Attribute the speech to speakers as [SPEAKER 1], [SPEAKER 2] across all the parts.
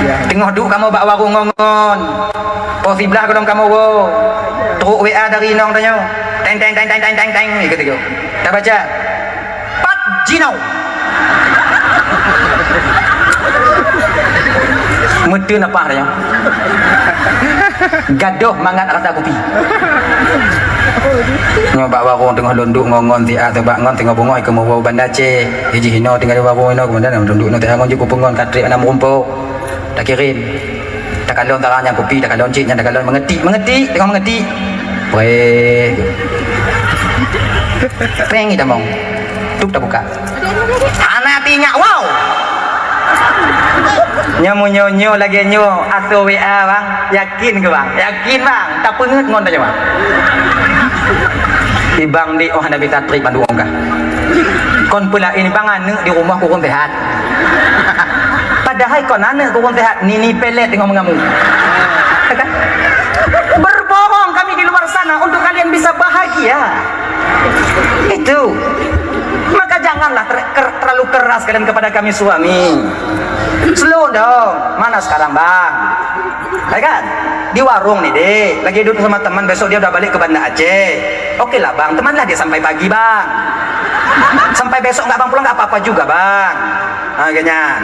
[SPEAKER 1] Tengok duk kamu bak warung ngongon. Oh sebelah kedong kamu wo. Teruk WA dari nong tanya. Teng teng teng teng teng teng teng gitu. Tak baca. Pat Jinau. Mutu apa tanya. Gaduh mangat rasa kopi. Nyoba warung tengah lunduk ngongon ti atau bak ngon tengah bungoi ke mau bandar ce. Hiji hino tinggal warung hino kemudian lunduk nanti angon je kupungon katrik anak rumpuk. Tak kirim. Tak kalon taranya kopi, tak kalon cik, tak kalon mengerti, tengok mengerti. Weh. Peng kita mong. Tuk tak buka. Anak tinggal wow. Nyo lagi nyo atau WA bang, yakin ke bang? Yakin bang, tak pengut ngon aja bang. Di bang di oh anda bisa trik pandu ongkah. Kon pula ini bang anu di rumah kurang sehat. Padahal kon anu kurang sehat, nini pelet tengok mengamu. Kan? Berbohong kami di luar sana untuk kalian bisa bahagia. Itu. Maka janganlah terlalu keras kalian kepada kami suami. Slow dong. Mana sekarang bang? Ya kan? Di warung nih deh. Lagi duduk sama teman, besok dia udah balik ke Banda Aceh. Oke lah bang, temanlah dia sampai pagi bang. Sampai besok nggak bang pulang nggak apa-apa juga bang. Akhirnya,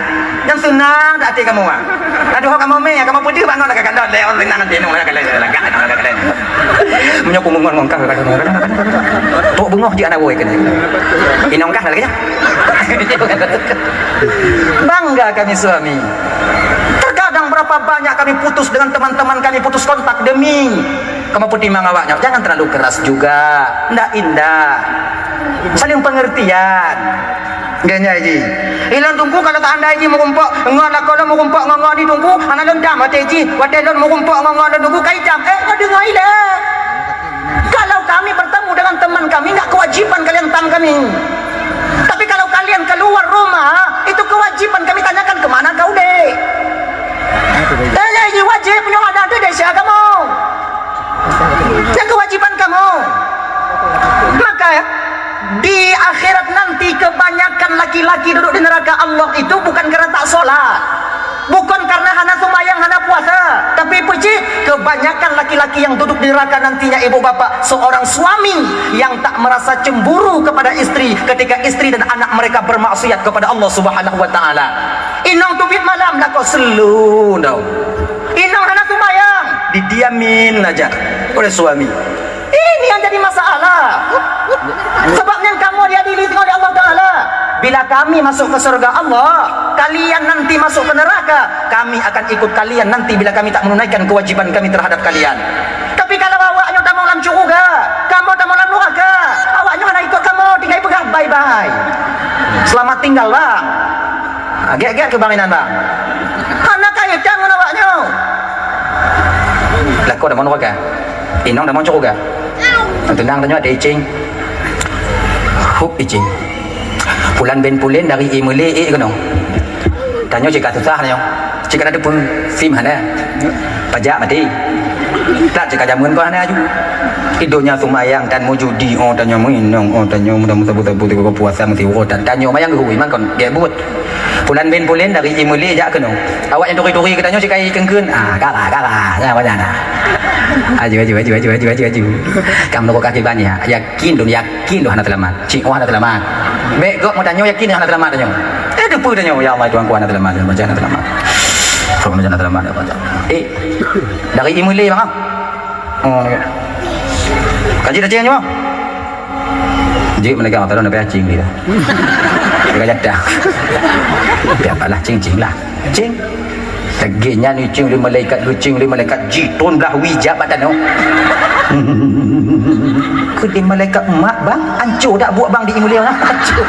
[SPEAKER 1] yang senang hati kamu bang. Aduh kamu me, kamu putih bang, nak kandang leon tenang nanti nung lagi lagi. Menyokong ngomong kah? Tok bungoh di anak boy kan? Inong kah lagi ya? Bangga kami suami. Terkadang berapa banyak kami putus dengan teman-teman kami putus kontak demi kamu putih mangawaknya. Jangan terlalu keras juga. Ndak indah. Saling pengertian. Ganya ji. Ilang tunggu kalau tak anda ji merumpok ngolah kalau merumpok ngongol di tunggu anak lendam mati ji. Wadelon merumpok ngongol dan tunggu kai jam. Kau dengar ile. Kalau kami bertemu dengan teman kami enggak kewajiban kalian tam kami. Tapi kalau kalian keluar rumah itu kewajiban kami tanyakan kemana kau dek. Tanya ji wajib punya ada dek siapa kamu. Yang kewajiban kamu. Maka di akhirat nanti kebanyakan laki-laki duduk di neraka Allah itu bukan karena tak sholat, bukan karena hana sembahyang, hana puasa, tapi puji kebanyakan laki-laki yang duduk di neraka nantinya ibu bapak seorang suami yang tak merasa cemburu kepada istri ketika istri dan anak mereka bermaksiat kepada Allah Subhanahu wa taala. Inong tubit malam nak kau selu dau. Inong hana sembahyang, didiamin aja oleh suami. Ini yang jadi masalah. Sebabnya kamu diadili oleh Allah Ta'ala. Bila kami masuk ke surga Allah, kalian nanti masuk ke neraka, kami akan ikut kalian nanti bila kami tak menunaikan kewajiban kami terhadap kalian. Tapi kalau awaknya tak mau dalam syurga, kamu tak mau dalam neraka, awaknya nak ikut kamu, tinggal pegang bye-bye. Selamat tinggal bang. Agak-agak kebanginan bang. Anak kaya jangan awaknya. Lah kau dah mau neraka? Inong dah mau syurga? Tenang tanya ada icing. Hup icing. Pulan ben pulen dari imule kono. Tanya jika susah tanya. Jika ada pun sim hana. Pajak mati. Tak jika jamun kau hana juga. Idonya sumayang dan mujudi oh tanya minong oh tanya mudah-mudahan betul-betul kau puasa mesti dan tanya mayang hui man kon dia buat. Pulan ben pulen dari imule jak kono. Awak yang duri-duri katanya jika ikengkeun kalah ya wajana. Aju. Kamu nak kaki banyak. Yakin dong anak selamat. Cik anak selamat. Baik, kau mau tanya yakin anak selamat tanya. Depu tanya ya Allah Tuhan ku anak selamat, baca anak selamat. Kau baca anak selamat baca. Dari imule bang. Oh. Kaji dah cing bang. Jadi mereka tahu nak cing dia. Mereka jadah. Biarlah cing lah. Cing. Teginya ni cing li malaikat jitun belah wijab badan no. Ku di malaikat emak bang, hancur dak buat bang di imuli orang. Hancur.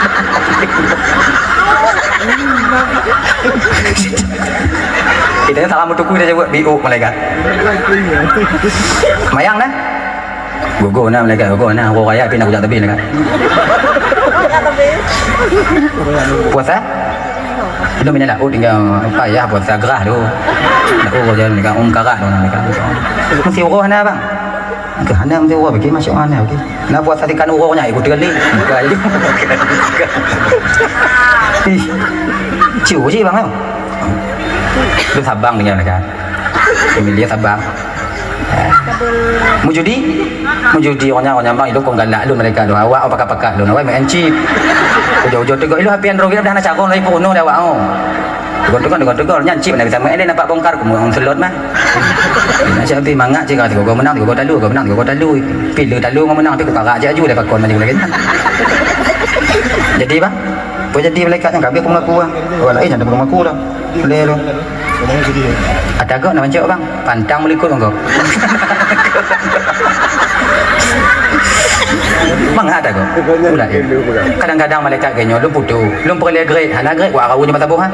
[SPEAKER 1] Kita salam untuk ku dia buat BO malaikat. Mayang dah. Gogo na malaikat gogo na aku kaya pindah hujat tepi kan. Puasa? Belum ini lah, tinggal payah buat sagrah tu. Nak jalan dengan karat tu nak. Mesti urus mana bang? Ke mana mesti urus bagi masuk mana okey. Nak buat satikan urusnya ikut kali. Kali. Ciu je bang. Lu Sabang dengan mereka. Emilia Sabang. Mu judi orang bang itu kau galak lu mereka lu awak apa pakai lu nawai main chip. Jauh-jauh tu lu happy Android dah nak cakap lagi puno dah awak oh. Tegur nyancip nak kita main nak bongkar ku orang selot mah. Nak cakap mangak cakap kau menang kau talu. Pilih talu kau menang tapi kau karak aja dah pakon macam lagi. Jadi bang, boleh jadi malaikat yang kabeh aku mengaku bang. Orang lain jangan mengaku dah. Boleh lu. Ada kau nak macam bang, pantang melikut kau. Bang ada kau. Kadang-kadang malaikat genyo lu putu. Lu perlu grade, hana grade gua kau nyamata boh.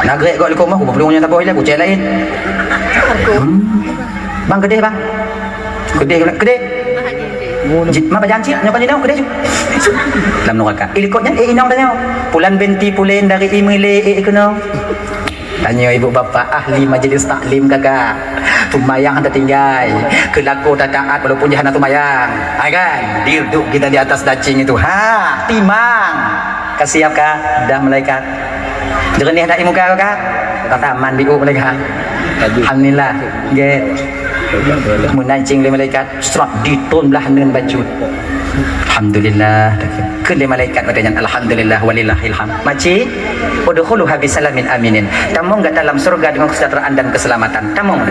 [SPEAKER 1] Nak grade kau liku mah gua perlu nyamata boh ku cek lain. Bang gede bang. Gede. Mapa janji nyokan jinau gede juga. Dalam neraka. Ilikotnya inong tanya. Pulan binti pulen dari imile ikono. Tanya ibu bapa ahli majlis taklim kakak. Tumayang anda tinggal. Kelaku tak taat walaupun jahanam tumayang. Hai kan? Duduk kita di atas dacing itu. Ha, timang. Kasiap kah? Dah malaikat. Jernih dah muka kah? Tataman biu malaikat. Alhamdulillah. Get. Menancing le malaikat serat ditun belah neun baju. Alhamdulillah. Kele malaikat katanya alhamdulillah walillahil hamd. Maci udkhuluha bisalamin aminin. Tamung ke dalam surga dengan kesejahteraan dan keselamatan. Tamung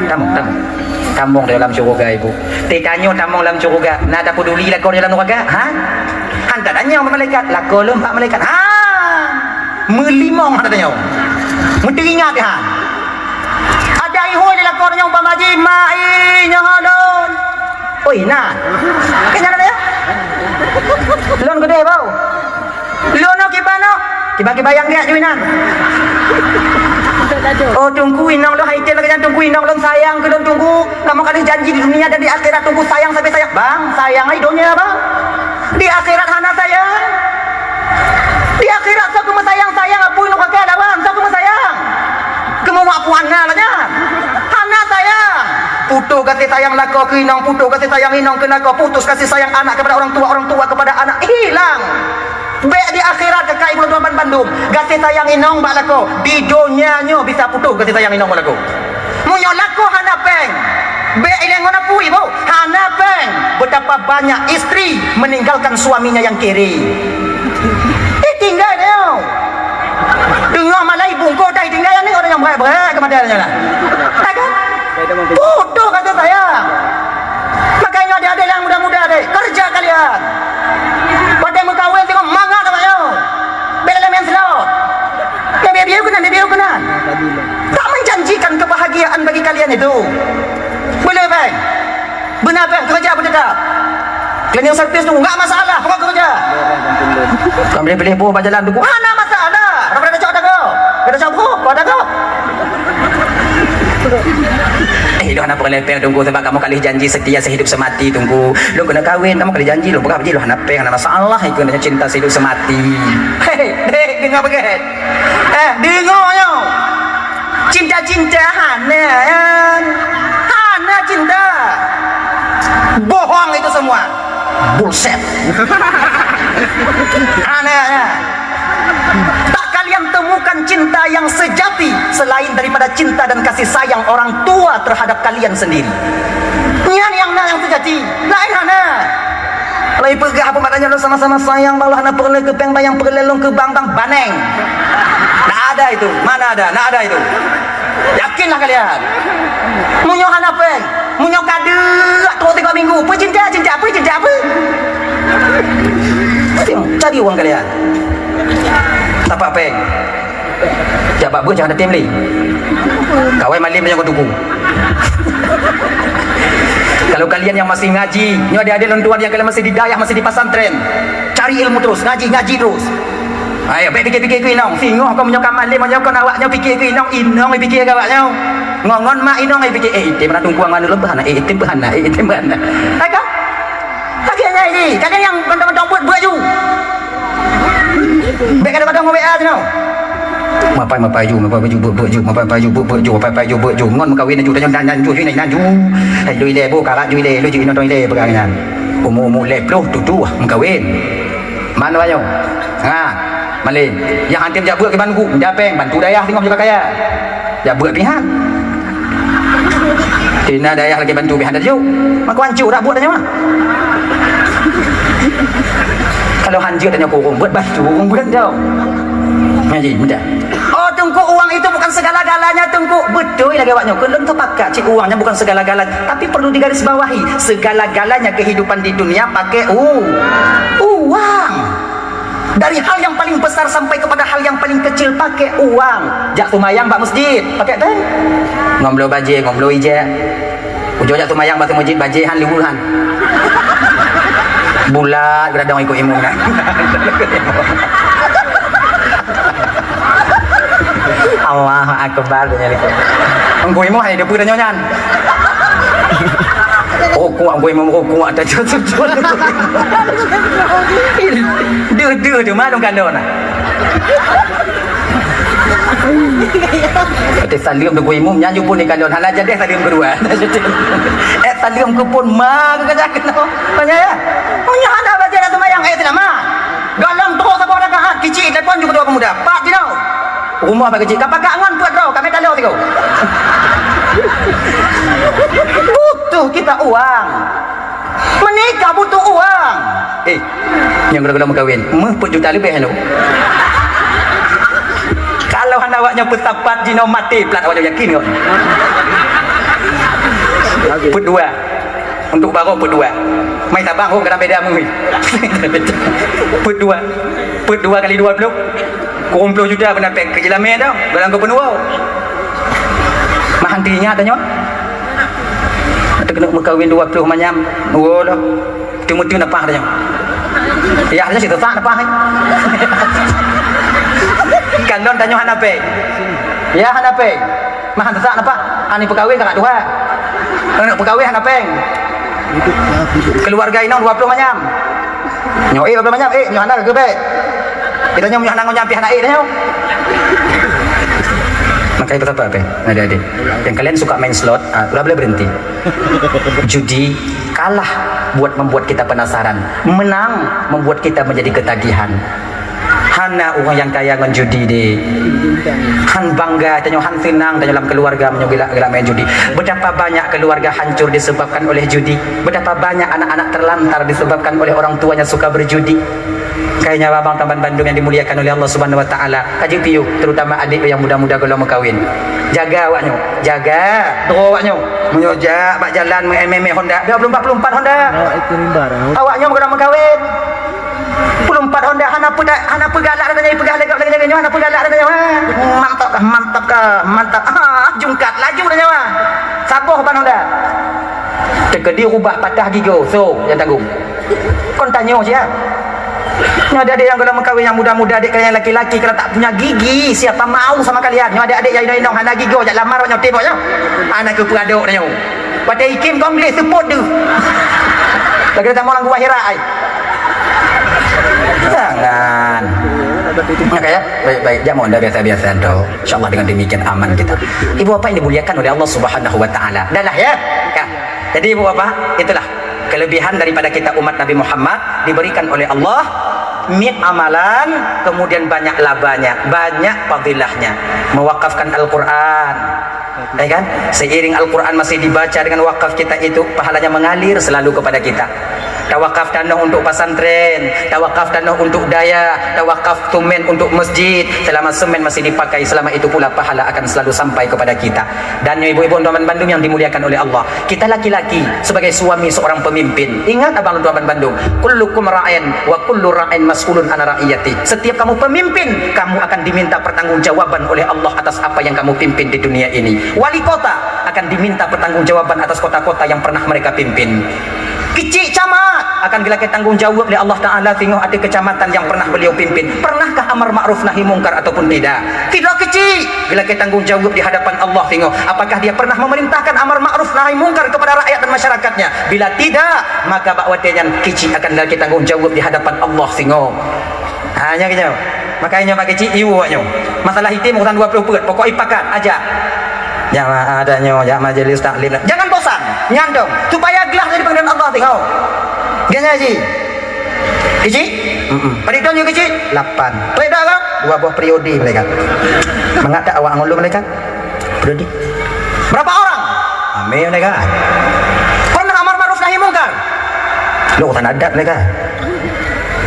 [SPEAKER 1] dalam surga ibu. Tanya tamung dalam surga. Nak ada peduli lah kau dalam surga? Ha? Hantar tanya malaikat. Lah kau empat malaikat. Ha? Melimong hantar tanya. Menteringat ha. Ada ihoi dalam kau tanya umpama ji mai nyahalon. Oi nah. Kenya ada ya? Lon gede bau. Lono kibano. Kibayang dia juinan. Oh tunggu inong lo haitel lagi tunggu inong lo sayang ke tunggu. Kamu kali janji di dunia dan di akhirat tunggu sayang sampai sayang. Bang, sayang ai dunia bang. Di akhirat hana sayang. Di akhirat saya cuma sayang apa yang kakek lawan, saya cuma sayang. Kamu mau apuan lah nya. Hana sayang. Putus kasih sayang lako ke inong, putus kasih sayang inong ke lako, putus kasih sayang anak kepada orang tua kepada anak hilang. Baik di akhirat kakak ibu tuan Bandung, kasih sayang inong bak lako. Di dunia nyo bisa putus kasih sayang inong bak lako. Munyo lako hana peng. Baik ile ngona pu ibu, hana peng. Betapa banyak istri meninggalkan suaminya yang kiri. Tinggal dia. Dengar malai bungkuk dah tinggal ni orang yang berat kemadanya lah. Tak kan? Putus kata saya. Makanya adik-adik yang muda-muda adik, kerja kalian. Pada mengkawin tengok mangga katanya. Bela main slot. Biar kenan. Tak menjanjikan kebahagiaan bagi kalian itu. Boleh bang? Benar bang, kerja bercakap. Cleaning service tu enggak masalah, pokok kerja. Kamu boleh buat berjalan tu. Mana masalah? Orang ada cakap kau. Ada cakap kau. Lu hana perlu lepeng tunggu sebab kamu kali janji setia sehidup semati tunggu. Lu kena kahwin kamu kali janji lu berapa lu hana peng hana masalah itu kena cinta sehidup semati. Hei, dengar begitu. Dengarnya. Cinta-cinta hana cinta. Bohong itu semua. Bullshit. Aneh. Tak kalian temukan cinta yang sejati selain daripada cinta dan kasih sayang orang tua terhadap kalian sendiri. Yang sejati. Lain hana. Kalau pergi apa maknanya lu sama-sama sayang balah hana perlu ke peng bayang perlelong ke bang baneng. Tak ada itu. Mana ada? Tak ada itu. Yakinlah kalian. Munyo hana peng. Munyo kade 2-3 minggu. Apa cinta apa? Cari uang kalian. Tapak peng. Jabak buat jangan ada tim li. Kawai malim yang kau tunggu. Kalau kalian yang masih ngaji, nyo ada lentuan yang kalian masih di dayah, masih di pesantren, cari ilmu terus, ngaji terus. Ayo, fikir ku inong. Singoh kau menyokan malim, menyokan awaknya fikir ku inong fikir ke awaknya. Ngongon mak inong fikir item nak tunggu angan dulu bahana, item bahana. Ayo. Akhirnya ini, kalian yang benda-benda buat baju. Baik kadang-kadang mau WA tu no. Mapai baju ngon kawin ju tanya nanju ni nanju hai lui le bo kala ju le lu ju no toi le pegangan umu le ploh tutu mengkawin mana banyo ha malin yang antim jak buat ke bantu japeng bantu dayah tengok juga kaya Ya buat pihan. Tina daya lagi bantu pihan dah jauh. Mak hancur dah buat dah mah. Kalau hancur dah kurung buat bantu buat jauh. Ngaji mudah. Oh tunggu uang itu bukan segala-galanya tunggu. Betul lagi awaknya. Kalau tu pakai cik uangnya bukan segala-galanya. Tapi perlu digarisbawahi. Segala-galanya kehidupan di dunia pakai uang. Dari hal yang paling besar sampai kepada hal yang paling kecil pakai uang. Jak tumayang bak masjid pakai teh. Ngomlo baje, ngomlo ija. Ujung jak tumayang bak masjid baje han liburan. Bulat berada ikut imam kan. Allahu akbar nya lik. Engko imam hai depu dah nyonya. Oh kuat gue mau kuat dah jual. Dia mah dong kandon. Ada salim tu gue imam nyanyi pun ni kandon. Hal aja deh salim kedua. Salim ke pun mah ke jangan no. Tanya ya. Punya ada baca dah semayang tidak mah. Galam terus apa ada kah kecil telefon juga dua pemuda. Pak tidak. Rumah apa kecil? Kapak kangan buat kau. Kami tak tahu. Butuh kita uang. Menikah butuh uang. Yang gula-gula mau kahwin 10 juta lebih hello. Kalau anda awaknya petapat jino mati plat awaknya yakin kau. Put 2 untuk baru put 2. Mai tabang kau kena beda mui. Put 2 kali 20. 20 juta kena pek ke jelamen dah. Dalam kau penuh. Mahantinya tanya. Ada kena berkahwin 20 macam. Oh dah. Temu-temu napah tanya. Ya harusnya situ tak napah. Kandon tanya hanape. Ya hanape. Mahan tak napah. Ani berkahwin kakak dua. Nak berkahwin hanape. Keluarga inang 20 macam. Nyoi 20 macam. Nyohana ke be. Kita nyonya nang nyampi anak dah. Makanya betapa apa? Adik-adik yang kalian suka main slot, boleh berhenti. Judi kalah membuat kita penasaran, menang membuat kita menjadi ketagihan. Hana orang yang kaya dengan judi deh. Han bangga, tanya han senang dalam keluarga menyogila main judi. Betapa banyak keluarga hancur disebabkan oleh judi. Betapa banyak anak-anak terlantar disebabkan oleh orang tuanya suka berjudi. Kayaknya abang Taman Bandung yang dimuliakan oleh Allah Subhanahu Wa Taala. Kaji piu, terutama adik yang muda-muda kalau mau kahwin. Jaga awaknya, jaga doa awaknya. Menyoja bak jalan meme Honda 24 Honda. Awaknya mau kahwin. 24 Honda hana pegalak katanya pegalak lagi hana pegalak katanya. Mantap. Jungkat laju katanya. Sapoh ban Honda. Tekedi rubah patah gigo. So, yang tanggung. Kon tanya sia. Ada adik yang kalau mengkawin yang muda-muda, adik kalian laki-laki kalau tak punya gigi, siapa mau sama kalian? Yang adik-adik yang inong hana gigo, jak lamar banyak teboknya. Anak ke peradok nanya. Pada ikim konglis support tu. Lagi datang orang gua hira ai. Jangan. Maka ya, baik-baik. Jangan anda biasa-biasa anda. InsyaAllah dengan demikian aman kita. Ibu bapa ini dimuliakan oleh Allah Subhanahu Wa Taala. Dah lah ya. Jadi ibu bapa, itulah kelebihan daripada kita umat Nabi Muhammad diberikan oleh Allah amalan, kemudian banyak labanya, banyak fadilahnya. Mewakafkan Al-Quran, ya kan? Seiring Al-Quran masih dibaca dengan wakaf kita itu, pahalanya mengalir selalu kepada kita. Tawakaf tanah untuk pesantren, tawakaf tanah untuk daya, tawakaf semen untuk masjid. Selama semen masih dipakai, selama itu pula pahala akan selalu sampai kepada kita. Dan ibu-ibu Taman Bandung yang dimuliakan oleh Allah, kita laki-laki sebagai suami seorang pemimpin, ingat abang Taman Bandung, kullukum ra'in wa kullu ra'in mas'ulun an ra'iyati. Setiap kamu pemimpin, kamu akan diminta pertanggungjawaban oleh Allah atas apa yang kamu pimpin di dunia ini. Wali kota akan diminta pertanggungjawaban atas kota-kota yang pernah mereka pimpin. Kecil camat akan dilakukan tanggung jawab oleh Allah Ta'ala. Tengok ada kecamatan yang pernah beliau pimpin, pernahkah amar ma'ruf nahi mungkar ataupun tidak? Tidak kecil dilakukan tanggung jawab di hadapan Allah. Tengok apakah dia pernah memerintahkan amar ma'ruf nahi mungkar kepada rakyat dan masyarakatnya. Bila tidak, maka bakwatnya kecil akan dilakukan tanggung jawab di hadapan Allah. Tengok hanya gitu. Makanya pak kecil ibu waknya masalah hitim urusan 20 perut pokok ipakan aja. Jamaah adanya, jamaah majelis taklim. Jangan bosan, nyandong supaya gelas dari panggilan Allah. Tengok gini haji kecil periode juga kecil 8 periode kan 2 buah periode mereka mengata awak ngulu mereka Predik. Berapa orang? Amin mereka. Pernah amar ma'ruf nahi mungkar? Lu urusan adat mereka.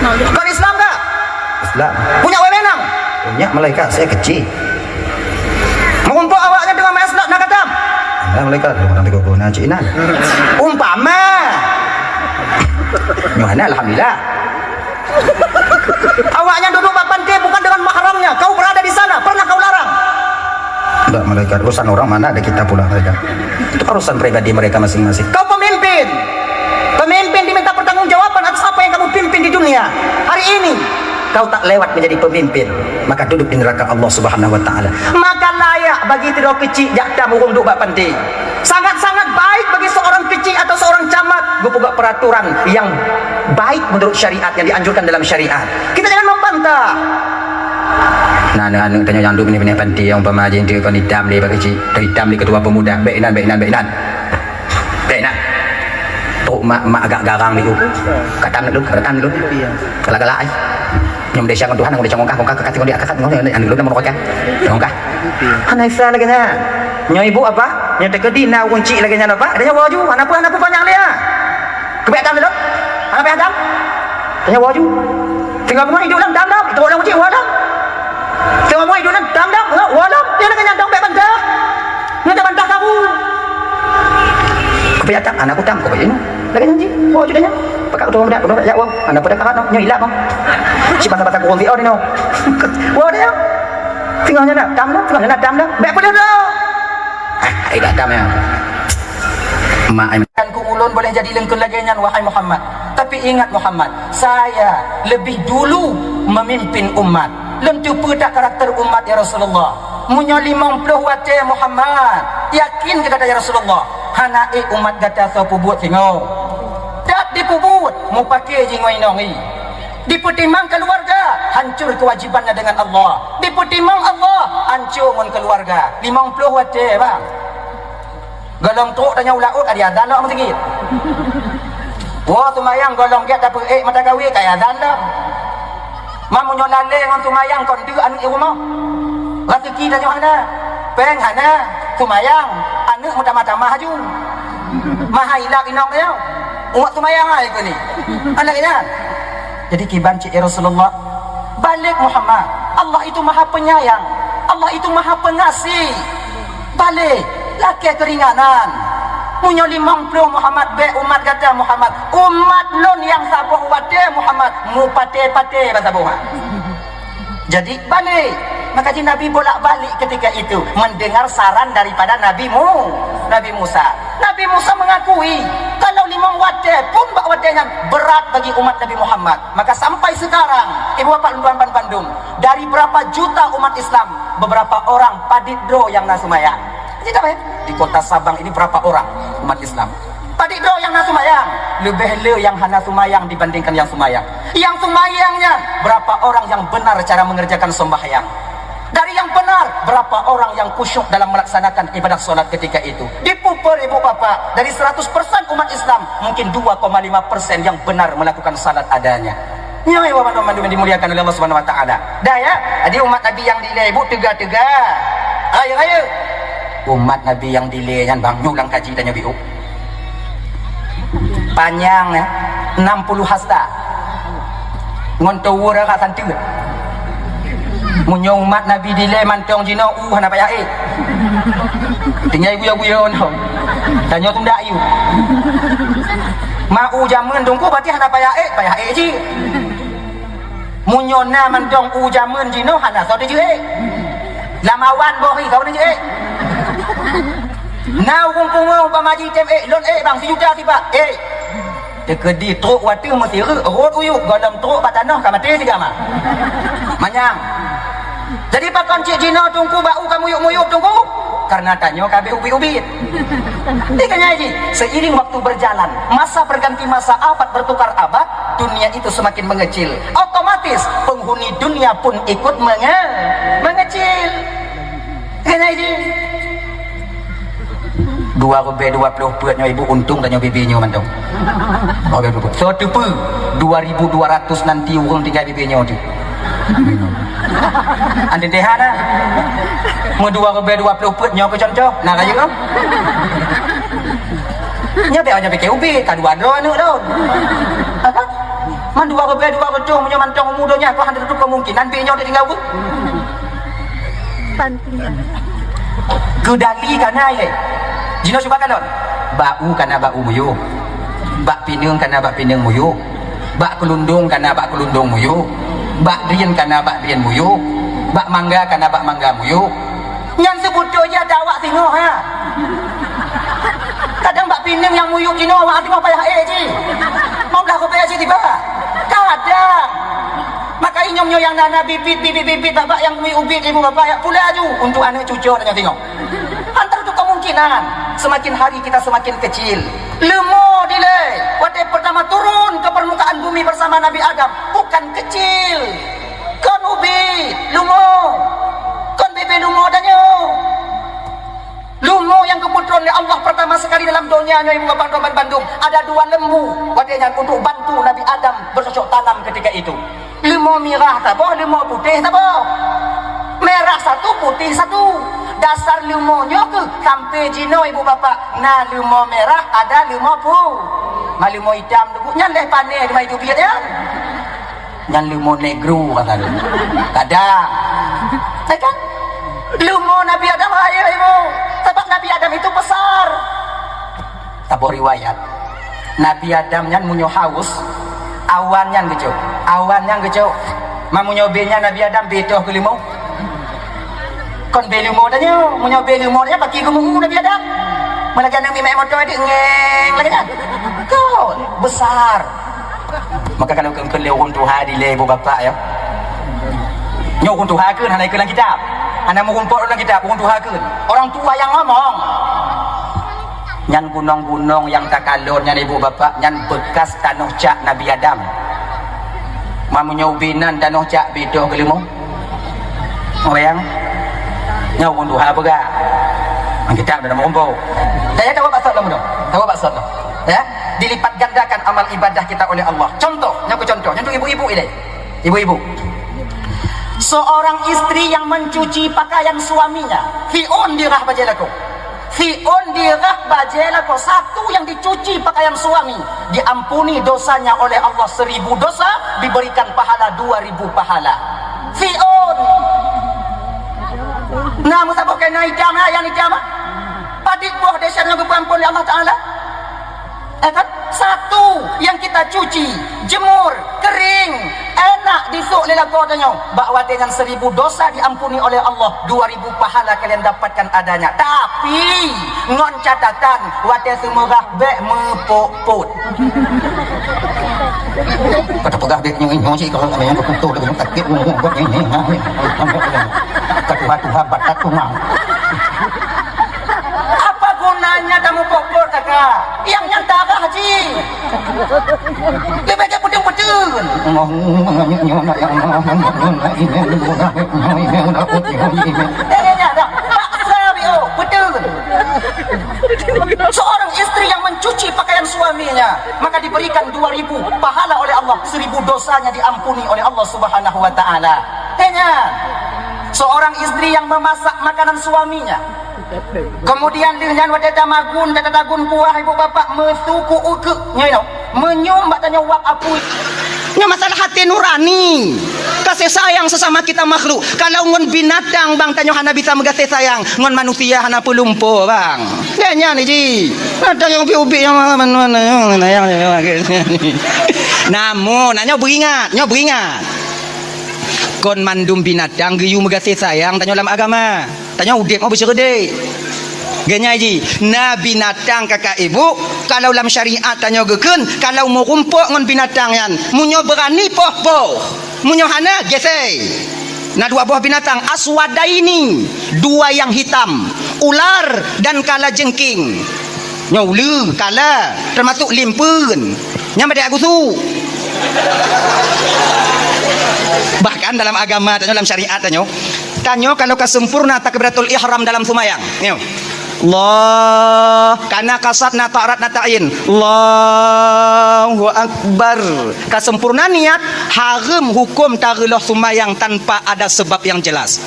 [SPEAKER 1] Bukan Islam kah? Islam. Punya wewenang? Punya, malaikat saya kecil. Mengumpul awaknya dengan mesnak nak katam? Nah, malaikat orang tengok guna Cina. Umpama. Yohana alhamdulillah. Awaknya duduk bak pantai bukan dengan mahramnya. Kau berada di sana, pernah kau larang? Tidak, malaikat. Urusan orang mana ada kita pula mereka. Itu urusan pribadi mereka masing-masing. Kau pemimpin. Pemimpin diminta pertanggungjawaban atas apa yang kamu pimpin di dunia. Hari ini kau tak lewat menjadi pemimpin, maka duduk di neraka Allah Subhanahu wa taala. Maka layak bagi tidak kecil jakta murunduk bak pantai. Sangat-sangat baik bagi seorang kecil atau seorang camat buka peraturan yang baik menurut syariat yang dianjurkan dalam syariat. Kita jangan membantah. Nah, tanya yang duduk ni pantai yang umpama aja dia kau idam dia bagi kecil, idam dia ketua pemuda, bainan. Mak agak garang ni tu. Katam dulu. Galak-galak ai. Yang dia syang Tuhan, dia cangkong kah kat dia kat ngau ni dulu nama rokan. Cangkong. Hanai sa lagi na. Nyo ibu apa? Nyo tekedi na kunci lagi nya apa? Ada nyawa ju. Anak panjang dia. Kebiatan dulu. Anak panjang. Tanya waju. Tinggal mau hidup lang dam. Itu orang kunci walam. Tinggal mau hidup lang dam. Walam. Dia lagi nya dong bantah. Nya bantah kamu. Kebiatan anakku tam kau begini. Lagi janji, oh judahnya, pakai udah ya wow, anda pada karat no, nyoilah bang, si bata kurang dia ni no, wow dia, tinggalnya dah, dam dah, baik pada dah, tidak dam ya, dan kumulon boleh jadi lengkun lagi nyan wahai Muhammad, tapi ingat Muhammad, saya lebih dulu memimpin umat, lentu pedak karakter umat ya Rasulullah, munya 50 wate Muhammad, yakin kata ya Rasulullah, hanai umat gata so pubut singo. Tak dipubut mau pakai jingwai nongi dipertimang keluarga hancur kewajibannya dengan Allah dipertimang Allah hancur mon keluarga 50 wate bang golong tu tanya ulaut ada adan lah sikit wah tumayang golong get apa mata gawe kaya adan lah mamu nyolale ngon tumayang kon tu anu rumah rezeki tanya hana peng hana tumayang anu mata-mata ju maha ilak inong dia umat tumayang ai ko ni anaknya jadi kibanci ya Rasulullah balik Muhammad Allah itu maha penyayang Allah itu maha pengasih balik laki keringanan punya 50 Muhammad be umat kata Muhammad umat lon yang sabuh wate Muhammad mu pate-pate bahasa buah jadi balik maka Nabi bolak-balik ketika itu mendengar saran daripada Nabi Musa. Nabi Musa mengakui kalau 5 wate pun bak watenya berat bagi umat Nabi Muhammad. Maka sampai sekarang ibu bapak luan Bandung dari berapa juta umat Islam beberapa orang padidro yang nasumaya. Jadi apa ya? Di kota Sabang ini berapa orang umat Islam? Padidro yang nasumayang lebih le yang hana sumayang dibandingkan yang sumayang. Yang sumayangnya berapa orang yang benar cara mengerjakan sembahyang? Dari yang benar, berapa orang yang khusyuk dalam melaksanakan ibadah solat ketika itu? Dipuper ibu bapak, dari 100% umat Islam, mungkin 2,5% yang benar melakukan salat adanya. Nyai wa mandu dimuliakan oleh Allah Subhanahu wa taala. Dah ya, jadi umat Nabi yang delay ibu tega-tega. Ayo. Umat Nabi yang delay yang bang nyulang kaji tanya biu. Panjang ya, 60 hasta. Ngontau ora ka santu. Munyong umat Nabi delay mantong jino hana payah tinggal guya-guya no tanya tunda ayu mau jaman tungku berarti hana payah ji munyona mantong jaman jino hana so je lamawan bohi kau ni je now kumpung pamaji tem lon bang sejuta tiba dekedi truk watu mesti rot uyuk golem truk patanah ka mati juga mah manyang. Jadi pakon cik Jino tungku bau kamu muyuk tungku karena tanyo kabeh ubi-ubit. Dikanya ini seiring waktu berjalan, masa berganti masa, abad bertukar abad, dunia itu semakin mengecil. Otomatis penghuni dunia pun ikut mengecil. Dikanya ini 220 perutnya ibu untung dan bibinya mantong. So tu 2200 nanti orang tinggal bibinya tu. Andi dehana. Mu 2020 put nyo ke contoh. Nah kayu kan. Nya be nya beke ubi kadua do anu daun. Apa? Man 2020 mu mantong mudonya ko hantu kemungkinan be nyo tinggal bu.
[SPEAKER 2] Panting.
[SPEAKER 1] Kudali kana ye. Jino coba kalon. Bau kana bau muyu. Bak pinung kana bak pinung muyu. Bak kelundung kana bak kelundung muyu. Bak rien kana bak rien muyu. Bak mangga kana bak mangga muyu. Yang sebuto aja dawak tengok ha. Kadang bak pinung yang muyu kino awak tengok payah ji. Mau dah ko payah ji tiba. Kadang maka inyong yang nana bibit bapak yang ubit ibu bapak ya pula aju untuk anak cucu dan tengok. Antara itu kemungkinan semakin hari kita semakin kecil. Lemo delay. Waktu pertama turun ke permukaan bumi bersama Nabi Adam bukan kecil. Kon ubit, lumo. Kon bebe lumo danyo. Lumo yang keputusan oleh Allah pertama sekali dalam dunia ibu bapak Bandung ada 2 lembu wadahnya untuk bantu Nabi Adam bercocok tanam ketika itu. Lembu merah tabo, lembu putih tabo. Merah satu, putih satu. Dasar lembunya ke sampai jino ibu bapak. Nah lembu merah ada lembu putih. Lembu hitam tu nyan deh panen di itu biar ya. Nyan lembu negro kata lu. Kadang, kan? Lembu Nabi Adam ayo ibu. Sebab Nabi Adam itu besar. Tabo riwayat. Nabi Adam nyan munyo haus. Awan yang kecil, awan yang kecil. Mamunyo benya Nabi Adam betoh ke limau. Kon be limau danyo, munyo be limau nya bagi gumungu Nabi Adam. Malagi nang mimai motor adik ngeng lagi nya. Kau besar. Maka kalau kau lewon Tuhan di lebu bapak ya. Nyok untuk hakeun hanai ke dalam kitab. Anda mau kumpul dalam kitab untuk hakeun. Orang tua yang ngomong. Nyan gunung-gunung yang tak kalonnya ibu bapak nyan bekas tanah cak Nabi Adam. Mamunya ubinan tanah cak bedoh kelimu. Orang nyau untuk apa gak? Kita sudah mau kumpul. Saya tahu maksud lah mudah. Tahu maksud lah. Ya, dilipat gandakan amal ibadah kita oleh Allah. Contoh, contoh ibu-ibu ini. Ibu-ibu. Seorang istri yang mencuci pakaian suaminya, fi'un dirah bajelaku. Fi'un dirah bajelaku, satu yang dicuci pakaian suami, diampuni dosanya oleh Allah 1000 dosa, diberikan pahala 2000 pahala. Fi'un. Nah, musabuk kena ijam yang ijam. Padik buah desa yang diampuni oleh Allah Taala. Kan? Satu yang kita cuci, jemur, kering, enak disuk lela kodanya. Bahawa dengan 1000 dosa diampuni oleh Allah, 2000 pahala kalian dapatkan adanya. Tapi ngon catatan, wate semurah bek mepopot. Kata pegah bek nyong sih kalau yang keputu lagi takut ngomong buat ini. Kata Tuhan batat kumang. Apa gunanya kamu popot kakak? Yang nyata haji lebih baik putih-putih seorang istri yang mencuci pakaian suaminya maka diberikan 2000 pahala oleh Allah, 1000 dosanya diampuni oleh Allah Subhanahu wa Ta'ala. Seorang istri yang memasak makanan suaminya, kemudian dengan wadah damagun dan dagun kuah ibu bapak mesuku uke nyoy menyum batanya wak apu. Ini masalah hati nurani, kasih sayang sesama kita makhluk. Kalau ngon binatang bang tanyo hana bisa mengasih sayang, ngon manusia hana pelumpo bang. Nya ni ji. Ada yang ubi yang mana yang namun nanya beringat. Kon mandum binatang geyu mengasih sayang tanyo dalam agama. Tanya udek mau bersedek. Genya ji, na binatang kakak ibu kalau dalam syariat tanya geken kalau mau kumpul ngon binatang yan munyo berani poh munyo hana gesei. Nah 2 buah binatang aswada ini, 2 yang hitam, ular dan kala jengking. Nyaulu kala termasuk limpun. Nyama dia agusu. Bahkan dalam agama tanya dalam syariat tanya kalau kesempurna takbiratul ihram dalam sumayang
[SPEAKER 2] Allah kana kasatna ta'rat natain Allahu akbar kasempurna niat haram hukum tarulah sumayang tanpa ada sebab yang jelas.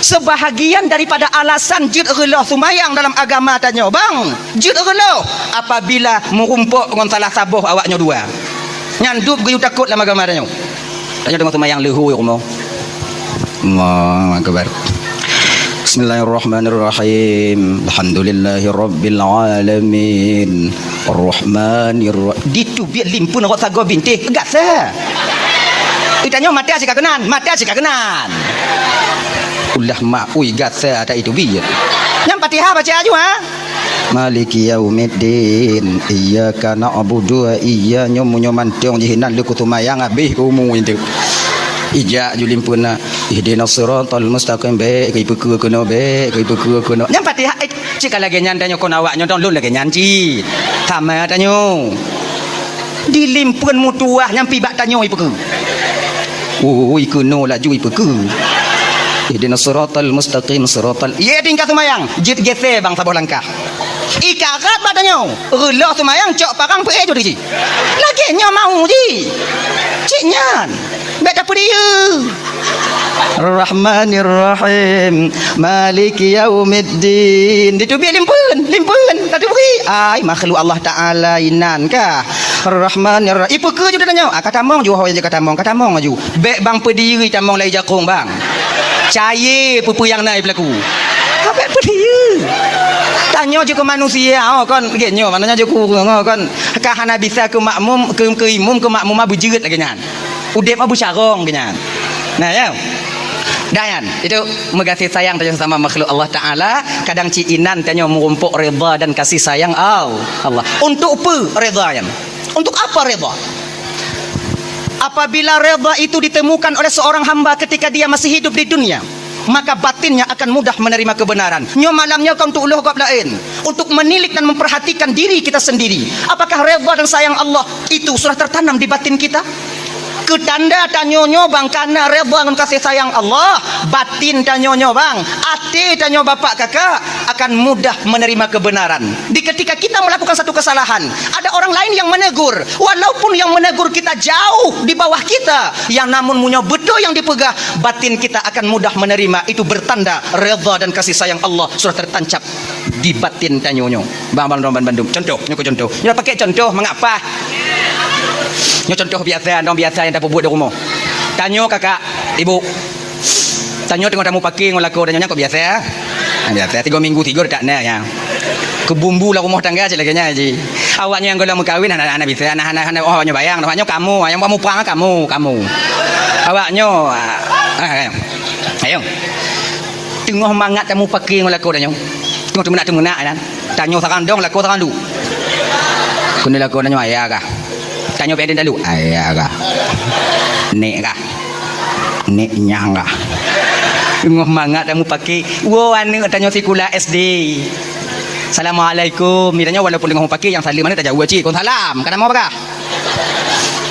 [SPEAKER 2] Sebahagian daripada alasan jid relah sumayang dalam agama tanya bang jid relah apabila merumpuk dengan salah sabuh awaknya dua nyandup geyu takut dalam agama tanya dengan sumayang lehu rumah Allahu akbar. Bismillahirrahmanirrahim. Alhamdulillahi rabbil alamin. Arrahmanirrahim. Ditu biar limpun awak sago bintih. Enggak sah. Itanya mati asyik kenan, mati asyik kenan. Ulah mak ui gasa ada itu biar. Yang Fatihah baca aja ha. Maliki yaumiddin. Iyyaka na'budu wa iyyaka nyoman-nyomantong jihinan lu kutumayang habis umum itu. Ijak julimpuna ihdinas siratal mustaqim be kai peku kono be kai peku kono nyam Fatihah cik lagi nyan tanyo kono awak nyon lun lagi nyan ci sama tanyo dilimpun mutuah nyam pibak tanyo ipeku ui kono laju ipeku ihdinas siratal mustaqim siratal ye tingkat sumayang jit gese bang sabuh langkah ikarat badanyo relah sumayang cok parang pe jo di lagi nya mau ji cik nyan beda dia Rahmanirrahim Maliki yaumiddin itu biar limpun tadi beri ai makhluk Allah Taala inan kah Rahmanirrahim ipu ke je tanya kata mong ju hoy je kata mong aju bek bang pediri tamong lai jakung bang caye pupu yang naik berlaku bek pediri tanya je ke manusia kan genyo mananya je ku kan kahana bisa ke makmum ke imum ke makmum abu jerit lagi nyan udep abu syarong kenyan. Nah ya. Dan itu mengasih sayang tanya sama makhluk Allah Taala, kadang ciinan tanya merumpuk redha dan kasih sayang Allah. Untuk apa redha yang? Untuk apa redha? Apabila redha itu ditemukan oleh seorang hamba ketika dia masih hidup di dunia, maka batinnya akan mudah menerima kebenaran. Nyo malamnya kau untuk uluh kau lain, untuk menilik dan memperhatikan diri kita sendiri. Apakah redha dan sayang Allah itu sudah tertanam di batin kita? Ketanda tanyonyo bang karena redha dengan kasih sayang Allah, batin tanyonyo bang, hati tanyo bapak kakak akan mudah menerima kebenaran. Di ketika kita melakukan satu kesalahan, ada orang lain yang menegur, walaupun yang menegur kita jauh di bawah kita, yang namun munyo betul yang dipegah, batin kita akan mudah menerima. Itu bertanda redha dan kasih sayang Allah sudah tertancap di batin tanyonyo. Bang Bandung. Contoh, contoh. Nyo pakai contoh mengapa? Nyo contoh biasa, dong biasa yang tak buat di rumah. Tanyo kakak, ibu. Tanyo tengok tamu pakai ngolako tanyonya kok biasa ya? Biasa 3 minggu 3 tak nak ya. Kebumbu lah rumah tangga je laganya ji. Awaknya yang golang berkahwin anak-anak bisa, anak-anak awaknya bayang, awaknya kamu, yang kamu perang kamu. Awaknya ayo. Tengok mangat tamu pakai ngolako tanyo. Tengok nak kan. Tanyo sarang dong lako sarang du. Kena lako tanyo ayah kah? Tanya pendek dulu ayah kah nek kah nek nyang kah ngomong mangat kamu pakai anu tanya sekolah SD Assalamualaikum miranya walaupun dengan pakai yang salim mana tak jauh cik kon salam kana mau apa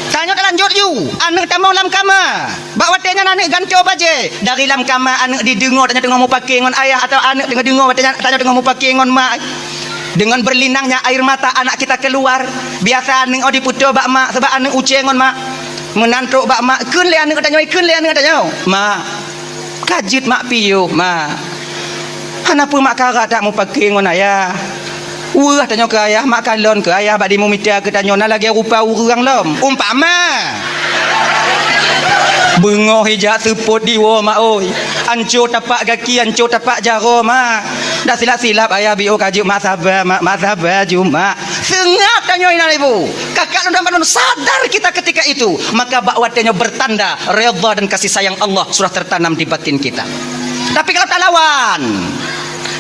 [SPEAKER 2] tanya lanjut you anak tamu lam kama bawa tanya anak ganti baje dari lam kama anak didengar tanya tengah mau pakai ngon ayah atau anak dengar tanya tengah mau pakai ngon mak. Dengan berlinangnya air mata anak kita keluar. Biasa anak di putu bak mak sebab anak ucengon mak. Menantuk bak mak keun le anak katanya keun le anak katanya. Mak kajit mak piyo mak. Kenapa mak kara tak mau pakai ngon ayah? Wah tanya ke ayah mak kalon ke ayah bak di mumita ke tanya na lagi rupa urang lom. Umpama bengok hijak seput diwa mak oi. Ancur tapak kaki, ancur tapak jaro mak. Dah silap-silap ayah bio kajuk mak sabar juma. Sengat tanya ina ibu. Kakak dan panon sadar kita ketika itu, maka bakwatnya bertanda redha dan kasih sayang Allah sudah tertanam di batin kita. Tapi kalau tak lawan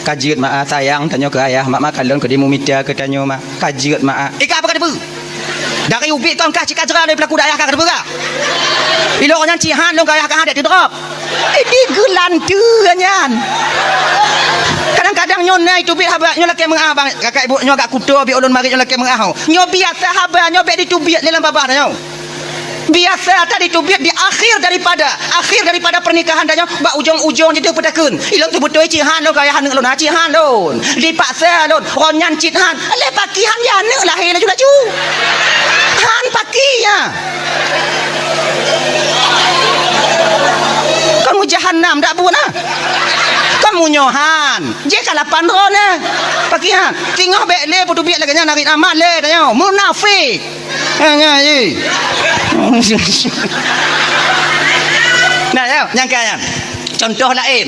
[SPEAKER 2] kajiut mak sayang tanya ke ayah mak kalon ke dimu media ke tanya mak kajiut mak ika apa kata bu dari ubi kau kah cika jera dari pelaku ayah kah kata bu kah ilo orang cihan dong ayah kah ada di drop ini gelantu nyan kadang-kadang nyona itu bi haba nyola ke mengabang kakak ibu nyoga kudo bi ulun mari nyola ke mengahau nyo biasa haba nyo be ditubiat dalam babah nyo Biasa tadi tu biar di akhir daripada pernikahan dah ba ujung-ujung je pedakun. Ilong tu betul cihan lo kaya han lo na cihan lo. Dipaksa lo ronyan cit han. Le pakihan ya ne lahir la juga cu. Han pakinya. Kamu jahannam dak bu na. Kamu nyohan. Je kalapan ro na. Pakihan. Tengok bek le putu biak laganya narik amat le tanya. Munafik. Hanya ye. Nah, ya, nyangkanya. Contoh lain.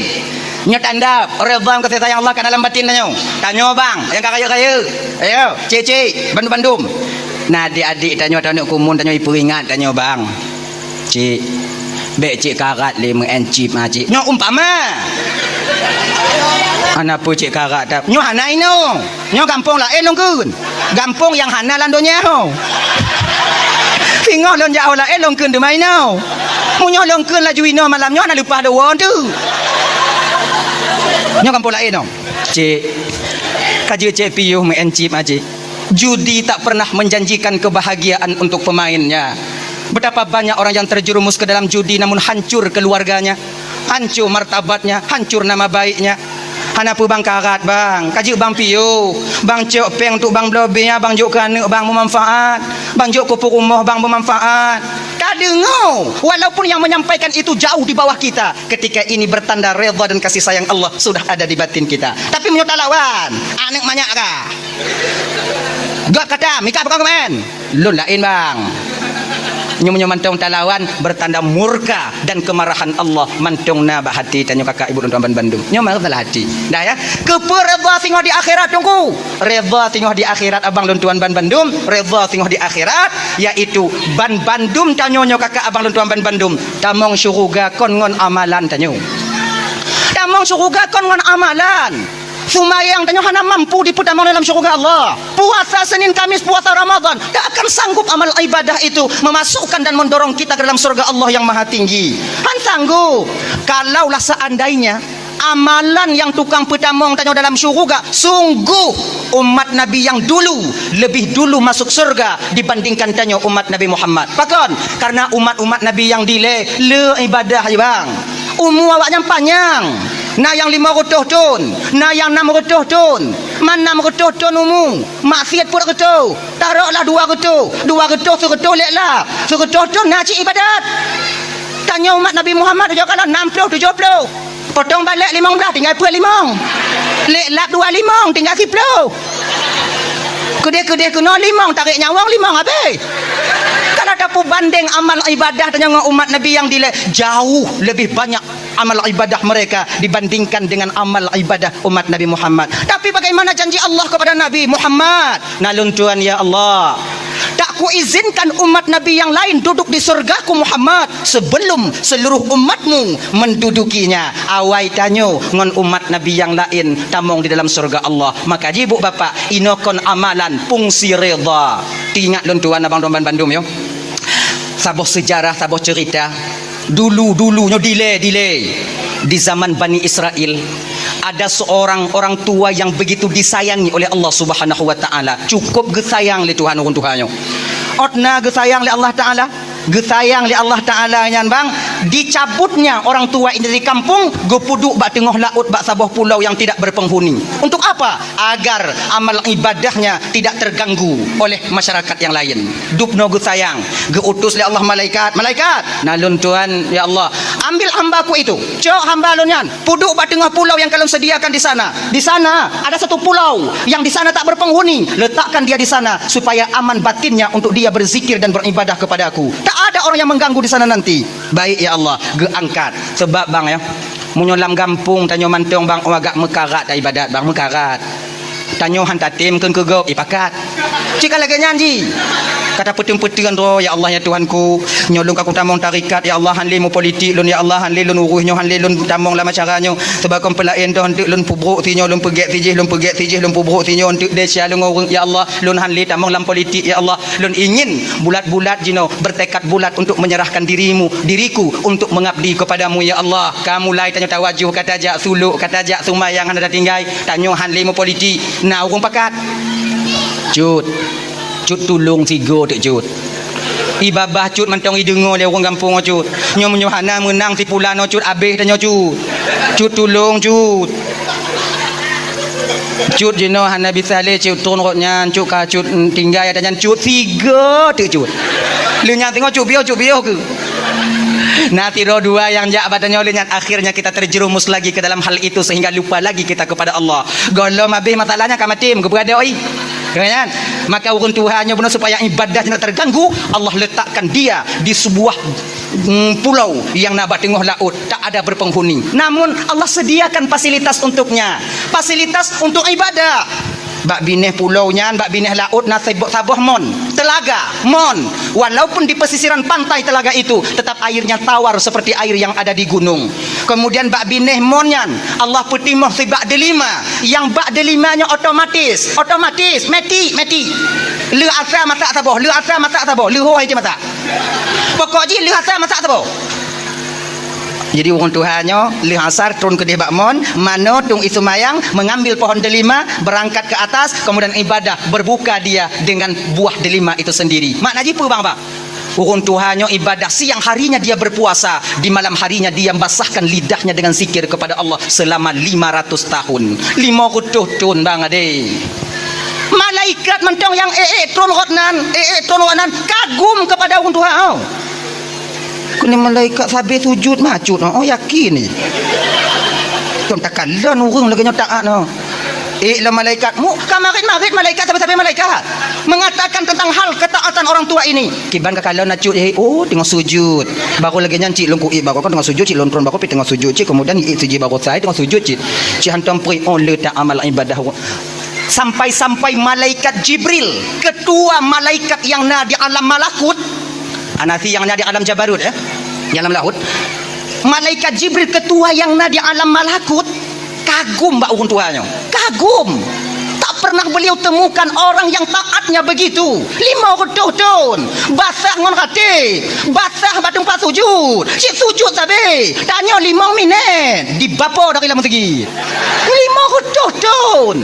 [SPEAKER 2] Nyo tanda redha kasih sayang Allah kat dalam batin tanya. Tanya bang, yang kaya-kaya. Ayo, cik-cik, bandum-bandum. Nah, adik-adik tanya kumun, tanya ibu ingat tanya bang. Cik, bek cik karat 5 encip ah cik. Nyo umpama. Ana pu cik karat tak. Nyo hanai no. Nyo kampung lain longkun. Kampung yang hana landonya ho. Tengok lon jauh lain longkun de mai no. Munyo longkun la juino malam nyo na lupa ada won tu. Nyo kampung lain no. Cik. Kaji cik piuh encip ah cik. Judi tak pernah menjanjikan kebahagiaan untuk pemainnya. Betapa banyak orang yang terjerumus ke dalam judi namun hancur keluarganya, hancur martabatnya, hancur nama baiknya. Hanapu bang karat bang, kaji bang piu, bang cok peng untuk bang blobnya, bang jok kana bang bermanfaat, bang jok kupuk rumah bang bermanfaat. Kadengo, walaupun yang menyampaikan itu jauh di bawah kita, ketika ini bertanda redha dan kasih sayang Allah sudah ada di batin kita. Tapi menyota lawan, anak banyak kah? Gak kata, mika apa kau men? Lun lain bang. Nyo mantong talawan bertanda murka dan kemarahan Allah mantong na hati tanya kakak ibu dan tuan Bandung. Nyo marah dalam hati. Dah ya. Keper redha tengok di akhirat tunggu. Redha tengok di akhirat abang dan tuan Bandung, redha tengok di akhirat yaitu ban Bandung tanya nyo kakak abang dan tuan Bandung. Tamong syurga kon ngon amalan tanyo. Tamong syurga kon ngon amalan. Sumayang tanya hana mampu diputamang dalam syurga Allah. Puasa Senin Kamis, puasa Ramadan, tak akan sanggup amal ibadah itu memasukkan dan mendorong kita ke dalam surga Allah yang maha tinggi. Han sanggup. Kalaulah seandainya amalan yang tukang petamong tanya dalam syurga, sungguh umat Nabi yang dulu lebih dulu masuk surga dibandingkan tanya umat Nabi Muhammad. Pakon? Karena umat-umat Nabi yang delay le ibadah je bang. Umur awaknya panjang. Na yang 500 tahun, na yang 600 tahun. Mana 600 tahun umur? Maksiat pun ketu. Taruhlah 200 suruh leklah. Suruh tahun ngaji ibadat. Tanya umat Nabi Muhammad dia kala 60 70. Potong balik 15 tinggal 5. Lek lap 25 tinggal 10. Kedai-kedai kena 5 tarik nyawang 5 habis. Kalau ada banding amal ibadah dengan umat Nabi yang dile jauh lebih banyak amal ibadah mereka dibandingkan dengan amal ibadah umat Nabi Muhammad. Tapi bagaimana janji Allah kepada Nabi Muhammad? Nalun Tuhan ya Allah, tak ku izinkan umat Nabi yang lain duduk di surgaku Muhammad sebelum seluruh umatmu mendudukinya. Awai tanyo ngon umat Nabi yang lain tamong di dalam surga Allah. Maka ibu bapak inokon amalan fungsi redha. Ingat lun Tuhan abang Domban Bandung yo. Sabuh sejarah, sabuh cerita. Dulu nyo delay di zaman Bani Israel ada seorang orang tua yang begitu disayangi oleh Allah Subhanahu wa taala. Cukup gesayang le Tuhan urun Tuhannya. Otna gesayang le Allah taala, gesayang le Allah taala nyan bang, dicabutnya orang tua ini dari kampung, go puduk bak tengah laut bak sabuh pulau yang tidak berpenghuni. Untuk apa? Agar amal ibadahnya tidak terganggu oleh masyarakat yang lain. Dupno gesayang, geutus le Allah malaikat nalun Tuhan ya Allah, ambil hambaku itu, cok hamba lu nyan, puduk bak tengah pulau yang kalian sediakan di sana. Di sana ada satu pulau yang di sana tak berpenghuni, letakkan dia di sana supaya aman batinnya untuk dia berzikir dan beribadah kepadaku. Tak ada orang yang mengganggu di sana nanti. Baik ya Allah, geangkat. Sebab bang ya, munyolam gampung tanyo mantong bang agak mekarat ibadat bang mekarat. Tanyo han tatim keun kegop ipakat. Cika lagi nyanji. Kata putung-putung ro ya Allah ya Tuhanku, nyolong aku tamong tarikat ya Allah, han limu politik lun ya Allah, han lilun uruh nyo, han lilun tamong lama caranya sebab kom pelain tu hendak lun pubruk tinyo lun pegek tijih lun pubruk tinyo untuk desa lun urung ya Allah, lun han li tamong lam politik ya Allah, lun ingin bulat-bulat jino bertekad bulat untuk menyerahkan diriku untuk mengabdi kepadamu ya Allah. Kamu lai tanyo tawajuh kata jak suluk kata jak sumayang han ada tinggai tanyo han limu politik na urung pakat. Cut tulung tiga tak cut. Ibabah cut mentong idengo le orang kampung cut. Nyo menyohana menang tipulan cut abeh tanyo cut. Cut tolong cut. Cut jeno hana bisa le cut turun rotnya cut ka cut tinggal ya tanyan cut 3 tu cut. Le nyang tengok cut bio ke. Nanti roh dua yang jak badannya olehnya akhirnya kita terjerumus lagi ke dalam hal itu sehingga lupa lagi kita kepada Allah. Golom habis masalahnya kamatim ke berada oi. Kan? Maka urun Tuhannya benar supaya ibadahnya terganggu, Allah letakkan dia di sebuah pulau yang nabat tengah laut, tak ada berpenghuni. Namun Allah sediakan fasilitas untuknya, fasilitas untuk ibadah. Bak bineh pulaunya, bak bineh laut na sabuh mon, telaga mon. Walaupun di pesisiran pantai telaga itu, tetap airnya tawar seperti air yang ada di gunung. Kemudian bak bineh monyan, Allah putimah si bak delima, yang bak delimanya otomatis, meti. Lu asal masak taboh, lu hoi je masak. Pokoknya lu asal masak taboh. Jadi orang Tuhannya lih asar turun ke debak mon, mano tung isu mayang mengambil pohon delima, berangkat ke atas, kemudian ibadah, berbuka dia dengan buah delima itu sendiri. Maknanya apa bang? Orang Tuhannya ibadah, siang harinya dia berpuasa, di malam harinya dia basahkan lidahnya dengan zikir kepada Allah selama 500 tahun. 5 tahun bang ade. Malaikat mentong yang turun kagum kepada orang Tuhan. Kini malaikat sampai sujud macut. Oh yakin ni. Tuan takkan lan orang lagi taat no. Lah malaikat mu kamarin malaikat sampai malaikat mengatakan tentang hal ketaatan orang tua ini. Kiban kalau nak cut oh tengah sujud. Baru lagi nyanci long ku baru kan tengah sujud cik lontron baru pi tengah sujud cik kemudian sujud baru saya tengah sujud cik. Cik hantam pri on le tak amal ibadah. Sampai malaikat Jibril, ketua malaikat yang na di alam malakut. Anasi yang ada di alam Jabarut di alam laut. Malaikat Jibril ketua yang ada di alam malakut kagum mbak urun tuanya. Kagum. Tak pernah beliau temukan orang yang taatnya begitu. 5 tahun. Basah ngon hati. Basah batung pas sujud. Si sujud sabe. Tanya 5 minit. Di bapa dari lama segi. 5 tahun.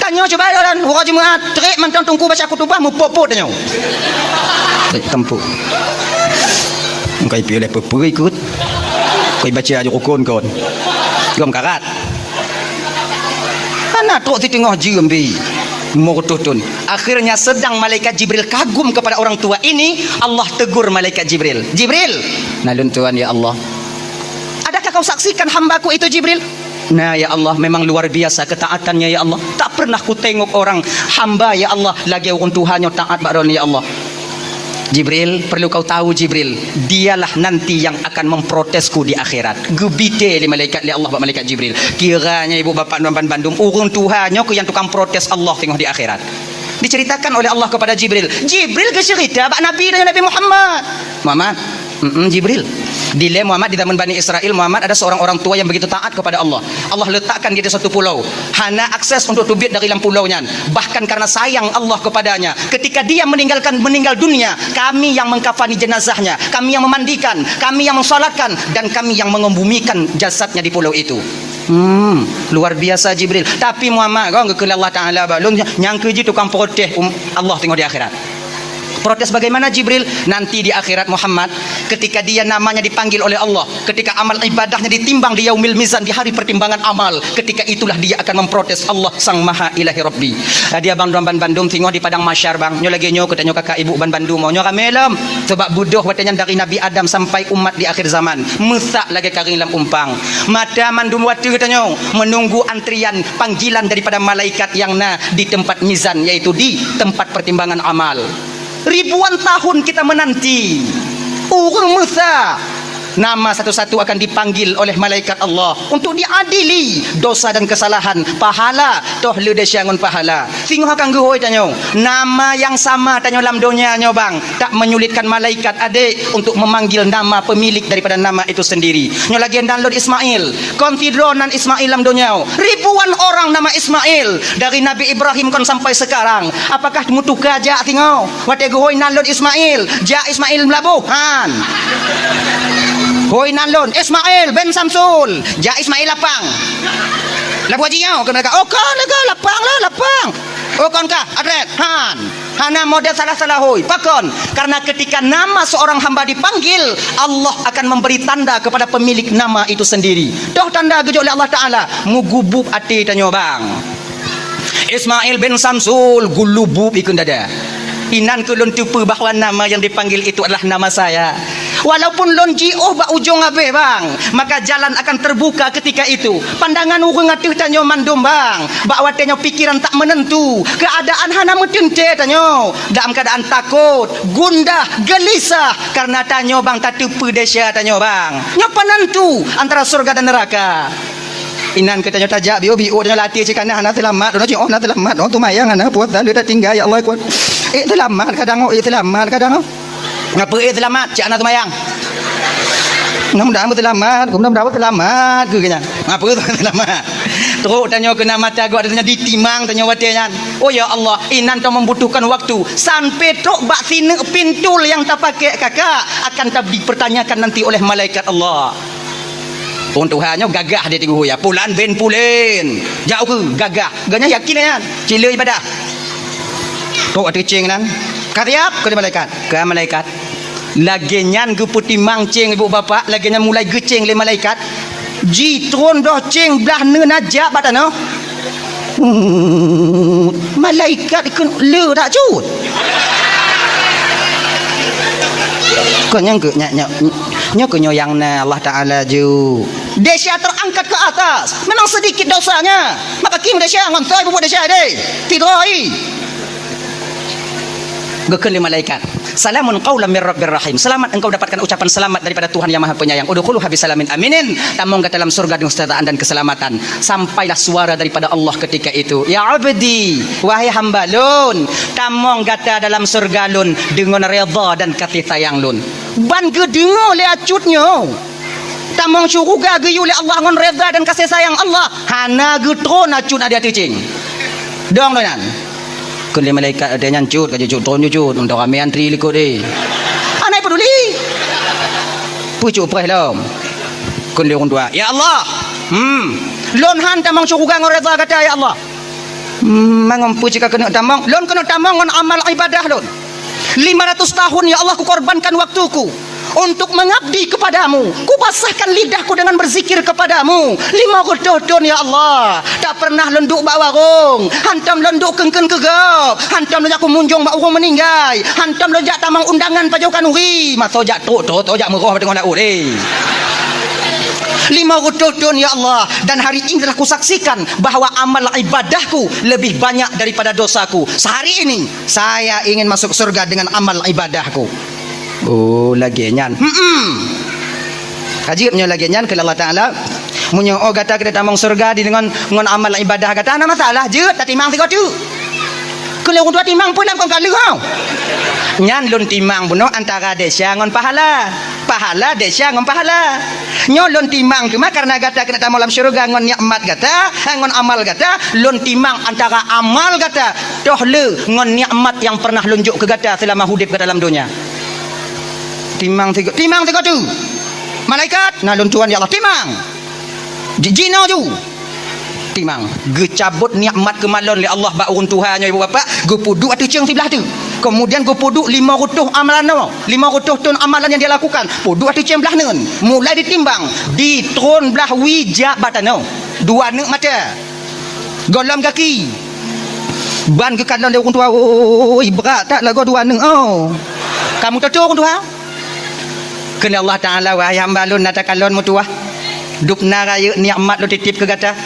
[SPEAKER 2] Tanya coba dan orang Jumaat terik mentang tunggu baca kutubah mu popot tanya. Tempu. Engkai pilih pepe ikut. Kau baca aja rukun kon. Gom karat. Anak tu tengah jembi. Murtutun. Akhirnya sedang malaikat Jibril kagum kepada orang tua ini, Allah tegur malaikat Jibril. Jibril, nalun Tuhan ya Allah. Adakah kau saksikan hambaku itu Jibril? Nah ya Allah, memang luar biasa ketaatannya ya Allah. Tak pernah ku tengok orang hamba ya Allah lagi orang Tuhannya taat bakron ya Allah. Jibril, perlu kau tahu Jibril, dialah nanti yang akan memprotesku di akhirat. Gebite li malaikat li Allah bak malaikat Jibril. Kiranya ibu bapak Nuan Bandung, orang Tuhannya ku yang tukang protes Allah tengok di akhirat. Diceritakan oleh Allah kepada Jibril. Jibril ke cerita bak Nabi dan Nabi Muhammad. Muhammad, Jibril. Di Muhammad di zaman Bani Israel, Muhammad ada seorang orang tua yang begitu taat kepada Allah. Allah letakkan dia di satu pulau. Hana akses untuk tubit dari dalam pulaunya. Bahkan karena sayang Allah kepadanya, ketika dia meninggal dunia, kami yang mengkafani jenazahnya, kami yang memandikan, kami yang mensolatkan, dan kami yang mengembumikan jasadnya di pulau itu. Luar biasa Jibril. Tapi Muhammad kau ke Allah Taala balung nyangke je tukang protes Allah tengok di akhirat. Protes bagaimana Jibril? Nanti di akhirat Muhammad, ketika dia namanya dipanggil oleh Allah, ketika amal ibadahnya ditimbang di yaumil mizan, di hari pertimbangan amal, ketika itulah dia akan memprotes Allah Sang Maha Ilahi Rabbi. Dia bang Bandung tengok di padang masyar bang. Nyo lagi nyo katanya kakak ibu ban Bandung mau nyo kamelam sebab budoh watanya dari Nabi Adam sampai umat di akhir zaman. Mesak lagi karing lam umpang. Mata mandum watu katanya menunggu antrian panggilan daripada malaikat yang na di tempat mizan, yaitu di tempat pertimbangan amal. Ribuan tahun kita menanti orang Musa, nama satu-satu akan dipanggil oleh malaikat Allah untuk diadili dosa dan kesalahan. Pahala toh lu desyangun pahala. Singha kang gehoi tanyo. Nama yang sama tanyo lam dunia nyo bang. Tak menyulitkan malaikat adik untuk memanggil nama pemilik daripada nama itu sendiri. Nyo lagi download Ismail. Konfidronan Ismail lam dunia. Ribuan orang nama Ismail dari Nabi Ibrahim kon sampai sekarang. Apakah mutuka ja tingo? Wate gehoi download Ismail. Ja Ismail melabuhan. Hoi nalon Ismail Ben Samsul ja Ismail lapang labu haji nyau ke mereka oh kan lega lapang lah lapang Konkah adret han. Hana model salah-salah hoi. Pakon. Karena ketika nama seorang hamba dipanggil, Allah akan memberi tanda kepada pemilik nama itu sendiri. Dah tanda gejol oleh Allah Taala, mugubuk ati tanyo bang. Ismail bin Samsul gulubuk ikun dada. Inan ku lon tupu bahawa nama yang dipanggil itu adalah nama saya. Walaupun lon jioh ba ujung abe bang, maka jalan akan terbuka ketika itu. Pandangan urang atuh tanyo mandum bang, bahawa tanyo pikiran tak menentu, keadaan hana metente tanyo, dalam keadaan takut, gundah, gelisah karena tanyo bang tak tupu desya tanyo bang. Nya penentu antara surga dan neraka. Inan kita nyata tajak bio tanyo latih cikana hana selamat, dono cing oh na selamat, oh tu mayang hana puas dah dah tinggal ya Allah kuat. Selamat kadang selamat kadang. Ngapa selamat cik anak tu mayang? Mudah-mudahan selamat, mudah-mudahan selamat ke kena. Ngapa selamat? Teruk tanya kena mata gua tanya ditimang tanya watenya. Oh ya Allah, inan tu membutuhkan waktu sampai tok bak sini pintul yang tak pakai kakak akan tak dipertanyakan nanti oleh malaikat Allah. Tuhannya gagah dia tinggu ya. Pulan ben pulin. Jauh ke gagah. Ganya yakin ya. Cila ibadah. Tok ada cing nan. Katiap ke malaikat. Ke malaikat. Lagenyan ke putih mangcing ibu bapa, lagenyan mulai gecing le malaikat. Jitron dah cing belah ne najak batano. Malaikat ikut le tak cut. Kau nyangke nyo yang na Allah Taala ju. Desya terangkat ke atas. Memang sedikit dosanya. Maka kim desya ngontoy buat desya deh. Tidoi. Gekeli malaikat. Salamun qaulan mir rabbir rahim. Selamat engkau dapatkan ucapan selamat daripada Tuhan yang Maha Penyayang. Udkhulu habisalamin aminin. Tamong ke dalam surga dengan kesejahteraan dan keselamatan. Sampailah suara daripada Allah ketika itu. Ya abdi, wahai hamba lun, tamong kata dalam surga lun dengan redha dan kasih sayang lun. Ban ge dengo le acutnyo. Tamong syuruga ge oleh Allah ngon redha dan kasih sayang Allah. Hana ge tron acut ada ticing. Dong lonan. Kali malaikat ada yang cut, kaji cut, tron cut, untuk kami antri likut deh. Anai peduli. Pucuk perih lom. Kali orang tua, ya Allah. Lon han tamang syuruga ngor reza kata ya Allah. Mangom pucuk kena tamang, lon kena tamang ngon amal ibadah lon. 500 tahun ya Allah ku korbankan waktuku untuk mengabdi kepadamu. Ku basahkan lidahku dengan berzikir kepadamu. 5 tahun ya Allah. Tak pernah lenduk bak warung. Hantam lenduk kengken kegap. Hantam lejak aku munjung bak urung meninggal. Hantam lejak tamang undangan pajokan uri. Masa jak tok jak merah tengok laut eh. 5 tahun ya Allah. Dan hari ini telah kusaksikan bahawa amal ibadahku lebih banyak daripada dosaku. Sehari ini saya ingin masuk surga dengan amal ibadahku. Oh lagi nyan. Kajibnya lagi nyan ke Allah Taala. Munyo oh kata kita tamang surga di dengan amal ibadah kata ana masalah je tak timang tiga tu. Kalau orang tua timang pun kau kalu kau. Nyan lun timang buno antara desya ngon pahala. Pahala desya ngon pahala. Nyo lun timang cuma karena kata kita tamang dalam surga ngon nikmat kata, ngon amal kata, lun timang antara amal kata, toh le ngon nikmat yang pernah lunjuk ke kata selama hidup ke dalam dunia. Timang tiga tu. Malaikat nah luncuan ya Allah timang. Jino tu. Timang gecabut nikmat kemalon li Allah ba urun Tuhannya ibu bapa gepudu atu ceng sebelah tu. Kemudian gepudu 500 amalan no. 500 ton amalan yang dia lakukan. Pudu atu ceng belah neun. Mulai ditimbang di tron belah wija batano. 2 neuk mata. Golom kaki. Ban ke kanan dia urun tua. Oi berat tak lagu 2 neuk oh. Kamu tahu urun tua? Kena Allah Ta'ala wahai hamba lun nata kalon mutuah dupna raya nikmat lu titip ke gata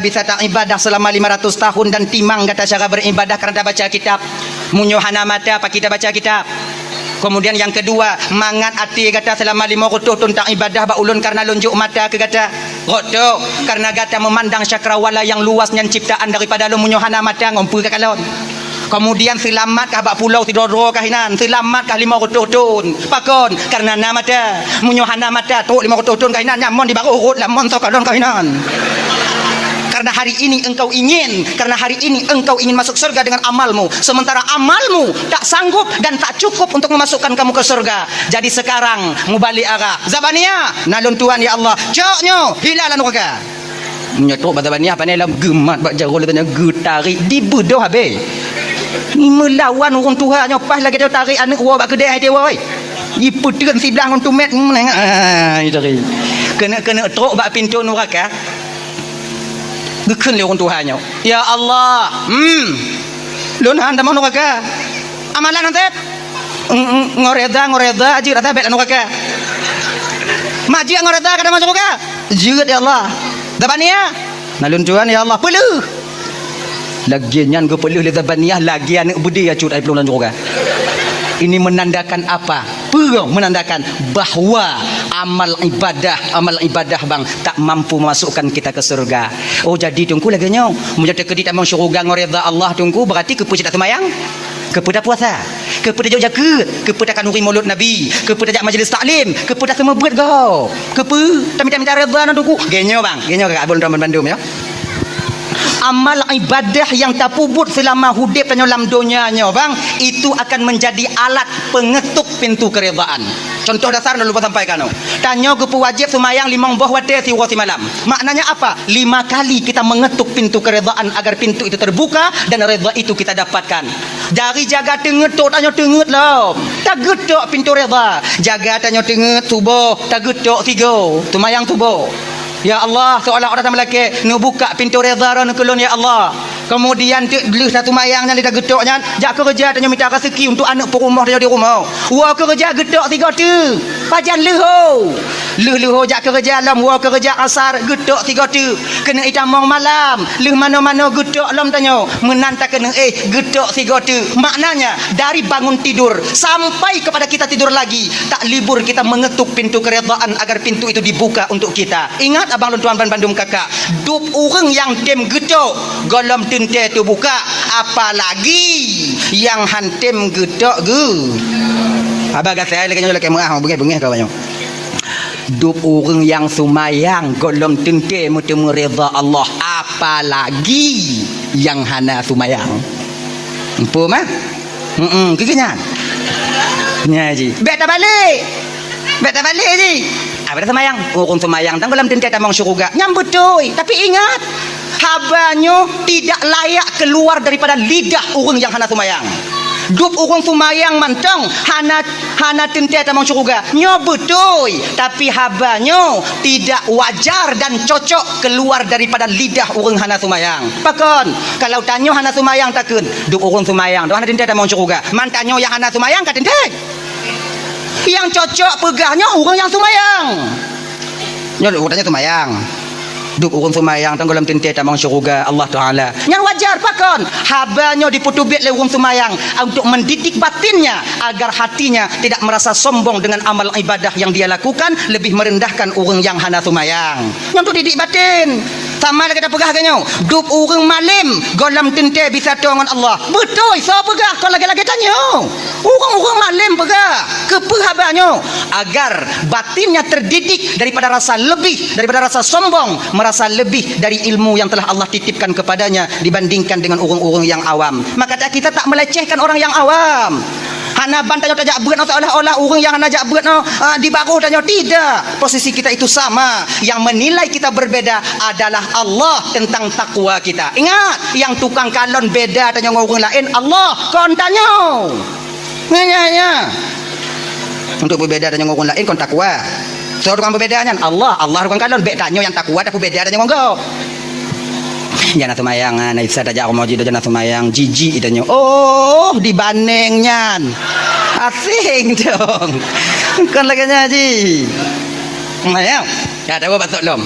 [SPEAKER 2] bisa tak ibadah selama 500 tahun dan timang gata cara beribadah kerana baca kitab munyohana mata apa kita baca kitab. Kemudian yang kedua mangat hati gata selama 500 tahun tak ibadah ba ulun karena lunjuk mata ke gata rodo karena gata memandang cakrawala yang luasnya ciptaan daripada lu munyohana mata ngompu ke kalon. Kemudian selamat kah bak pulau tidoro kahinan selamat kah 500 tahun pakon karena nama mata munyohana mata tu 500 tahun kahinan nyamon di baru urut lamon tokalon kahinan. Karena hari ini engkau ingin masuk surga dengan amalmu, sementara amalmu tak sanggup dan tak cukup untuk memasukkan kamu ke surga. Jadi sekarang mubalik arah zabania nalun Tuhan ya Allah coknyo hilalan neraka. menyetuk bata bani apa ni lam gemat bak jaro tanya getarik dibedoh habis ni melawan orang Tuhannya pas lagi dia tarik anak wa bak kedai dia woi diputeun si belang untuk met menengah itu kena teruk bak pintu neraka gekun le orang Tuhannya ya Allah lun han damang neraka amalan nanti ngoreda aji rata bet neraka maji ngoreda kada masuk neraka jeut ya Allah dabania nalun tuan ya Allah peluh lagi nyan go peluh le dabania lagi anak budi ya cut ai peluh neraka ini menandakan apa? Menandakan bahawa amal ibadah bang tak mampu memasukkan kita ke surga. Oh jadi tunggu lagi nyo. Menjadi kedit amang syurga ngoreda Allah tunggu berarti kepuji tak semayang. Kepada puasa, kepada jauh jaga, kepada kanuri mulut Nabi, kepada jak majlis taklim, kepada semua buat kau. Tapi reda nak tunggu. Genyo bang, genyo kakak abang Rahman Bandung ya. Amal ibadah yang terpubut selama hidup dan dalam dunianya bang itu akan menjadi alat pengetuk pintu keredaan. Contoh dasar nak lupa sampaikan tanya ke wajib semayang 5 buah waktu si malam. Maknanya apa? 5 kali kita mengetuk pintu keredaan agar pintu itu terbuka dan reda itu kita dapatkan. Dari jaga tengetuk tanya tenget lah. Tak getuk pintu reda. Jaga tanya tenget subuh tak getuk 3 semayang subuh. Ya Allah, seolah orang lelaki nu buka pintu reza ron kulun ya Allah. Kemudian beli satu mayangnya dia gedoknya, jak kerja tanya minta rezeki untuk anak perumah dia di rumah. Wa kerja gedok 3 tu. Pajan leho. Leho jak kerja lam wa kerja asar gedok 3 tu. Kena itamang malam. Leh mana-mana gedok lam tanya. Menanta kena gedok 3 tu. Maknanya dari bangun tidur sampai kepada kita tidur lagi, tak libur kita mengetuk pintu keredaan agar pintu itu dibuka untuk kita. Ingat abang tuan Bandung kakak, dup orang yang dem gedok golom tente tu buka, apalagi yang hantem gedok ge. Abang kata saya lagi merah bengih kau banyak. Dup orang yang sumayang golom tente mutemu reda Allah, apalagi yang hana sumayang. Empu mah? Kekenya. Nyaji. Beta balik je. Apa semayang? Orang semayang tang dalam tinta tamang syurga. Nyambut doi. Tapi ingat, habanyo tidak layak keluar daripada lidah orang yang hana semayang. Dup orang semayang mantang hana tinta tamang syurga. Nyambut doi. Tapi habanyo tidak wajar dan cocok keluar daripada lidah orang hana semayang. Pakon, kalau tanyo hana semayang takun, dup orang semayang, tu hana tinta tamang syurga. Mantanyo yang hana semayang kat tinta. Yang cocok pegahnya orang yang semayang. Nyok tanya semayang. Duk orang semayang tenggelam tinta tamang syurga Allah Taala. Yang wajar pakon habanya diputubit oleh orang semayang untuk mendidik batinnya agar hatinya tidak merasa sombong dengan amal ibadah yang dia lakukan, lebih merendahkan orang yang hana semayang. Yang tu didik batin. Sama lagi kita pegah kanyo. Dup orang malim golam tinta bisa dengan Allah. Betul, so pegah kau lagi-lagi tanya. Orang-orang malim pegah kepehabanyo agar batinnya terdidik daripada rasa lebih, daripada rasa sombong, merasa lebih dari ilmu yang telah Allah titipkan kepadanya dibandingkan dengan orang-orang yang awam. Maka kita tak melecehkan orang yang awam. Hana bantanya tajak berat seolah-olah orang yang hana jak berat di baru tanya tidak. Posisi kita itu sama. Yang menilai kita berbeda adalah Allah tentang takwa kita. Ingat, yang tukang kalon beda tanya orang lain Allah. Kon tanya. Ya. Untuk berbeda dengan orang lain kon takwa. So tukang berbedanya Allah tukang kalon beda tanya yang takwa tapi beda dengan orang. Jangan semayang naik saja aku mau jadi jangan semayang jijik itanya. Oh dibandingnya asing dong kan lagi ngaji semayang ya tahu batuk lom.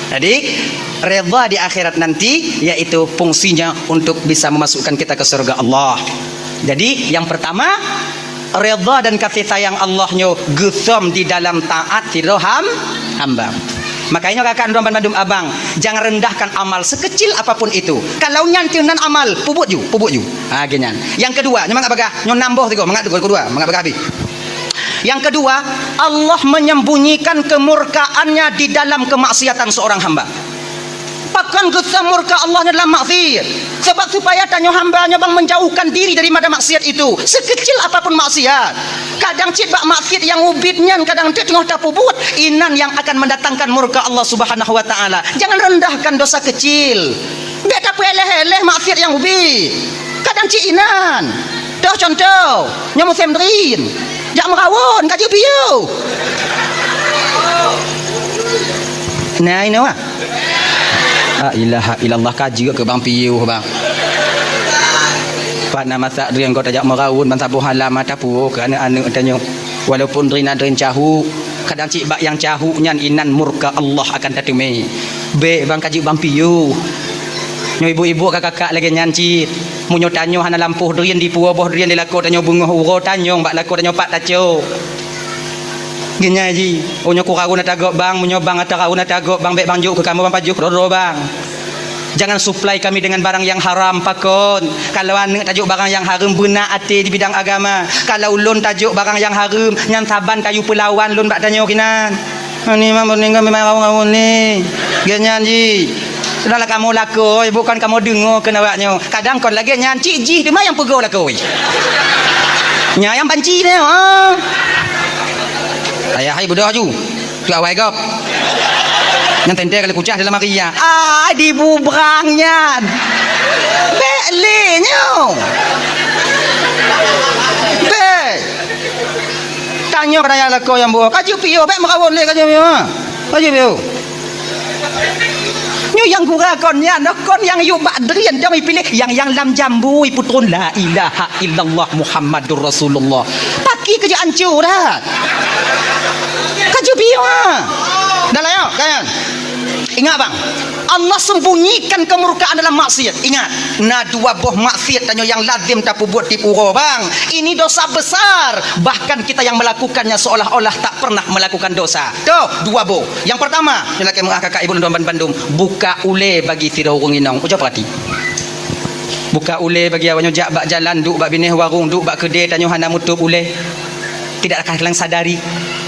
[SPEAKER 2] Jadi reda di akhirat nanti yaitu fungsinya untuk bisa memasukkan kita ke surga Allah. Jadi yang pertama reda dan kasih sayang Allahnya gesam di dalam taat siroham hamba. Makanya kakak Rahman Bandung abang, jangan rendahkan amal sekecil apapun itu. Kalau nyantinan amal, pubut you. Genyan. Yang kedua, nyamang apakah? Nyon nambah tiga, mangat kedua, mangat habis. Yang kedua, Allah menyembunyikan kemurkaannya di dalam kemaksiatan seorang hamba. Pakan gesah murka Allah dalam maksiat. Sebab supaya tanya hambanya bang menjauhkan diri daripada maksiat itu. Sekecil apapun maksiat. Kadang cik bak maksiat yang ubitnya, kadang cik tengah tapu buat. Inan yang akan mendatangkan murka Allah Subhanahu wa taala. Jangan rendahkan dosa kecil. Biar tak eleh-eleh maksiat yang ubit. Kadang cik inan. Dah contoh, nya musim drin. Jak merawon kaji piu. Nah ini wah. La ilaha illallah kaji ke bang piu bang. Pak nama sak drin kau tajak merawon ban sabuh halam atapu kerana anu tanya walaupun drin cahu kadang cik bak yang cahu nyan inan murka Allah akan tatumi. Be bang kaji bang piu. Nyo ibu-ibu kakak-kakak lagi nyanci munyo tanyo hana lampuh durian di puah boh durian di lako tanyo bunga uro tanyo bak lako tanyo pak taco genya ji onyo ku kau na tagok bang munyo bang ata kau na tagok bang bek bang juk ke kamu bang pajuk ro bang. Jangan supply kami dengan barang yang haram pakon. Kalau anu tajuk barang yang haram benar ati di bidang agama. Kalau ulun tajuk barang yang haram nyan saban kayu pelawan lun bak tanyo kinan. Ani mah meninggal memang kau ni genya ji. Sudahlah kamu lakoi, bukan kamu dengar kena awaknya. Kadang kau lagi nyanci ji, dia yang pegau lakoi. Nya yang banci dia. Ha. Ayah hai budak ju. Tu awai kau. Yang tente kali kucah dalam Maria. Ah, di bubrangnya. Belenyo. Be. Tanya pada yang lakoi yang buat. Kaju piu, be merawon le kaju piu. Kaju piu. Nyo yang gurakonnya, kon yang yuk badrian jangan pilih yang lam jambu putrun la ilaha illallah Muhammadur Rasulullah. Paki kerja hancur dah. Kerja biar. Dah lah yuk, kan? Ingat bang, Allah sembunyikan kemurkaan dalam maksiat. Ingat, na dua buah maksiat tanya yang lazim tak buat tipu bang. Ini dosa besar. Bahkan kita yang melakukannya seolah-olah tak pernah melakukan dosa. Tuh, dua buah. Yang pertama, yang laki kakak ibu dan bandum, buka ule bagi sira urung inong. Ucap perhati. Buka ule bagi awaknya jak bak jalan, duk bak bineh warung, duk bak kedai tanya hana mutup ule. Tidakkah kalian sadari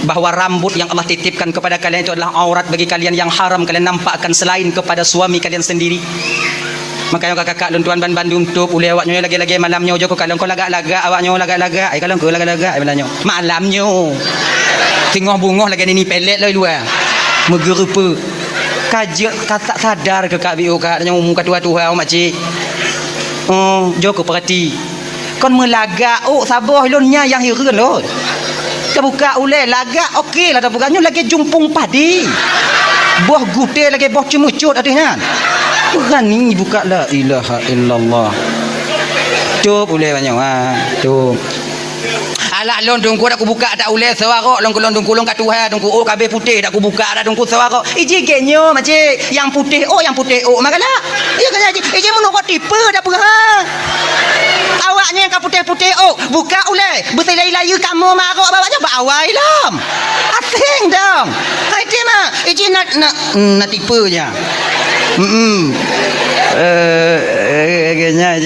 [SPEAKER 2] bahawa rambut yang Allah titipkan kepada kalian itu adalah aurat bagi kalian yang haram kalian nampakkan selain kepada suami kalian sendiri? Makanya kakak luntuan ban Bandung tup ule awaknya lagi-lagi malamnya ojo ko kalong ko lagak-lagak awaknya lagak-lagak ai kalong ko lagak-lagak ai malamnya. Malamnya tengah bungoh lagi ni pelet lah luar. Megerupa. Kajak tak sadar ke kak biu kak tanya muka tua-tua makcik. Oh, jo ko perhati. Kon melagak sabah lunnya yang hireun loh. Buka ule lagak okey lah tak bukannya lagi jumpung padi buah gute lagi buah cemucut adanya bukan ni buka la ilaha illallah tu ule banyak tu alah lon dungku dak ku buka tak ule sawarok lon kulon dungku lon kat Tuhan dungku kabeh putih dak ku buka dak dungku sawarok iji genyo macik yang putih yang putih makalah iya kan iji menurut tipe dak perah awaknya yang putih-putih buka ule berselai-layu kamu marok bawanya bawai lam asing dong iji mah iji nak tipe je kayaknya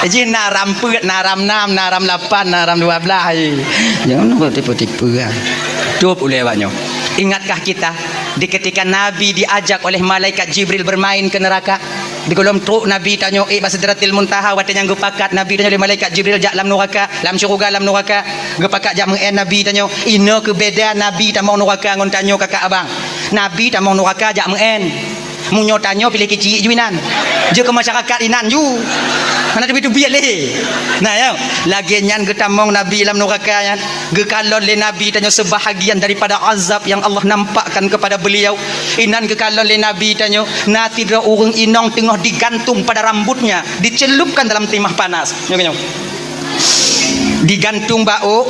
[SPEAKER 2] iji naram pet naram 6 naram 8 naram 12 jangan buat tipe-tipe kan tup ule awaknya. Ingatkah kita di ketika Nabi diajak oleh malaikat Jibril bermain ke neraka di kolom truk Nabi tanya Sidratil Muntaha watanya gepakat Nabi tanya oleh malaikat Jibril jak lam neraka lam syurga lam neraka gepakat jak mengen Nabi tanya ina kebeda Nabi tak mau neraka ngon tanya kakak abang Nabi tak mau neraka jak mengen munyo tanya pilih kecil juinan je ke masyarakat inan ju mana tu biar leh nah ya lagi nyan getamong Nabi lam neraka yan gekalon le Nabi tanya sebahagian daripada azab yang Allah nampakkan kepada beliau inan gekalon le Nabi tanya natidra urang inong tengah digantung pada rambutnya dicelupkan dalam timah panas nyok digantung bau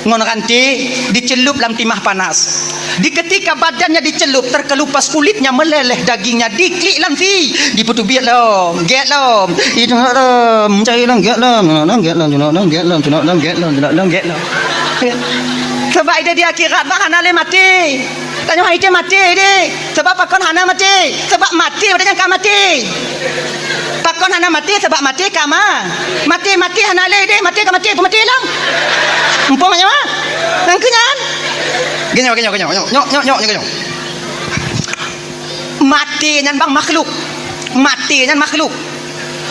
[SPEAKER 2] ngono kanti dicelup dalam timah panas di ketika badannya dicelup terkelupas kulitnya meleleh dagingnya diklik lamfi diputu biat lom get lom itu lom cai lom get lom get lom sebab dia di akhirat bah hana le mati tanya hai dia mati deh sebab pakon hana mati sebab mati badannya ka mati pakon hana mati sebab mati kama mati hana le deh mati ka mati lang umpamanya mah nang kenyan genyo Mati nyan bang makhluk. Mati nyan makhluk.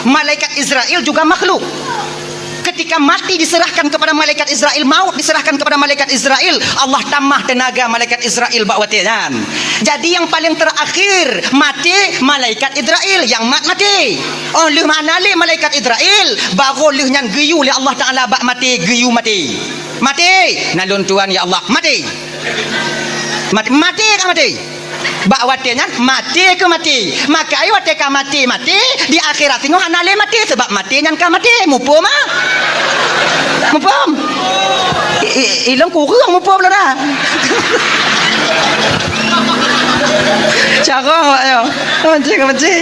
[SPEAKER 2] Malaikat Israel juga makhluk. Ketika mati diserahkan kepada malaikat Israel, maut diserahkan kepada malaikat Israel, Allah tambah tenaga malaikat Israel bakwatian. Jadi yang paling terakhir mati malaikat Israel, yang mati. Oh leh mana le malaikat Israel, baru leh nyan geyu le Allah Taala bak mati, geyu mati. Mati. Nalun tuan ya Allah, mati. Mati mati ke mati? Bak watinya mati ke mati. Maka ayo wate ka mati di akhirat tengok anale mati sebab mati nyan ka mati mupo mah. Mupom. Ilang kurang mupom lah dah. Cara ayo. Mati.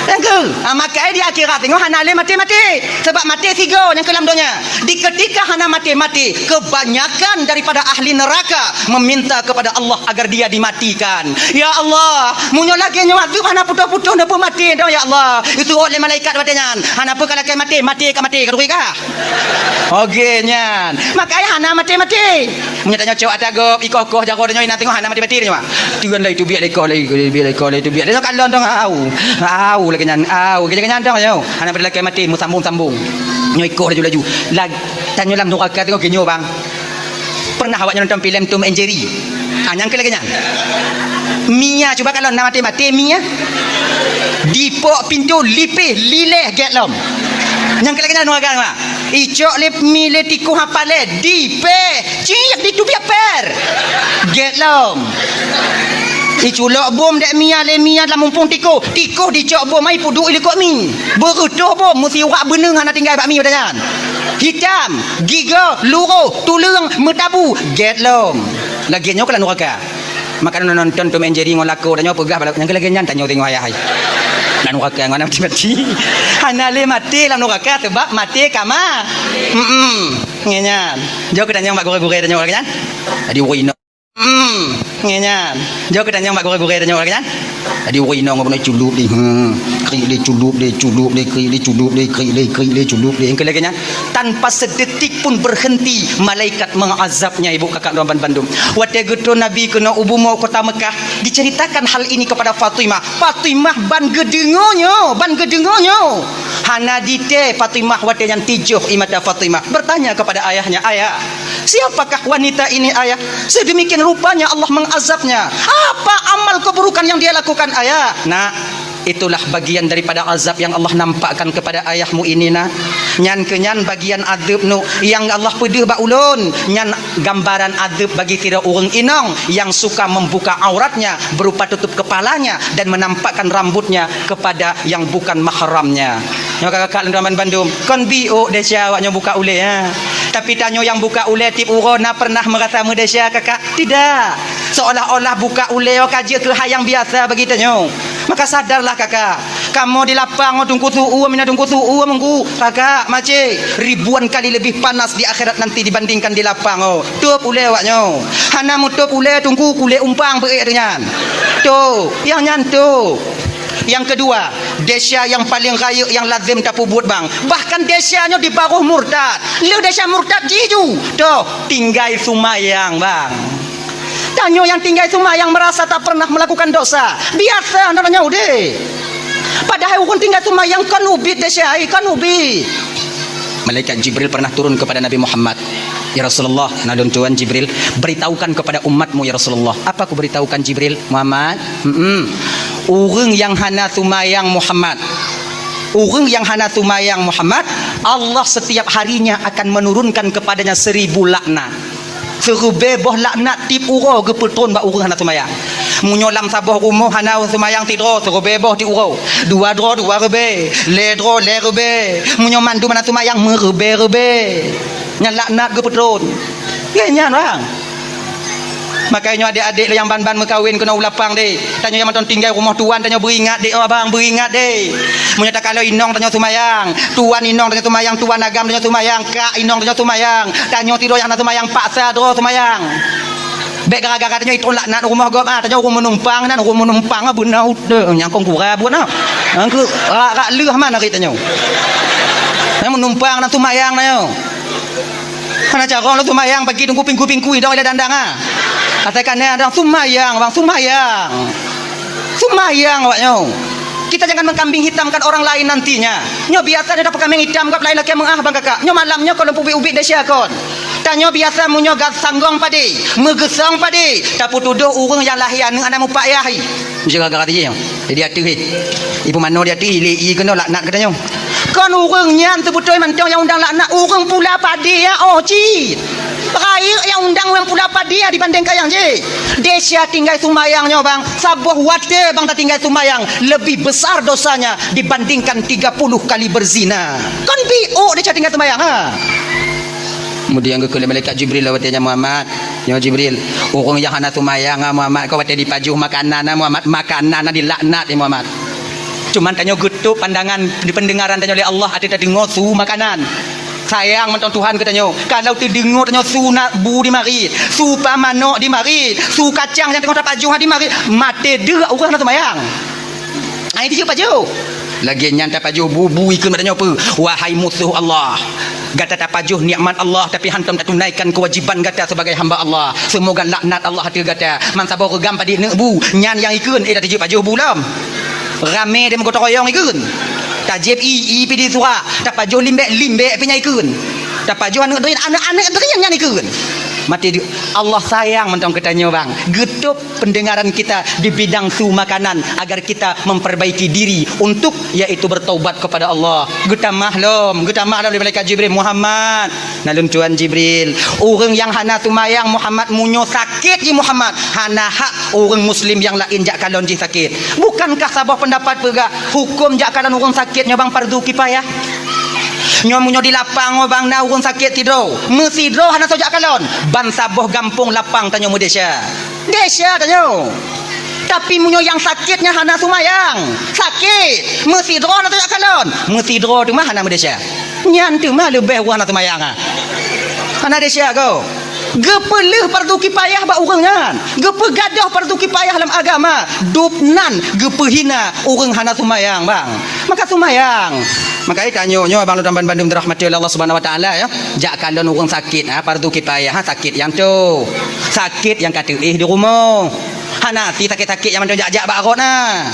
[SPEAKER 2] Yang ke, maka di akhirat tengok hana le mati sebab mati tiga yang kelam dunia. Di ketika hana mati kebanyakan daripada ahli neraka meminta kepada Allah agar dia dimatikan. Ya Allah, munyo lagi nyo azab hana putus-putus napa mati dah ya Allah. Itu oleh malaikat badannya. Hana apa kalau mati kadui kah? Okey nyan. Maka hana mati. Munyo tanya cewek atagop ikokoh jago nyo ina tengok hana mati nyo. Tuan lai tu biar lekor lai tu biar. Dia kalau dong au lagi nyan kenyan dong yo. Hana pada laki mati mu sambung. Nyo ikut laju. Lag tanyo lam neraka tengok genyo bang. Pernah awak nonton filem Tom and Jerry? Nyang ke lagi nyan. Mia cuba kalau nak mati Mia. Dipok pintu lipih lileh get lom. Nyang ke lagi nyan neraka mah. Icok lip mile tiku hapale dipe. Ciak di tu biar per. Get lom. Iculok bom dek Mia dalam mumpung tiko dicok bom ai puduk ilekok mi berutuh bom mesti urak beneng hana tinggal bak mi udahan hitam giga luruh tulung metabu get long lagi nyo kala neraka maka nonton Tom and Jerry ngolako danyo pegah balak yang lagi nyan tanyo tengok ayah ai dan neraka ngana mati hana le mati dalam neraka sebab mati kama ngenyan jauh ke danyo mak gore-gore danyo lagi nyan tadi wino ngenyan jauh ke tanya mak gore-gore tanya orang kan tadi orang ino ngono culup di kri le culup yang kelaganya tanpa sedetik pun berhenti malaikat mengazabnya ibu kakak Ramban Bandung wate geto nabi kena ubu mau kota Mekah diceritakan hal ini kepada Fatimah ban gedengonyo hana dite Fatimah wate yang tijuh imata Fatimah bertanya kepada ayahnya ayah siapakah wanita ini ayah sedemikian rupanya Allah mengazabnya apa amal keburukan yang dia lakukan ayah nak itulah bagian daripada azab yang Allah nampakkan kepada ayahmu ini nak nyan kenyan bagian azab nu yang Allah pedih bak ulun nyan gambaran azab bagi kira orang inong yang suka membuka auratnya berupa tutup kepalanya dan menampakkan rambutnya kepada yang bukan mahramnya. Kakak Ramban Bandung kon bio desya awaknya buka ule ya. Tapi tanyo yang buka ule tip urona pernah merasa mudesya kakak? Tidak. Seolah-olah buka ule kaji ke hayang biasa bagi tanyo. Maka sadarlah kakak, kamu di lapang tunggu suhu menggu kakak mace ribuan kali lebih panas di akhirat nanti dibandingkan di lapang tup ule awaknya hana mutup ule tunggu kule umpang berik dengan tu yang nyantu. Yang kedua, desya yang paling raya yang lazim tapu buat bang. Bahkan desyanya di baruh murtad. Lu desya murtad jiju. Tuh, tinggal sumayang bang. Tanyo yang tinggal sumayang merasa tak pernah melakukan dosa. Biasa namanya udah. Padahal ukun tinggal sumayang kan ubit desya, kan ubit. Malaikat Jibril pernah turun kepada Nabi Muhammad. Ya Rasulullah, nadun tuan Jibril, beritahukan kepada umatmu ya Rasulullah. Apa aku beritahukan Jibril? Muhammad, orang yang hana sumayang Muhammad, Allah setiap harinya akan menurunkan kepadanya 1000 laknat. Serubeboh laknat tip uro gepetron ba urang hana sumayang. Munyolam saboh rumah hana sumayang tidro serubeboh di uro. Dua rebe, le rebe. Munyoman du mana sumayang merebe. Nyan laknat gepetron. Nyan bang. Makanya adik-adik yang ban-ban berkahwin kena ulapang deh. Tanya yang mantan tinggal rumah tuan tanya beringat deh abang beringat deh. Menyata kalau inong tanya sumayang, tuan inong tanya sumayang, tuan agam tanya sumayang, kak inong tanya sumayang, tanya tidur yang nak sumayang paksa doh sumayang. Bek gara-gara tanya itu laknat rumah gop tanya rumah menumpang benau deh nyangkong kurang buat nah. Angku rak leuh mana kita tanya. Yang menumpang nak sumayang tanya. Mana cara nak sumayang bagi tunggu pingku dong ada dandang ah. Katakan ada sumayang bang sumayang Sumayang awaknya. Kita jangan mengkambing hitamkan orang lain nantinya. Nyo biasa dia dapat kambing hitam kap lain laki mengah bang kakak. Nyo malamnya kalau ubi-ubi desia kon. Tanyo biasa munyo gat sanggong padi, megesang padi. Tapi tuduh urang yang lahian dengan anak mupak yahi. Jaga gara dia. Jadi atu hit. Ibu mano dia ti i kena laknat katanya. Kon urang nyan sebetul mantong yang undang laknat urang pula padi ya. Oh ci. Berair yang undang orang pula padi ya dibanding kayang je. Desia tinggal sumayangnya bang. Sabuh wate bang tak tinggal sumayang. Lebih besar dosanya dibandingkan 30 kali berzina. Kan BO dia tinggal sumayang ha. Kemudian ke malaikat Jibril lawatnya Muhammad. Ya Jibril, orang yang hana sumayang Muhammad kau wate dipajuh makanan Muhammad, makanan dilaknat ya Muhammad. Cuman tanyo getup pandangan di pendengaran tanyo oleh Allah ada dengar su makanan. Sayang menton Tuhan katanya. Kalau terdengar tanya su nak bu di mari, su pamano di mari, su kacang yang tengok dapat jual di mari, mate dia orang nak sembahyang. Ai dia paju. Lagi nyanta paju bu ikut katanya apa? Wahai musuh Allah. Gata tak pajuh nikmat Allah tapi hantam tak tunaikan kewajiban gata sebagai hamba Allah. Semoga laknat Allah hati gata. Man sabar regam padi nak bu, nyan yang ikut dah tujuh pajuh bu lam. Rame dia menggotong royong ikut. Tajib i pidi surah dapat jo limbe punya ikun dapat jo anak dari yang ikun mati Allah sayang mentong katanya bang getup pendengaran kita di bidang su makanan agar kita memperbaiki diri untuk yaitu bertaubat kepada Allah. Getamah dari malaikat Jibril Muhammad nalun tuan Jibril orang yang hana tumayang Muhammad munyo sakit ji Muhammad hana hak orang muslim yang lain jak kalon ji sakit. Bukankah sabah pendapat pega hukum jak kalon orang sakitnya bang fardu kifayah. Nyomunyo di lapang bang na urang sakit tidro mesti dro hana sojak kalon ban saboh gampung lapang tanyo mu Desia tanyo tapi munyo yang sakitnya hana sumayang sakit mesti dro hana sojak kalon mesti dro tu mah hana mu Desia nyan tu mah lebih hana sumayang hana Desia go gepeleh fardu kifayah ba urang nyan gepegadah fardu kifayah dalam agama dupnan gepehina urang hana sumayang bang maka sumayang. Maka tanya bang lu dan Bandung dirahmati oleh Allah Subhanahu wa taala ya. Jak kalon orang sakit fardu kifayah sakit yang tu. Sakit yang kata di rumah. Hana si sakit-sakit yang macam jak barot nah.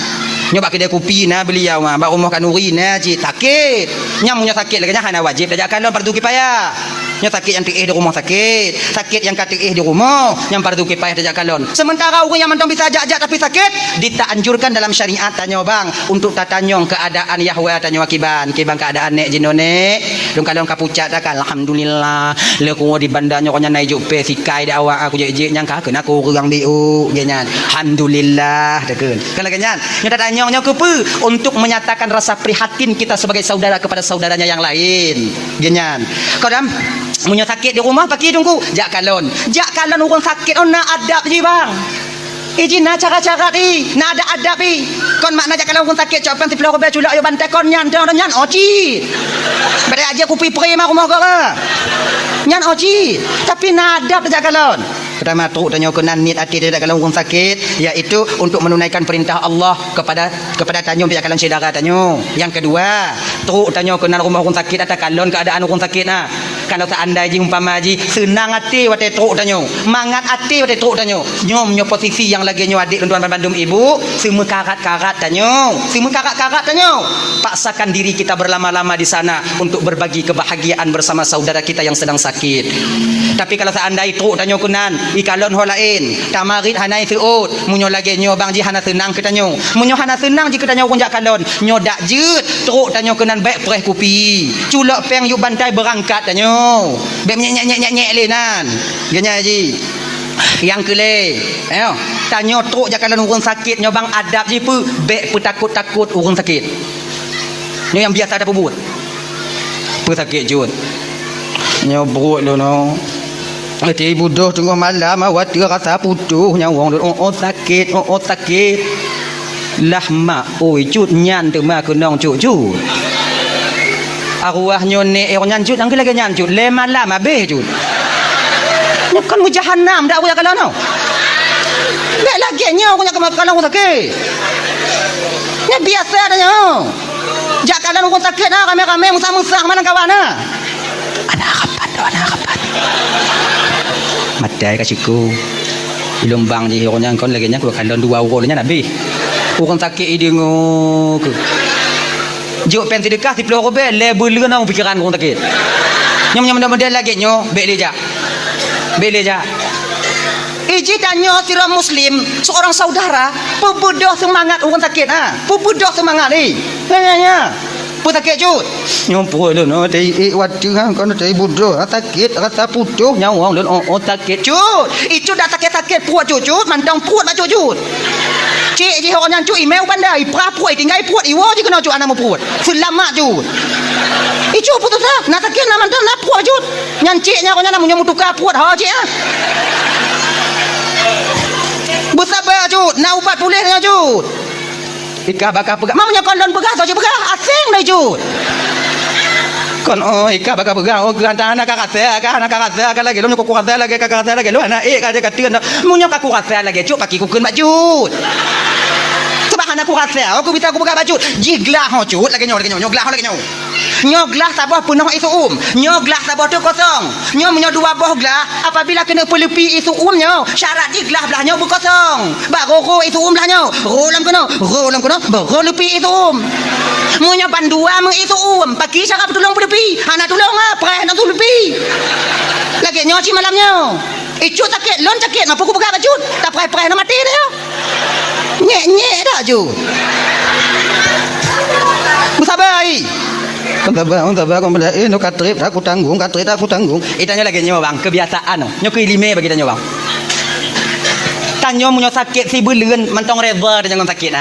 [SPEAKER 2] Nyoba kedai kopi nah beliau mah bak rumah kanuri nah ji sakit. Nyamunya sakit lagi hana wajib jak kalon fardu kifayah. Nya sakit yang di rumah sakit yang kata di rumah yang fardu kifayah jak kalon. Sementara orang yang mentong bisa jak tapi sakit ditaanjurkan dalam syariat tanya bang untuk tatanyong keadaan Yahwa tanya wakiban keadaan nek jinone dong kalon kapucat kan alhamdulillah le ko di bandanya ko nyanai jupe sikai da awak aku je nyang ka kena aku urang diu genyan alhamdulillah dekeun kalau genyan nya tatanyong nya kepe untuk menyatakan rasa prihatin kita sebagai saudara kepada saudaranya yang lain genyan kodam munyo sakit di rumah pagi tunggu jak kalon orang sakit nak adab je bang izin nak cara-cara ni nak ada adab ni kon makna jak kalau orang sakit copan tiplau ko be culak yo bantai kon nyan oci bade aja kupi pre mah rumah kau nyan oci tapi nak adab jak kalon pertama tu tanya kenan niat hati tidak kalau orang sakit iaitu untuk menunaikan perintah Allah kepada tanyo pihak kalon saudara tanyo. Yang kedua tu tanya kenan rumah orang sakit atau kalon keadaan orang sakit nah kalau seandainya ji umpama ji senang hati wate truk tanyo mangat hati wate truk tanyo nyom nyo posisi yang lagi nyo adik tuan Bandung ibu semua karat-karat tanyo paksakan diri kita berlama-lama di sana untuk berbagi kebahagiaan bersama saudara kita yang sedang sakit. Tapi kalau seandainya truk tanyo kenan ikalon ho lain tamarit hanai seut munyo lagi nyo bang ji hana senang ke tanyo munyo hana senang ji ke tanyo konjak kalon nyo dak jeut truk tanyo kenan baik preh kupi culak peng yu bantai berangkat tanyo baik nyek lenan genya ji yang kele tanyo truk jak kalon urang sakit nyo bang adab ji pu baik pu takut urang sakit nyo yang biasa ada pebut pu sakit jut nyo buruk lo no Ati budoh tengah malam awak dia rasa putuh nyawang sakit lah mak oi cut nyan tu mak kenong cut arwah nyone nyan cut angke lagi nyan cut le malam habis cut kan mu jahannam dak aku kalau no lek lagi nyo aku kalau sakit ni biasa dah nyo jak kalau aku sakit nah rame-rame musah-musah mana kawan nah anak kapan matai kasiku ilombang je orang kon lagi nya ko kalon dua orang nya nabi Orang sakit dia ngok. Juk pen sedekah 10 rupiah level leuna pikiran orang sakit. Nyom model lagi nyo, bek dia. Bek dia. Iji tanya sira muslim, seorang saudara, pebudoh semangat orang sakit pebudoh semangat ni. Nanya. Pun sakit cut. Nyompo lu no dei wadi kan kono dei budoh sakit rasa putuh nyawa lu sakit cut. Itu dah sakit-sakit puat cut, mantang puat ma cut. Cik je orang yang cut email pandai, prapuai tinggal puat iwo je kena cut anak puat. Selamat cut. Itu putus nak sakit nak mantang nak puat cut. Nyan ciknya orang nak munyo tukar puat ha cik Bersabar cut, nak ubat pulih dengan cut. Ika bakal pegang. Maunya kolon pegang saja pegang. Asing dah cut. Kon ika bakal pegang. Gantang anak kakak kan lagi. Lu nyokok kakak lagi. Lu anak kada katian. Munyo kaku kakak lagi cut paki ku keun cut. Sebab anak aku rasa aku bisa aku pegang baju. Jiglah ho cut lagi nyok lagi nyok. Nyoglah sabah penuh isu nyoglah sabah tu kosong nyo dua boh glah apabila kena pelepi isu nyo syarat diglah belahnya berkosong baru isu belahnya rolam kena baru lepi isu munyo bandua meng isu pagi syarat tolong pelepi anak tolong prai nak pelepi lagi nyo ci malamnya icu sakit lon sakit apa aku pegang baju tak prai nak mati dia nyek dah ju bersabar Sabar kau benda no katrip aku tanggung itanya lagi nyo bang kebiasaan nyo kelime bagi tanya bang tanyo munyo sakit si beleun mentong reza dengan sakit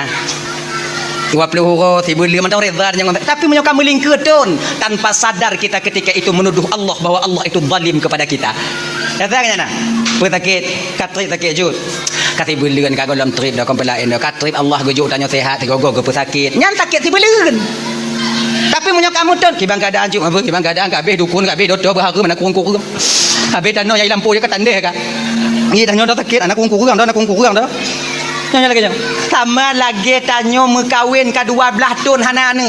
[SPEAKER 2] 20 huro si beleun mentong reza dengan tapi munyo kamu lingketun tanpa sadar kita ketika itu menuduh Allah bahwa Allah itu zalim kepada kita katanya nah sakit katrip sakit jut kata beleun kagak dalam trip dah kompelain katrip Allah gojo tanya sehat gogo sakit nyan sakit si beleun tapi punya kamu tu kibang keadaan cuma kibang keadaan kabeh dukun kabeh doktor berharga mana kurang habis tanah yang lampu je kat tandeh kan ni tanyo dah sakit anak kurang dah nanya lagi sama lagi tanyo mengkawin ke 12 tahun hana ni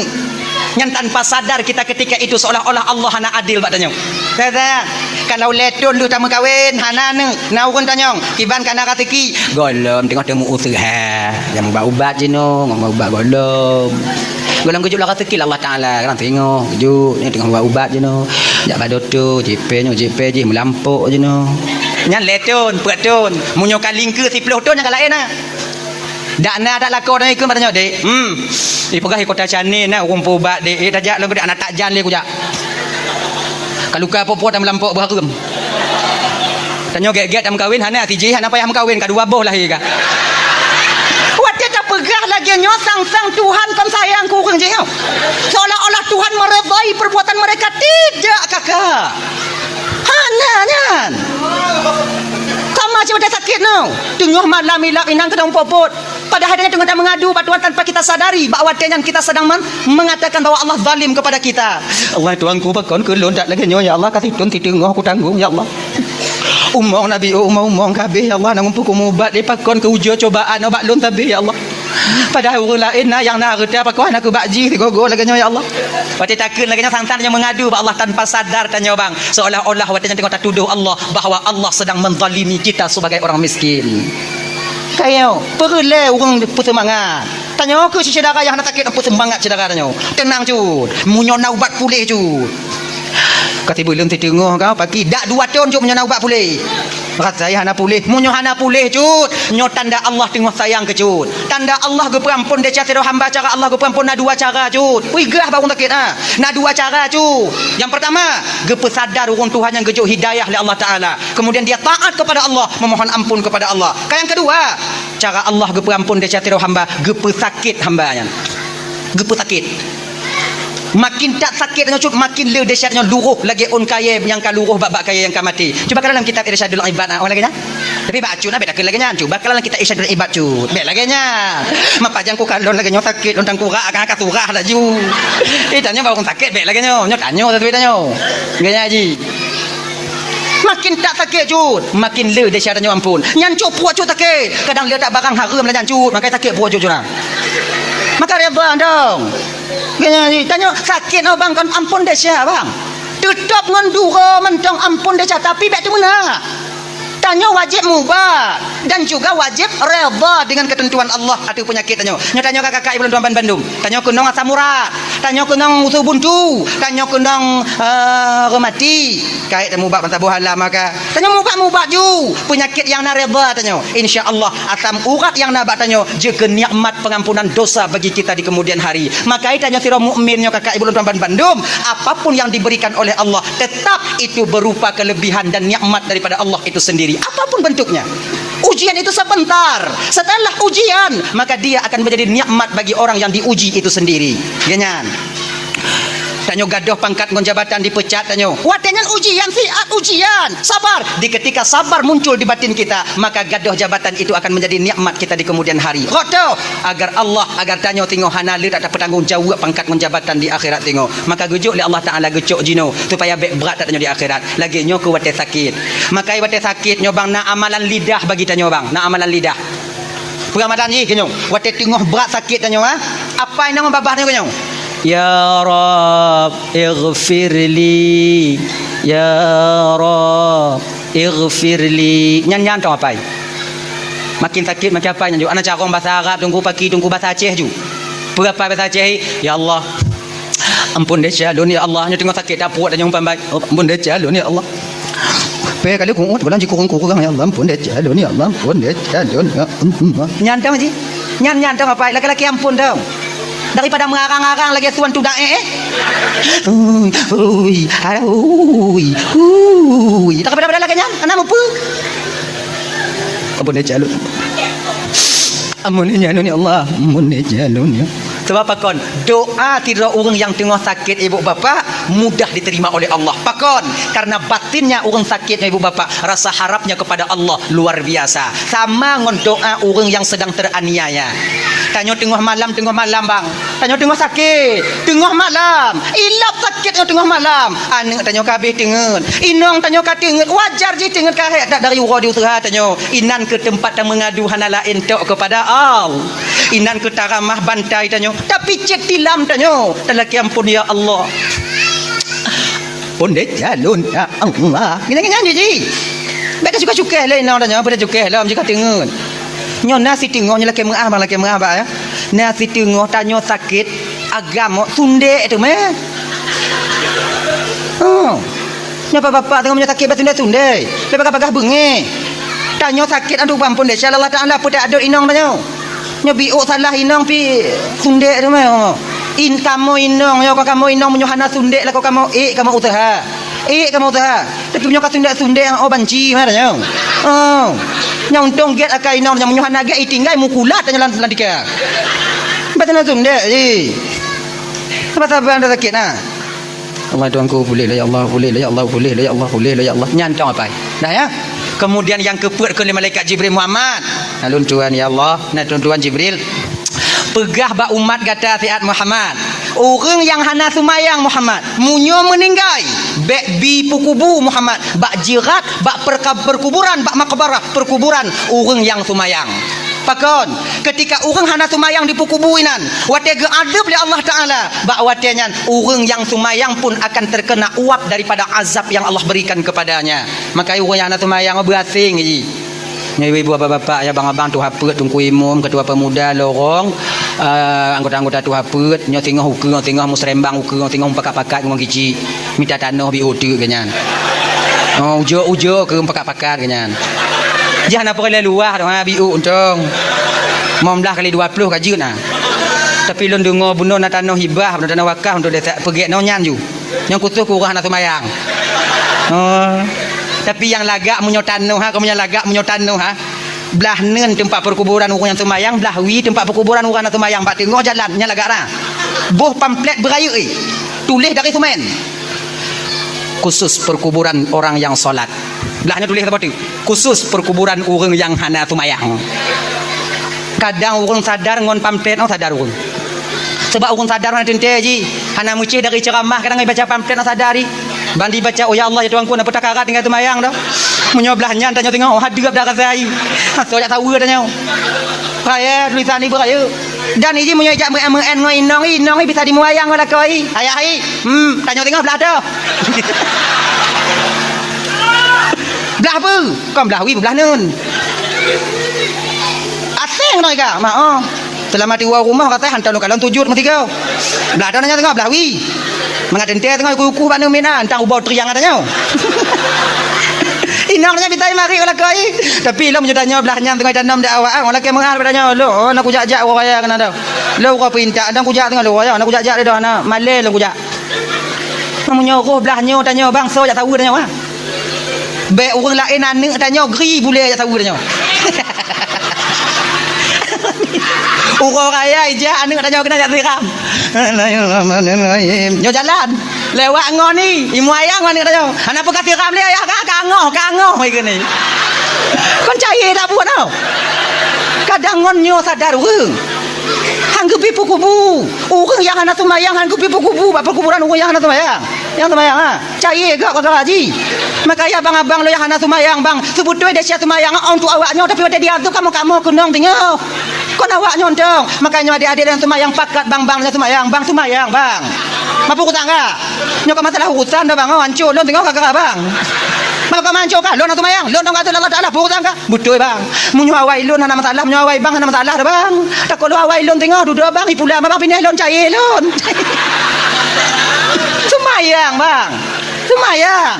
[SPEAKER 2] yang tanpa sadar kita ketika itu seolah-olah Allah hana adil bak tanyo kata kalau letun lu tak mengkawin hana ni naurun tanyo kiban kana katiki golom tengok temu usaha yang ubat je no ngomong ubat golom kejut lah rezeki Allah Ta'ala kan tengok kejut ni tengah ubat je no jak pada tu JP je melampuk je no nyan letun peratun munyo kaling ke 10 ton yang lain dak na dak lakon ni ke matanya dek pegah kota Canin orang ubat dek tajak lagu dak anak tak jan le ku jak kalau ka apa-apa dah melampuk berharum tanya get am kawin hana tiji hana payah kawin ka dua boh lahir ka pegah lagi nyo sang Tuhan kan sayang kurang je seolah-olah Tuhan meredai perbuatan mereka tidak kakak hananyan sama macam ada sakit no tengah malam ilap inang kedang popot padahal dia tengah mengadu batuan tanpa kita sadari bahawa dengan kita sedang mengatakan bahawa Allah zalim kepada kita Allah Tuhanku bakon ke londak lagi nyo ya Allah kasih tun titengah aku tanggung ya Allah umong Nabi umong kabeh ya Allah nang umpuku mubat dipakon ke ujian cobaan obat lon tabih ya Allah padahal orang lain yang nak reda pakuan aku bakji gogo lagi ya Allah wati takun lagi sang-sang yang mengadu Allah tanpa sadar tanya bang seolah-olah wati tengok tak tuduh Allah bahawa Allah sedang menzalimi kita sebagai orang miskin kayo perle orang bersemangat tanya aku si saudara yang nak sakit apa semangat saudara tanya tenang cut munyo nak ubat pulih cut kata belum tengok kau pagi dak 2 tahun cut munyo nak ubat pulih rasa saya hana pulih munyo hana pulih cut nyo tanda Allah tengah sayang ke cut tanda Allah ge perampun dia cara hamba cara Allah ge perampun na 2 cara cut ui gerah baru sakit na 2 cara cut yang pertama ge pesadar urang Tuhan yang gejuk hidayah oleh Allah Taala kemudian dia taat kepada Allah memohon ampun kepada Allah yang kedua cara Allah ge perampun dia cara hamba ge pesakit hambanya ge pesakit makin tak sakit dengan cut makin le dahsyatnya luruh lagi on kaya yang kaluruh bab kaya yang mati cuba dalam kitab irsyadul ibad orang lagi nya tapi baca nak tak lagi nya cuba dalam kitab irsyadul ibad cut bet lagi nya mapajang ku kalon lagi nya sakit lontang kurang akan surah dah ju tanya baru sakit bet lagi nya tanya tapi tanya gaya haji makin tak sakit cut makin le dahsyatnya ampun nyan cut puak cut sakit kadang le tak barang haram lah nyan cut makai sakit puak cut lah maka reba dong tanya sakit no bang kan ampun desa bang tutup ngan dura mentang ampun desa tapi bet tu mana Tanya wajib mubah dan juga wajib redha dengan ketentuan Allah. Atau penyakit tanya. Tanya kakak ibu tuan Bandung. Tanya kunong asam urat. Tanya kunong usul buntu. Tanya kunong remati. Kait mubah bantah buhala maka. Tanya mubah ju. Penyakit yang na redha tanya. Insya-Allah asam urat yang na tanya jaga nikmat pengampunan dosa bagi kita di kemudian hari. Maka tanya sira mukminnya kakak ibu tuan Bandung, apapun yang diberikan oleh Allah tetap itu berupa kelebihan dan nikmat daripada Allah itu sendiri. Apapun bentuknya. Ujian itu sebentar. Setelah ujian, maka dia akan menjadi nikmat bagi orang yang diuji itu sendiri. Ganyan. Tanyo gadoh pangkat ngon jabatan dipecat tanyo. Watengan ujian ujian. Sabar. Di ketika sabar muncul di batin kita, maka gadoh jabatan itu akan menjadi nikmat kita di kemudian hari. Rodo agar Allah agar tanyo tengok hanalir ada petanggung jawab pangkat ngon jabatan di akhirat tengok. Maka gujuk oleh Allah Taala gujuk jino supaya berat tanyo di akhirat. Lagi nyo ku wate sakit. Maka wate sakit nyo bang na amalan lidah bagi tanyo bang. Na amalan lidah. Pengamatan ni kenyo. Wate tengok berat sakit tanyo ha. Apa yang nama babah tanyo kenyo? Ya Rab ighfirli Ya Rab ighfirli nyan tong apa makin sakit makin apa nyan ana cara bahasa Arab tunggu pagi tunggu bahasa Aceh ju berapa bahasa Aceh ya Allah ampun deh calon ya Allah nya tengok sakit dah puat dah nyumpan baik ampun deh calon ya Allah pe kali ku bulan kurang ya Allah ampun deh calon ya Allah ampun deh calon nyan tong ji nyan tong apa laki-laki ampun dong daripada mengarang-arang lagi tuan tu dah tak pada lagi nyan anak apa ampun jalun ampun jalun ya Allah ampun jalun ya sebab pakon doa tidak orang yang tengah sakit ibu bapa mudah diterima oleh Allah pakon karena batinnya orang sakit ibu bapa rasa harapnya kepada Allah luar biasa sama ngon doa orang yang sedang teraniaya tanya tengah malam bang tanya tengah sakit tengah malam ilap sakit tengah malam anak tanya kabeh tengen inong tanya katengen wajar je tengen karet tak dari urang diusaha tanya inan ke tempat yang mengadu hana lain tok kepada Allah inan ke taramah bantai tanya tapi cek tilam tanya lelaki ampun ya Allah pun deh jalun ya Allah gini je beta suka-suka lah inang tanya apa dah suka lah jika tengen nyo nasi tengok lelaki mengah ya nasi tengok tanya sakit agama sunde tu meh nyapa bapak tengok punya sakit sunde lepas bengi tanya sakit aduh ampun deh Allah Taala apa tak ada inang tanya nyobiuk salah inang pi sunde tu meh kamu inang yo kamu inang menyohana sunde lah kamu kamu usaha tapi punya sunde yang banci mana tanya yang tong get akai inang yang menyohana get tinggal mukulat tanya landika betul sunde apa anda sakit nah Allah tuanku boleh lah ya Allah boleh lah ya Allah boleh lah ya Allah boleh lah ya Allah nyantong apa dah ya kemudian yang keput ke malaikat Jibril Muhammad nalun tuan ya Allah nalun tuan Jibril pegah ba umat kata siat Muhammad orang yang hana sumayang Muhammad munyo meninggal bek bi pukubu Muhammad bak jirat bak perkuburan bak makbarah perkuburan orang yang sumayang pakon ketika orang hana sumayang di pukubuinan wate geadab oleh Allah Taala bak watenya orang yang sumayang pun akan terkena uap daripada azab yang Allah berikan kepadanya maka orang yang hana sumayang berasing ji ibu bapak ya bang abang tu hapet tungku imum ketua pemuda lorong anggota-anggota tu hapet nyo tengah hukum tengah musrembang hukum tengah pakat-pakat ngong gici minta tanah bi otu kenyan ujo ke pakat-pakat kenyan jangan apa kali luar dah biu untong momlah kali 20 kaji nah tapi lon dengar bunuh nak tanah hibah tanah wakaf untuk dia pergi nonyan ju yang kutu kurang nak semayang tapi yang lagak munyo tanah kamu yang lagak munyo tanah belah nen tempat perkuburan orang yang semayang belah wi tempat perkuburan orang yang semayang pak tengok jalan nya lagak dah boh pamflet beraya tulis dari semen khusus perkuburan orang yang solat belahnya tulis apa tu khusus perkuburan orang yang hana semayang kadang orang sadar ngon pamflet sadar orang sebab orang sadar nak tente ji hana muci dari ceramah kadang baca pamflet sadari bandi baca oh ya Allah ya Tuhanku nak pertakarat tinggal semayang dah menyobelahnya tanya tengok oh hadap dah kasai so jak tahu tanya saya tulisan ni beraya dan ini punya jak MN ngoi inong bisa dimuayang lah koi ayah tanya tengok belah dah belah apa kau belah wi belah nun asing noi ka mak oh selama di rumah kata hantar lu kalon tujuh mati kau belah dah nanya tengah belah wi mengaten teh tengah kuku pak nu mina antang ubau triang katanya inangnya bitai mari olah kau tapi lo menyudahnya belahnya tengah tanam dak awak olah ke mengal padanya lo nak kujak-jak orang kena dah lo kau pinta dan kujak tengah lo nak kujak-jak dah nak malai lo kujak menyuruh belahnya tanya bangsa jak tahu tanya wah baik orang lain anak tanya geri boleh jak tahu tanya orang kaya aja anak tanya kena jak tiram nyo jalan lewat ngon ni imu ayang ni tanya anak pekat tiram le ayah kangoh mai ke ni kon cai tak buat tau kadang ngon nyo sadar urang hang gepi kubu urang yang anak tumayang hang gepi kubu apa kuburan urang yang anak tumayang ha cai gak kau haji makanya abang-abang lo yang anak tumayang bang sebutui dia siap tumayang untuk awaknya tapi ada dia tu kamu kenong tengok kon awaknya dong makanya adik-adik yang tumayang pakat bang tumayang bang mampu ku tangga nyok masalah urusan dah bang hancur lo tengok kakak bang maka mancok kan lo nak tumayang lo nak Allah Taala pu tangga betul bang munyawai lo nak masalah munyawai bang nak masalah dah bang tak kalau awai lo tengok duduk bang ipula bang pindah lo cai lo tumayang bang tumayang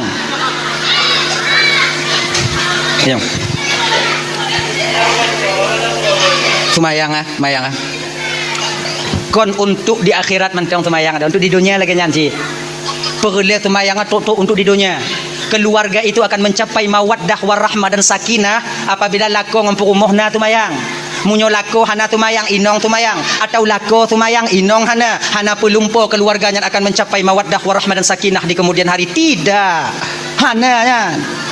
[SPEAKER 2] yang tumayang kon untuk di akhirat mentang tumayang ada untuk di dunia lagi nyanci perlu tumayang untuk di dunia keluarga itu akan mencapai mawaddah warahmah dan sakinah apabila lako ngempurumuhna tumayang munyo lako hana tumayang inong tumayang atau lako tumayang inong hana pelumpo keluarganya akan mencapai mawaddah warahmah dan sakinah di kemudian hari tidak hana ya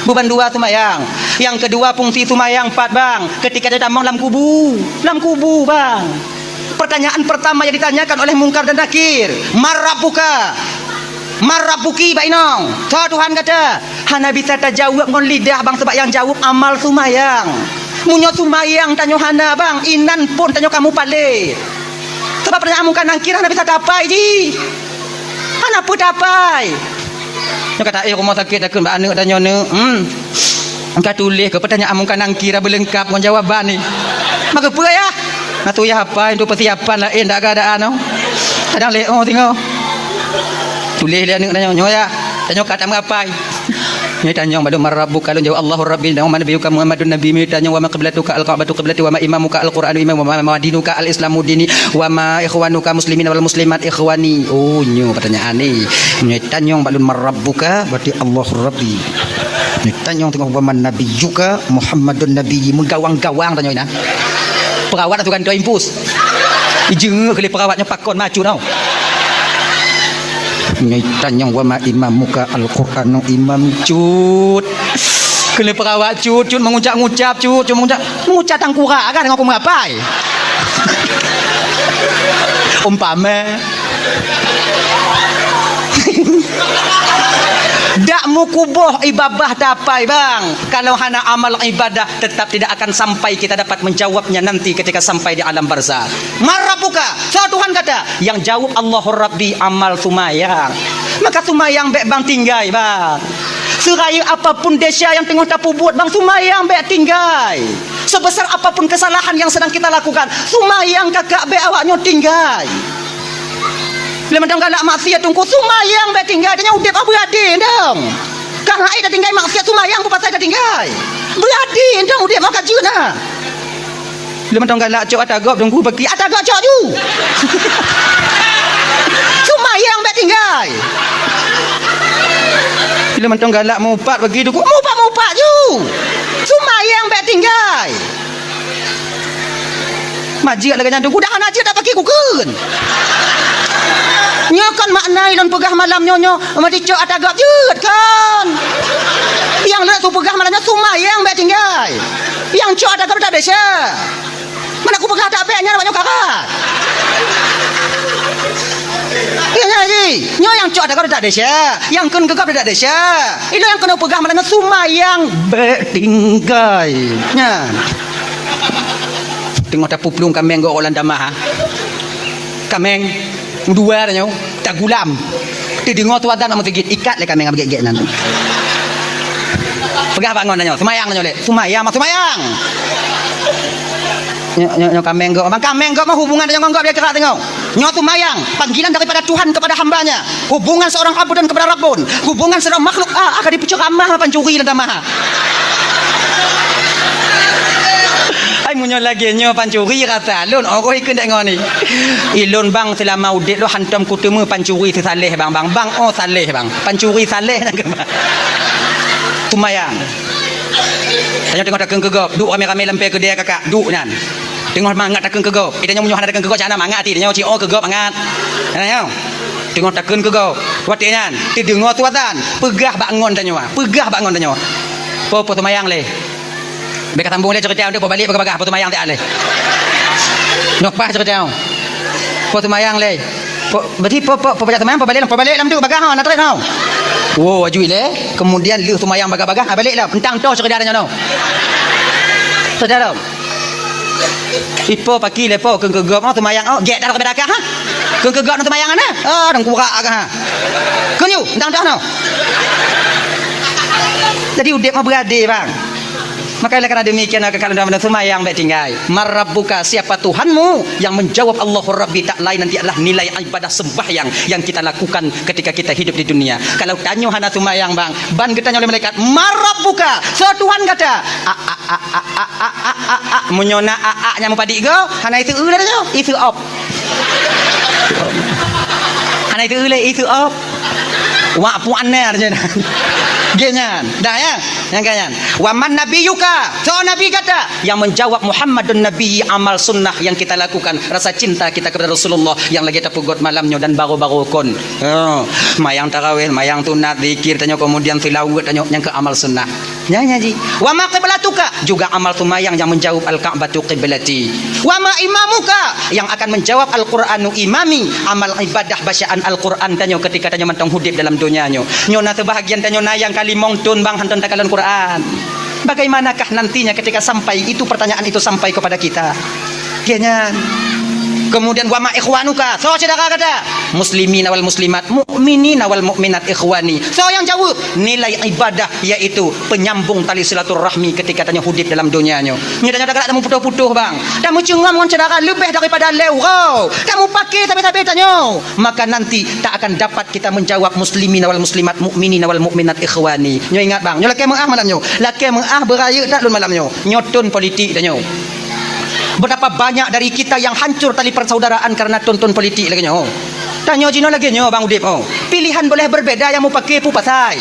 [SPEAKER 2] beban dua tumayang yang kedua fungsi tumayang 4 bang ketika dia damang dalam kubu bang pertanyaan pertama yang ditanyakan oleh mungkar dan nakir marabuki bainong Tuhan kata hana bisa terjawab ngon lidah bang sebab yang jawab amal tumayang munyo tumayang tanyo hana bang inan pun tanyo kamu palit sebab pertanyaan mungkar nakir hana bisa dapai ji hana pun dapai dia kata rumah sakit aku mbak anak tanya ni engkau tulis ke pertanyaan mungkar nakir berlengkap ngon jawaban ni maka apa ya nak tu ya apa untuk persiapan lain tak keadaan no kadang leo tengok tulis dia anak tanya nyoya tanya kata mengapai ni tanya badu marabu kalau jawab Allahu rabbil dan wa nabiyuka Muhammadun nabi mi tanya wa ma qiblatuka al-qa'batu qiblati wa ma imamuka al-qur'anu imam wa ma dinuka al-islamu dini wa ma ikhwanuka muslimin wal muslimat ikhwani oh nyo pertanyaan ni tanya badu marabuka berarti Allahu rabbi ni tanya tengok wa man nabiyuka Muhammadun nabi menggawang-gawang tanya ina perawat tu kan tu impus ijeng kali perawatnya pakon maju tau tanya wa ma imamuka al-qur'anu imam cut kali perawat cut mengucap-ngucap cut mengucap tangkura kan dengan aku mengapai umpama dak mukuboh ibadah dapai bang kalau hana amal ibadah tetap tidak akan sampai kita dapat menjawabnya nanti ketika sampai di alam barzakh marabuka Tuhan kata yang jawab Allahur Rabbi amal tumayang maka tumayang bek bang tinggai bang seraya apapun desa yang tengah tapu buat bang tumayang bek tinggai sebesar apapun kesalahan yang sedang kita lakukan tumayang kakak bek awaknya tinggai bila mentang galak maksiat tungku sumayang bae tinggal dia udip apa berade ndang kang ai dah tinggal maksiat sumayang apa pasal dah tinggal berade ndang udip maka jeuna bila mentang galak cok atagop tungku bagi atagop cok ju sumayang bae tinggal bila mentang galak mupat bagi tungku mupat ju sumayang bae tinggal majik lagi nyandu dah anak dah bagi kukeun nyokan maknai dan pegah malam nyonyo mati cok atagap jut kan yang nak tu pegah malamnya sumayang bae tinggal yang cok atagap tak desa mana aku pegah tak bae nya banyak kakak iya lagi nyo yang cok atagap tak desa yang kun gegap tak desa itu yang kena pegah malamnya sumayang bae tinggal nya tengok tapu pelung kameng go orang damah kameng dua tanya tak gulam dia dengar tu ada nak menggigit ikat le kami ngam gigit nanti Pegah bangun nyo, semayang nyo le. Semayang mah semayang. Nyo kameng go. Bang kameng go mah hubungan dengan enggak dia cerak tengok. Nyo semayang, panggilan daripada Tuhan kepada hambanya. Hubungan seorang abd dan kepada Rabbun. Hubungan seorang makhluk akan dipucuk amah pancuri dan damah. Ai munyo lagi nyo pancuri kata lun oi ke ndak ngoni. Ilun bang selama udik lo hantam kutemu pancuri tu saleh bang. Bang oh saleh bang. Pancuri saleh nang ke. Semayang. Tanya tengok takeng kegop, duk rame-rame lempe ke dia kakak, duk nan. Tengok mangat takeng kegop. Kita nyomu ada takeng kegop cana mangat ti nyomu cio kegop mangat. Nanya. Tengok takeng kegop. Wati nan, ti dengar tuatan, pegah bangun tanya. Pegah bangun tanya. Po semayang le. Beka tambung le cerita dia po balik bagah po semayang tak le. Nok pas cerita. Po semayang le. Berarti po baca semayang po balik lam tu bagah nak trek tau. Wow, ajui le. Kemudian lu semayang bagah-bagah baliklah. Pentang tu cerita dia no. Saudara. Ipo pagi le po kegegop no semayang oh get dah kepada ha. Kegegop no semayang ana. Ah dang kurak ah. Kenyu, entang dah no. Jadi udip mah berade bang. Makanya karena demikian kalau dalam semayang baik tinggal. Marabbuka siapa Tuhanmu yang menjawab Allahur Rabbi tak lain nanti adalah nilai ibadah sembahyang yang kita lakukan ketika kita hidup di dunia. Kalau tanya hana semayang bang, ban kita oleh malaikat Marabbuka, so Tuhan kata munyona nya mupadi go, hana itu ulah itu op. Hana itu ulah itu op. Wa puannya artinya. Genyan, dah ya, yang kanyan. Waman nabiyuka, so nabi kata yang menjawab Muhammadun Nabi amal sunnah yang kita lakukan, rasa cinta kita kepada Rasulullah yang lagi tapugot malamnya dan baru-baru kon. Mayang tarawih, mayang tunat, zikir tanya kemudian tilawat tanya yang ke amal sunnah. Nyanyi ji. Wa ma qiblatuka juga amal tumayang yang menjawab al-Ka'batu qiblati. Wa ma imamuka yang akan menjawab Al-Qur'anu imami, amal ibadah bacaan Al-Qur'an tanya ketika tanya mentang hudib dalam dunianya. Nyona sebahagian tanya nayang kalimong tun bang hanton takalan Quran. Bagaimanakah nantinya ketika sampai itu pertanyaan itu sampai kepada kita? Kianya. Kemudian wa ma ikhwanuka. So saudara kata muslimin wal muslimat, mukminin wal mukminat ikhwani. So yang jawab nilai ibadah yaitu penyambung tali silaturahmi ketika tanya hudib dalam dunianya. Ni tanya tak kamu putuh-putuh bang. Kamu cengam dengan saudara lebih daripada leurau. Kamu pakai tapi tanya. Maka nanti tak akan dapat kita menjawab muslimin wal muslimat, mukminin wal mukminat ikhwani. Nyo ingat bang, nyo laki mengah malamnya. Laki mengah beraya tak lun malamnya. Nyotun politik tanya. Betapa banyak dari kita yang hancur tali persaudaraan karena tonton politik lagi nyo. Tanya jino lagi nyo bang Udip. Pilihan boleh berbeda yang mau pakai pu pasai.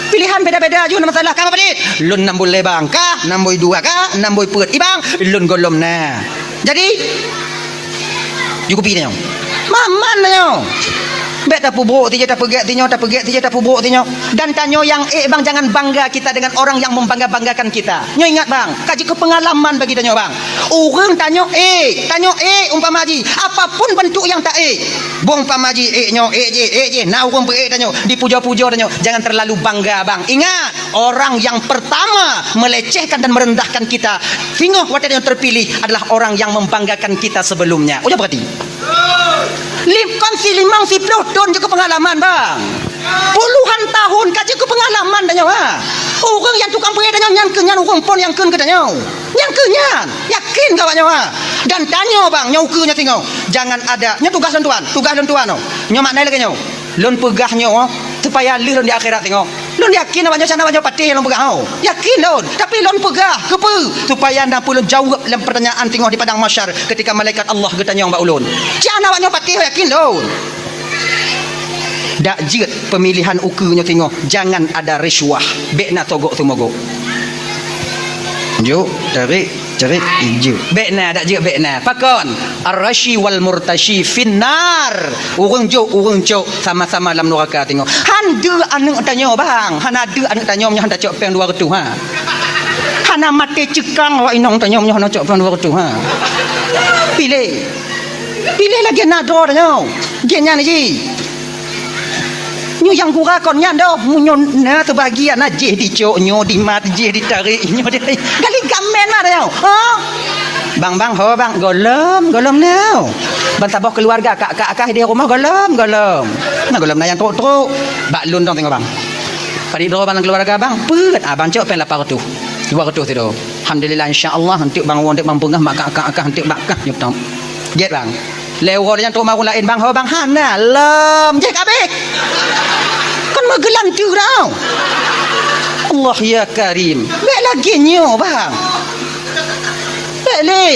[SPEAKER 2] Pilihan beda-beda aja masalah kamu pedit. Lun 6 boleh bang kah? 6 boy 2 kah? 6 boy perut. Ibang lun golom nah. Jadi cukup ini nyo. Maman nyo. Bet tak pubruk ti tak pegat tinyo tak pegat ti tak pubruk tinyo. Dan tanyo yang bang jangan bangga kita dengan orang yang membangga-banggakan kita. Nyo ingat bang, kaji ke pengalaman bagi tanyo bang. Orang tanyo umpama haji, apapun bentuk yang tak bong pamaji nyo je na orang ber tanyo dipuja-puja tanyo. Jangan terlalu bangga bang. Ingat, orang yang pertama melecehkan dan merendahkan kita, sehingga waktu yang terpilih adalah orang yang membanggakan kita sebelumnya. Udah berarti kongsi 50 tahun juga pengalaman bang. Puluhan tahun kaji ke pengalaman dan nyawa. Orang yang tukang pergi dan yang kenyan orang pun yang ken ke nyawa. Yang kenyan yakin kawan nyawa. Dan tanya bang nyau ke nya tengok. Jangan ada nya tugas lentuan no. Nya maknai lagi nyau. Lon pegah nyau supaya lon di akhirat tengok. Lon yakin awak sana awak patih lon pegah. Yakin lon. Tapi lon pegah kepe supaya anda pun jawab dalam pertanyaan tengok di padang mahsyar ketika malaikat Allah getanya mbak ulun. Jangan awak patih yakin lon. Dak jit pemilihan ukunya tengok. Jangan ada riswah. Bekna togok tu mogok. Jo, tarik hijau. Bekna dak jit bekna. Pakon ar-rashi wal murtashi finnar. Urang cok sama-sama dalam neraka tengok. Handa anak tanya bang. Han ada anak tanya nya han tak cok peng 200 ha. Hana mati cekang wa inong tanya nya han cok peng 200 ha. Pilih lagi nado tanya. Genya ni ji. Nyo yang kurang kon nyan dah munyo na terbagian na je dicok nyo di mat je ditarik nyo di kali gamen lah dah bang ho bang golom now bantabah keluarga kak di rumah golom nah golom na yang truk bak lun dong tengok bang Pada doa bang keluarga abang, pet abang cok pen 800. 200 tu. Alhamdulillah insya-Allah hentik bang wong bang pengah mak akak hentik bakah nyop tong. Jet bang. Lewo yang tu mau lain bang, ho bang hana lem je kabeh. Kan magelang tu tau. Allah ya Karim. Baik lagi nyo bang. Baik le.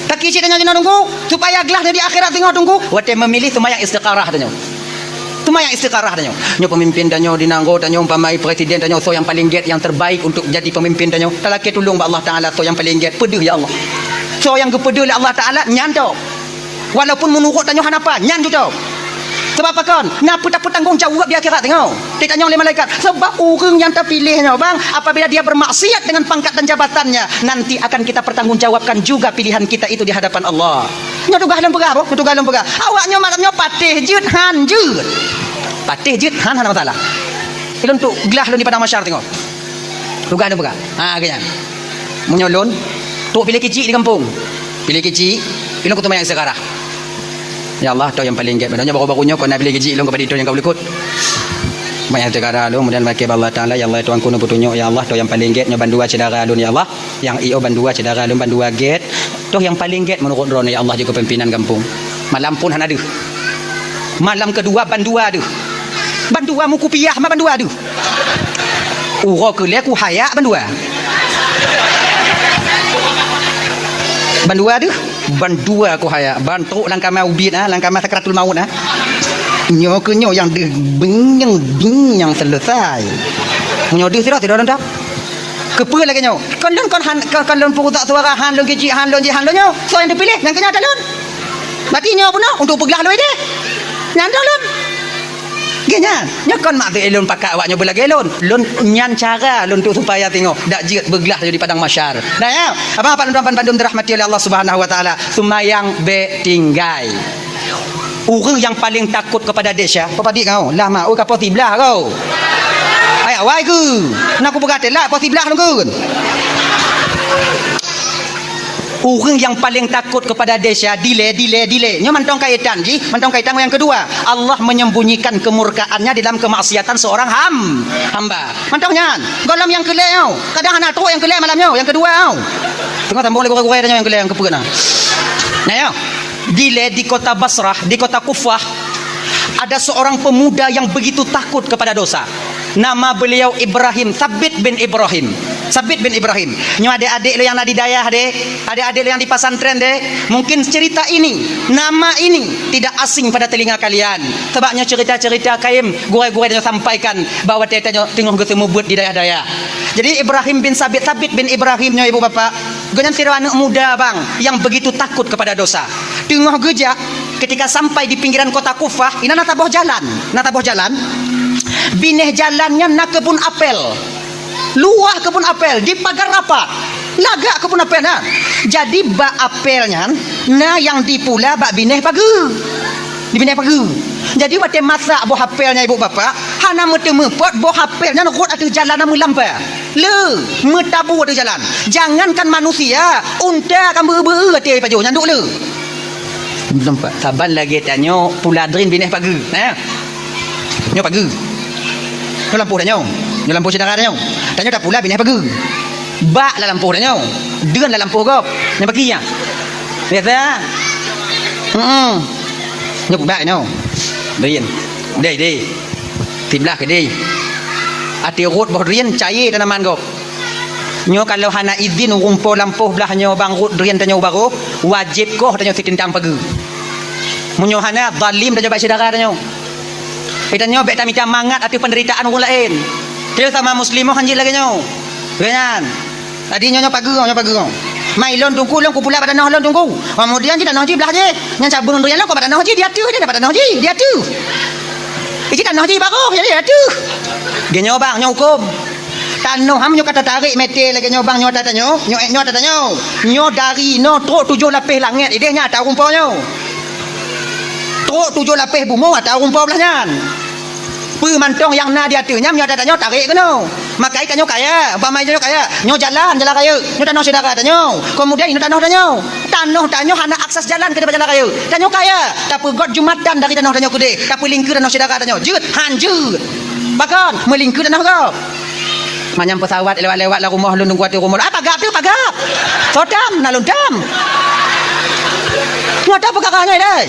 [SPEAKER 2] Tak kicik tanya tunggu supaya gelah di akhirat tengok tunggu. Wate memilih semayang istiqarah tanya. Semayang istiqarah tanya. Nyo pemimpin tanya dinanggo tanya umpamai presiden tanya so yang paling get yang terbaik untuk jadi pemimpin tanya. Talaki tolong Allah Taala so yang paling get pedih ya Allah. So yang kepeduh oleh Allah Taala nyanto. Walaupun menurut tanya hanapa nyan tu tau. Sebab apa kan? Napa tak bertanggung jawab di akhirat tengok. Dia tanya oleh malaikat. Sebab orang yang terpilihnya bang, apabila dia bermaksiat dengan pangkat dan jabatannya, nanti akan kita pertanggungjawabkan juga pilihan kita itu di hadapan Allah. Nyo tugah lem pegah, nyo tugah lem pegah. Awaknya malamnya patih jut han jut. Patih jut han ada masalah. Ilun tu gelah lun di padang masyar tengok. Tugah lem pegah. Ha kaya. Menyolon tu pilih kecil di kampung. Pilih kecil, ilun kutu mayang sekarang. Ya Allah, tu yang paling get. Bedanya baru-barunya kau nak beli gaji long kepada itu yang kau boleh ikut. Banyak cedera lu, kemudian bagi Allah Taala, ya Allah Tuhan kuno petunjuk, ya Allah tu yang paling get nya bandua cedera lu ya Allah. Yang io bandua cedera lu bandua get. Tu yang paling get menurut drone ya Allah juga pimpinan kampung. Malam pun han ada. Malam kedua bandua ada. Bandua mu kupiah mah bandua ada. Uro ke le ku haya bandua. Bandua ada. Bandua aku haya bantu langkah ubit langkah sakratul maut nyo ke nyo yang yang selesai nyo di sira tidak ada kepe lagi nyo kan lon pun tak suara han lon kecil han lon nyo so yang dipilih yang kena talon berarti nyo pun untuk peglah lo ide nyan talon genya nyo kan mak tu elon pakak awak nyo belagi elon lon nyan cara lon tu supaya tengok dak jirat bergelah di padang masyar dah ya apa tuan-tuan pandum dirahmati oleh Allah Subhanahu wa taala sumayang be tinggai orang yang paling takut kepada desya apa dik kau lama oi kapo tiblah kau ai awai ke nak aku berkata lah apa tiblah tu orang yang paling takut kepada desya delay nyo mantong kaitan ji mantong kaitan yang kedua Allah menyembunyikan kemurkaannya dalam kemaksiatan seorang hamba mantongnya golam yang kelek tau kadang anak teruk yang kelek malamnya yang kedua tau tengok tambung lagi gurau-gurau yang kelek yang kepuk nah yo delay di kota Basrah di kota Kufah ada seorang pemuda yang begitu takut kepada dosa nama beliau Ibrahim Sabit bin Ibrahim nyo adik-adik lo yang nak di dayah adik-adik lo yang di pesantren mungkin cerita ini nama ini tidak asing pada telinga kalian sebabnya cerita-cerita kaim gurai-gurai dia sampaikan bahawa dia tengok ketemu buat di dayah-dayah jadi Ibrahim bin Sabit bin Ibrahim nyo ibu bapa ganyan sira anak muda bang yang begitu takut kepada dosa tengah gejak ketika sampai di pinggiran kota Kufah ini nak tabuh jalan bineh jalannya nak kebun apel luah kebun apel di pagar rapat lagak kebun apel jadi bak apelnya yang di pula bak bineh pagi jadi waktu masak buah apelnya ibu bapa hana mepot buah apelnya rot ada jalan namu lampa metabu ada jalan jangankan manusia unta kan ber-ber hati paju nyanduk nampak saban lagi tanya puladrin bineh pagi nyo pagi nyo lampu tanya nyo lampu cedera tanya tanya tak pula bineh pagi bak la lampu tanya deun la lampu gop nyo pagi ya biasa nyo bak nyo berin dei tiblah ke dei ati rot boh rien cair tanaman gop nyo kalau hana izin rumpau lampu belah nyo bang rot rien tanya baru wajib koh tanya tindang pagi munyo hana zalim tanya bak cedera tanya nyo bek minta mangat ati penderitaan orang lain dia sama muslimah hanjil lagi nyo ganyan tadi nyo pagi mai lon tunggu lon ku pula pada noh lon tunggu kemudian je noh je belah je nyan cabung rian lon ko pada noh je dia tu pada noh je dia tu iki tan noh je baru dia tu genyo bang nyo hukum tanoh ham nyo kata tarik metel lagi nyo bang nyo tata nyo dari no truk 7 lapis langit ide nya tahu rumpau nyo truk 7 lapis bumung atau rumpau belahnya mantong yang na dia tu nyam nyo tata nyo tarik ke no makai tanyo kaya umpama nyo kaya nyo jalan kaya nyo tanah sedara tanyo kemudian nyo tanyo hana akses jalan ke jalan kaya tanyo kaya tapi god jumatan dari tanah tanyo gede tapi lingkir tanah sedara tanyo jut hanjut Bakon, melingkut dah kau. Macam pesawat lewat-lewat lah rumah lu nunggu hati rumah. Ah, pagap tu pagap. Sodam, nalun dam. Ngata apa kakaknya dah?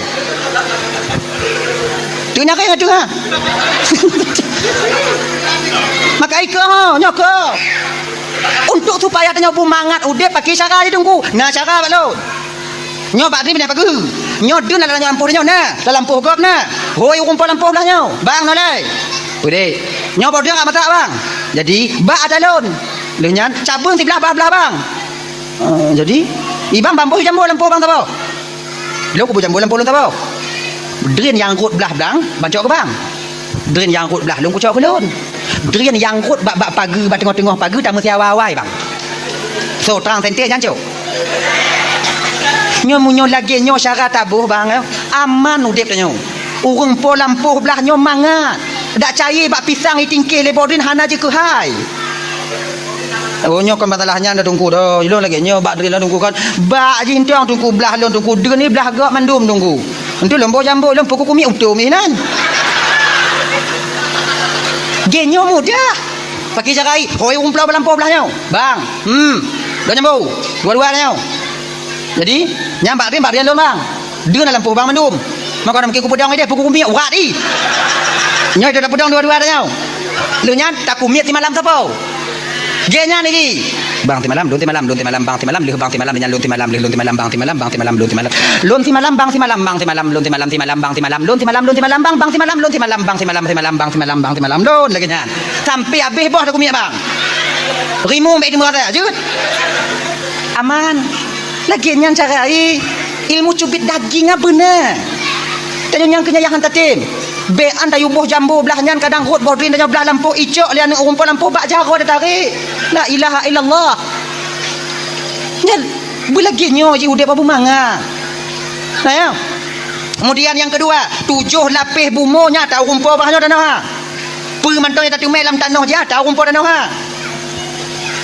[SPEAKER 2] Tu nak kaya tu ha. Maka ika ha, nyaka. Untuk supaya tanya bumangat udah pakai cara dia tunggu. Nah cara pak lu. Nyo bak ni benda bagus. Nyo dun dalam lampu dia nah. Dalam lampu gop nah. Hoi rumput lampu belah nyo. Bang nolai. Udah. Nyo bodoh enggak mata bang. Jadi bak ada lon. Lenyan cabung sebelah belah bang. Jadi ibang bambu jambu lampu bang tahu. Lu ku jambu lampu lu tahu. Drin yang rut belah bang, bacok ke bang. Drin yang rut belah lu ku cok ke lon. Drin yang rut bak pagi bak tengah-tengah pagi tak mesti awal-awal bang. So terang senter jancuk. Nyo lagi nyo syarat tabuh bang aman udip nyo urung po lampuh belah nyo mangat dak cair bak pisang itingkil le bodin hana je ke hai oh nyo kan masalahnya dah tunggu dah ilong lagi nyo bak dri lah tunggu kan bak je hintang tunggu belah lon tunggu dun ni belah gak mandum tunggu entu lembo jambu lom pokok kumi utum ni nan genyo mudah pakai carai hoi umplau lampuh belah nyo bang dah jambu dua-dua nyo. Jadi nyambak dia lon bang. Dia dalam lampu bang mandum. Maka nak mungkin ku pedang dia pukul kumit urat di. Nyoi dah pedang dua-dua dah nyau. Lu nyan tak kumit ti malam tapo. Genya ni. Bang ti malam, lun ti malam, bang ti malam, leh bang ti malam, nyan lun ti malam, lun ti malam, bang ti malam, bang ti malam, lun ti malam. Lun ti malam, bang ti malam, bang ti malam, lun ti malam, ti malam, bang ti malam, lun ti malam, bang ti malam, lun ti malam, bang ti malam, bang ti malam, bang ti malam, lun lagi nyan. Sampai habis boh dah kumit bang. Rimu mek di murah ajut. Aman. Lagian yang carai ilmu cubit daging apa benar. Tanya yang kenyayahan tatim. Be anda yubuh jambu belah nyan kadang rut bodrin tanya belah lampu icok lian rumput lampu bak jaro dah tarik. La ilaha illallah. Nyal belagi nyo ji udah babu manga. Nah, kemudian yang kedua, 7 lapis bumonya tahu rumput bahnya tanah ha. Pu mantong yang tatu melam tanah dia tahu rumput tanah ha.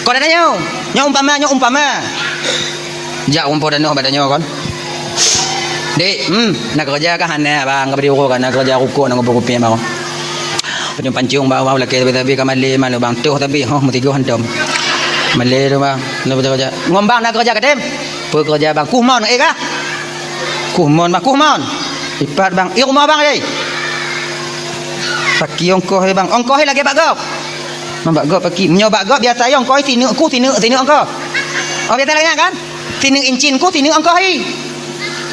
[SPEAKER 2] Kau ada nyo umpama. Jak rumput dan badannya kan. Dek, nak kerja kan hana bang, kabadi uko kan nak kerja uko nak berkupi bang. Pada pancung bawa lagi tapi kamali malu bang tuh tapi mesti go hantam. Malay tu bang, nak kerja. Ngombang nak kerja kadem. Pekerja bang, kuhmon kah? Kuhmon bang, kuhmon. Ipat bang, rumah bang ni. Paki ongkoh bang, ongkoh lagi bak gop. Bak gop paki, menyobak gop biasa yang ongkoh tinu ongkoh. Oh biasa lagi kan? Tinu incin ku tinu angkau hi.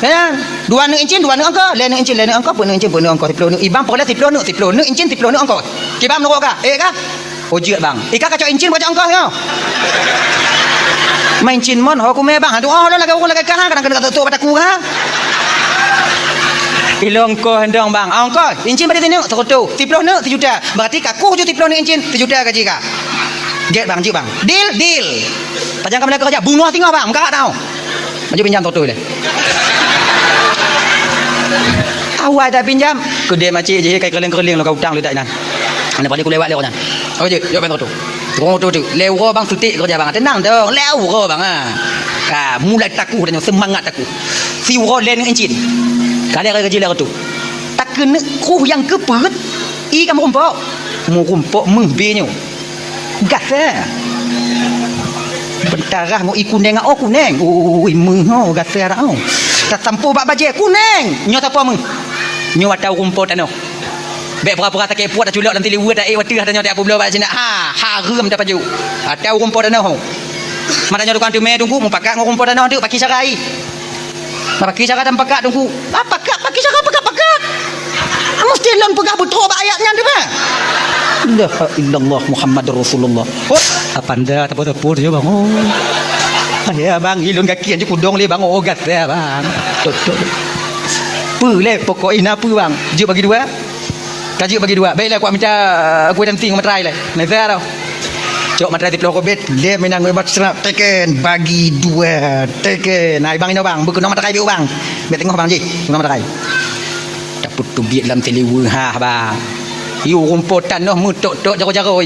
[SPEAKER 2] Kan? 2 nu incin 2 nu angkau, 2 nu incin 2 nu angkau, 2 nu incin 2 nu angkau, 10 nu ibang pokoknya 10 nu incin 10 nu angkau. Kibam nu ka? Ka? Ojek bang. Ika kacau incin baca angkau yo. Main incin mon ho ku me bang. Aduh lo lagi kah kadang kena tu pada ku ha. Ilong ko hendong bang. Angkau incin pada tinu 1 10 nu 1 juta. Berarti kaku je 10 nu incin 1 juta gaji ka. Get bang, jip bang. Deal. Pajang kamu nak kerja, bunuh tengok bang, enggak tahu. Maju pinjam toto le. Awak dah pinjam, kedai macam je kai keleng-keleng lo kau hutang lu tak nan. Anda balik ku lewat le kau nan. Oke, yo pinjam toto. Tunggu tu. Lewo bang tutik kerja bang. Tenang dong, lewo bang ah. Mulai takut dan semangat takut. Si uro len encin. Kali kerja le tu. Tak kena ku yang kepet. I kamu rumpok. Mu rumpok mengbinyo. Gas Bentarah mau ikuneng kuneng. Ui mengho gasera au. Tak sampu bak baje kuneng. Nyo apa meng? Nyo atau rumput anu. Bek pura-pura tak kepuat dah culak nanti liwat dah watih dah nyo tak apa belah bak sini. Harum dah baju. Atau rumput anu. Mana nyo tukang tu me tunggu mau pakak rumput anu tu pakai carai. Pakai carai dan pakak tunggu. Pakak pakai carai pakak. Mesti lon pegah betul ayatnya tu mah. La illallah Muhammadur Rasulullah. Apa anda tepu-tepu dia bang? Oh. Ya bang, ilun kaki aja kudong le bang. Oh gas ya bang. Tutup. Le pokok ina apa bang? Juk bagi 2. Kaji bagi 2. Baiklah aku minta aku dan ting matrai le. Nazar tau. Cok matrai di pelok bet. Le menang bat serap teken bagi 2. Teken. Nah bang ini bang, bukan matrai biu bang. Bet tengok bang ji. Tengok matrai. Daput tu biat dalam telewu ha bang. Yu rumput tanah mutok-tok jaro-jaro.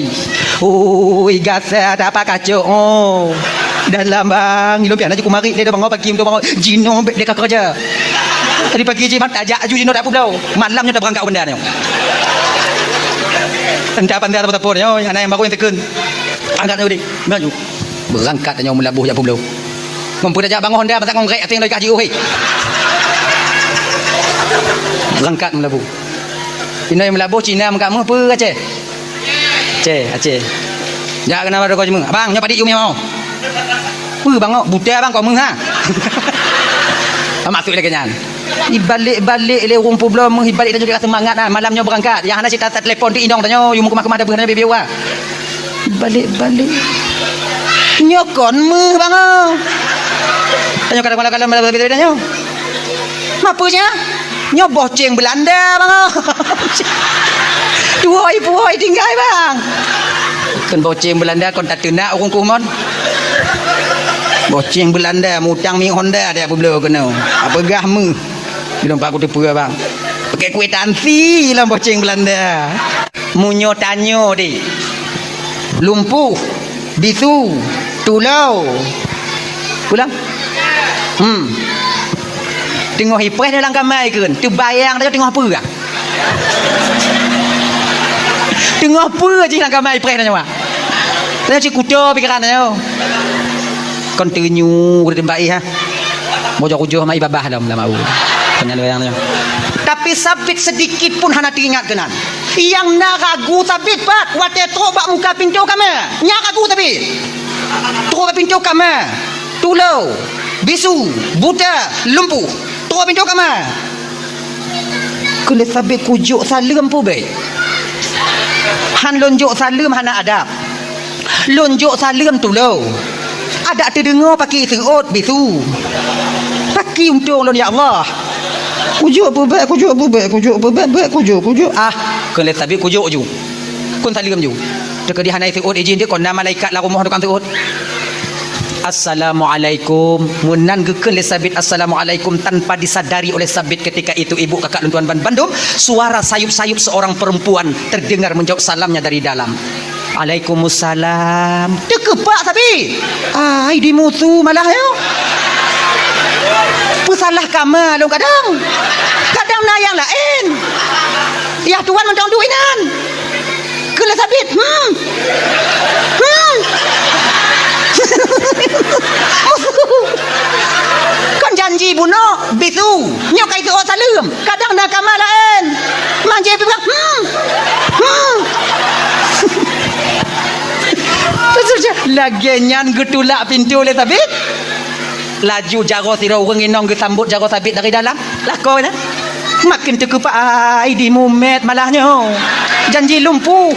[SPEAKER 2] Oi gas ada apa kacau. Oh. Dalam bang, ilmu pian aja ku mari dia bang pagi untuk bang jino dia kerja. Tadi pagi je mat ajak aju jino tak apa belau. Malamnya dah berangkat benda ni. Tanda pandai apa tapur nyo, anak yang baru yang tekun. Angkat tu di. Maju. Berangkat nyo melabuh ya pula. Ngumpul aja bangun dah pasal ngorek ating lagi kaji oi. Berangkat melabuh. Ina yang melabuh Cina kamu apa Aceh? Aceh. Ya kenapa ada kau cuma? Abang, nyo padik you mau. Bang, budak bang kau meng ha. Masuk lagi nyan. Balik le rumput belum menghibalik dan juga semangat lah malamnya berangkat. Yang ana cerita telefon di indong tanya you muka ada berhana bibiu ah. Balik. Nyokon meh bang. Tanya kadang-kadang balik tanya. Mapanya? Nyo boceng Belanda bang. Duoi tinggal bang. Kan boceng Belanda kon tak tuna orang kumon. Boceng Belanda mutang mi Honda dia apa belo kena. Apa gah mu? Bilang pak aku tipu bang. Pakai kwitansi lah boceng Belanda. Munyo tanyo di. Lumpuh, bisu, tulau. Pulang. Tengok hipres dalam kamar kan. Tu bayang dia tengok apa gak? Tengok apa je dalam kamar hipres tanya wak. Tanya cik kuda pikiran tanya. Kon tenyu di tempat ha. Bojok-bojok mai babah dalam mau. Tanya bayang. Tapi sabit sedikit pun hana teringat kenan. Yang nak ragu sabit pak, wate trobak muka pintu kamar. Nyak ragu tapi. Trobak pintu kamar. Tulau, bisu, buta, lumpuh. Trobak pintu kamar. Kena sabit kujuk salam pu baik. Han lonjok salam hana adab. Lonjok salam tulau. Ada terdengar pakai serut bisu. Pakai untung lon ya Allah. Kujuk apa baik, kujuk. Ah, kena sabit kujuk ju. Kon salam ju. Dekat di hanai serut izin dia kon nama malaikat la rumah dekat serut. Assalamualaikum. Munan geken le sabit assalamualaikum tanpa disadari oleh sabit ketika itu ibu kakak dan tuan Bandung, suara sayup-sayup seorang perempuan terdengar menjawab salamnya dari dalam. Waalaikumsalam. Dekepak sabit. Ai di musuh malah yo. Pesalah kamar lo kadang. Kadang na yang lain. Ya tuan mendong duinan. Kena sabit. Kon janji bunuh bisu nyokai tu salam kadang nak kamar lain manje bilang lagenyan getulak pintu le sabit laju jago sira urang inong gesambut jago sabit dari dalam lakon makin terkepak ai di mumet malahnya janji lumpuh.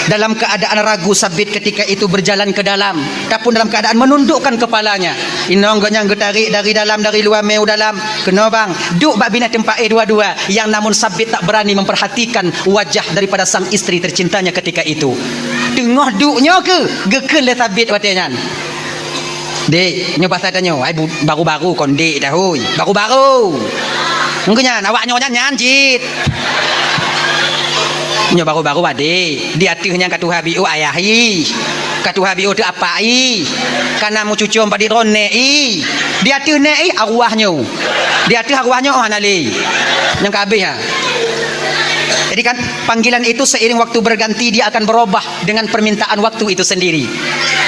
[SPEAKER 2] Dalam keadaan ragu sabit ketika itu berjalan ke dalam, ataupun dalam keadaan menundukkan kepalanya. Inong gonyang getarik dari dalam dari luar meu dalam. Kena bang, duk bak bina tempat dua-dua yang namun sabit tak berani memperhatikan wajah daripada sang isteri tercintanya ketika itu. Tengah duknya ke geken le sabit watenya. Dek, nyo pasal tanya, ai baru-baru kon dek dah hoi. Baru-baru. Mungkinnya awak nyonya nyanjit. Nyo baru-baru adik di atisnya katu habiu ayahi katu habiu tu apai kana mu cucum padi rone di atisnya arwahnya di atis arwahnya hanali yang kabeh ha. Jadi kan panggilan itu seiring waktu berganti dia akan berubah dengan permintaan waktu itu sendiri.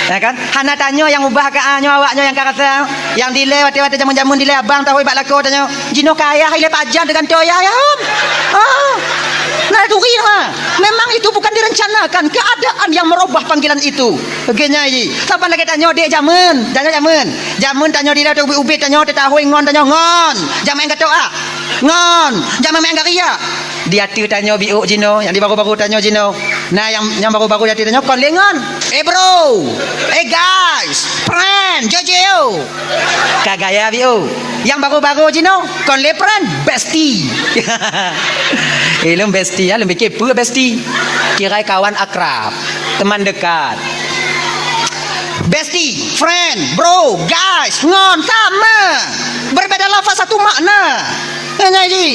[SPEAKER 2] Ya kan? Hana tanya yang ubah ke anyo awaknya yang kata yang dile wati-wati jamun-jamun dile abang tahu ibak lako tanya jino kaya ile pajan dengan toya ya om. Nah itu mah memang itu bukan direncanakan, keadaan yang merubah panggilan itu. Begini ji. Siapa lagi tanya dek jamun tanya dile tu ubi tanya tahu ngon tanya ngon. Jaman kata ngon. Jaman main garia. Dia tu tanya biu jino yang di baru-baru tanya jino. Nah yang baru-baru dia tanya kon lengon. Bro. Guys. Friend, Jojo. Kagaya biu. Yang baru-baru jino kon le friend bestie. Ilmu bestie ya lebih kepo bestie. Kira kawan akrab, teman dekat. Bestie, friend, bro, guys, ngon sama. Berbeda lafaz satu makna. Ngaji.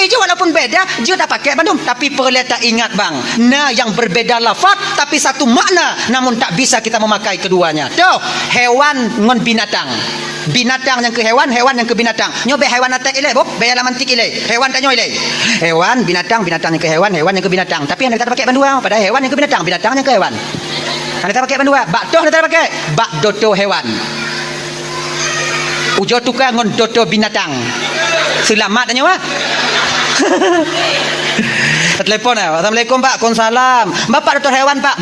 [SPEAKER 2] Itu walaupun beda, dia tak pakai Bandung, tapi perlu tak ingat bang. Nah, yang berbeda lafaz tapi satu makna, namun tak bisa kita memakai keduanya. Tuh, hewan ngon binatang. Binatang yang ke hewan, hewan yang ke binatang. Nyo be hewan atak ile, bob, be alaman tik ile. Hewan tanyo ile. Hewan, binatang, binatang yang ke hewan, hewan yang ke binatang. Tapi anda kata pakai bandua, pada hewan yang ke binatang, binatang yang ke hewan. Anda kata pakai bandua, bak doh anda pakai, bak dodo hewan. Ujo tukang ngon dodo binatang. Selamat tanyo ah. Telepon ya. Assalamualaikum Pak. Waalaikumsalam. Bapak doktor hewan Pak.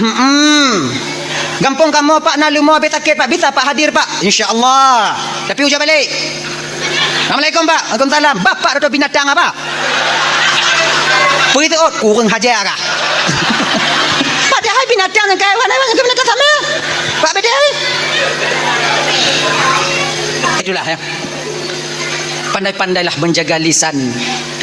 [SPEAKER 2] Gampang kamu Pak nak lumah habis sakit Pak. Bisa Pak hadir Pak. InsyaAllah. Tapi ujar balik. Assalamualaikum Pak. Waalaikumsalam. Bapak doktor binatang apa? Begitu kurang hajar kah? Padahal binatang dengan hewan dengan binatang sama. Pak beda. Itulah ya. Pandai-pandailah menjaga lisan.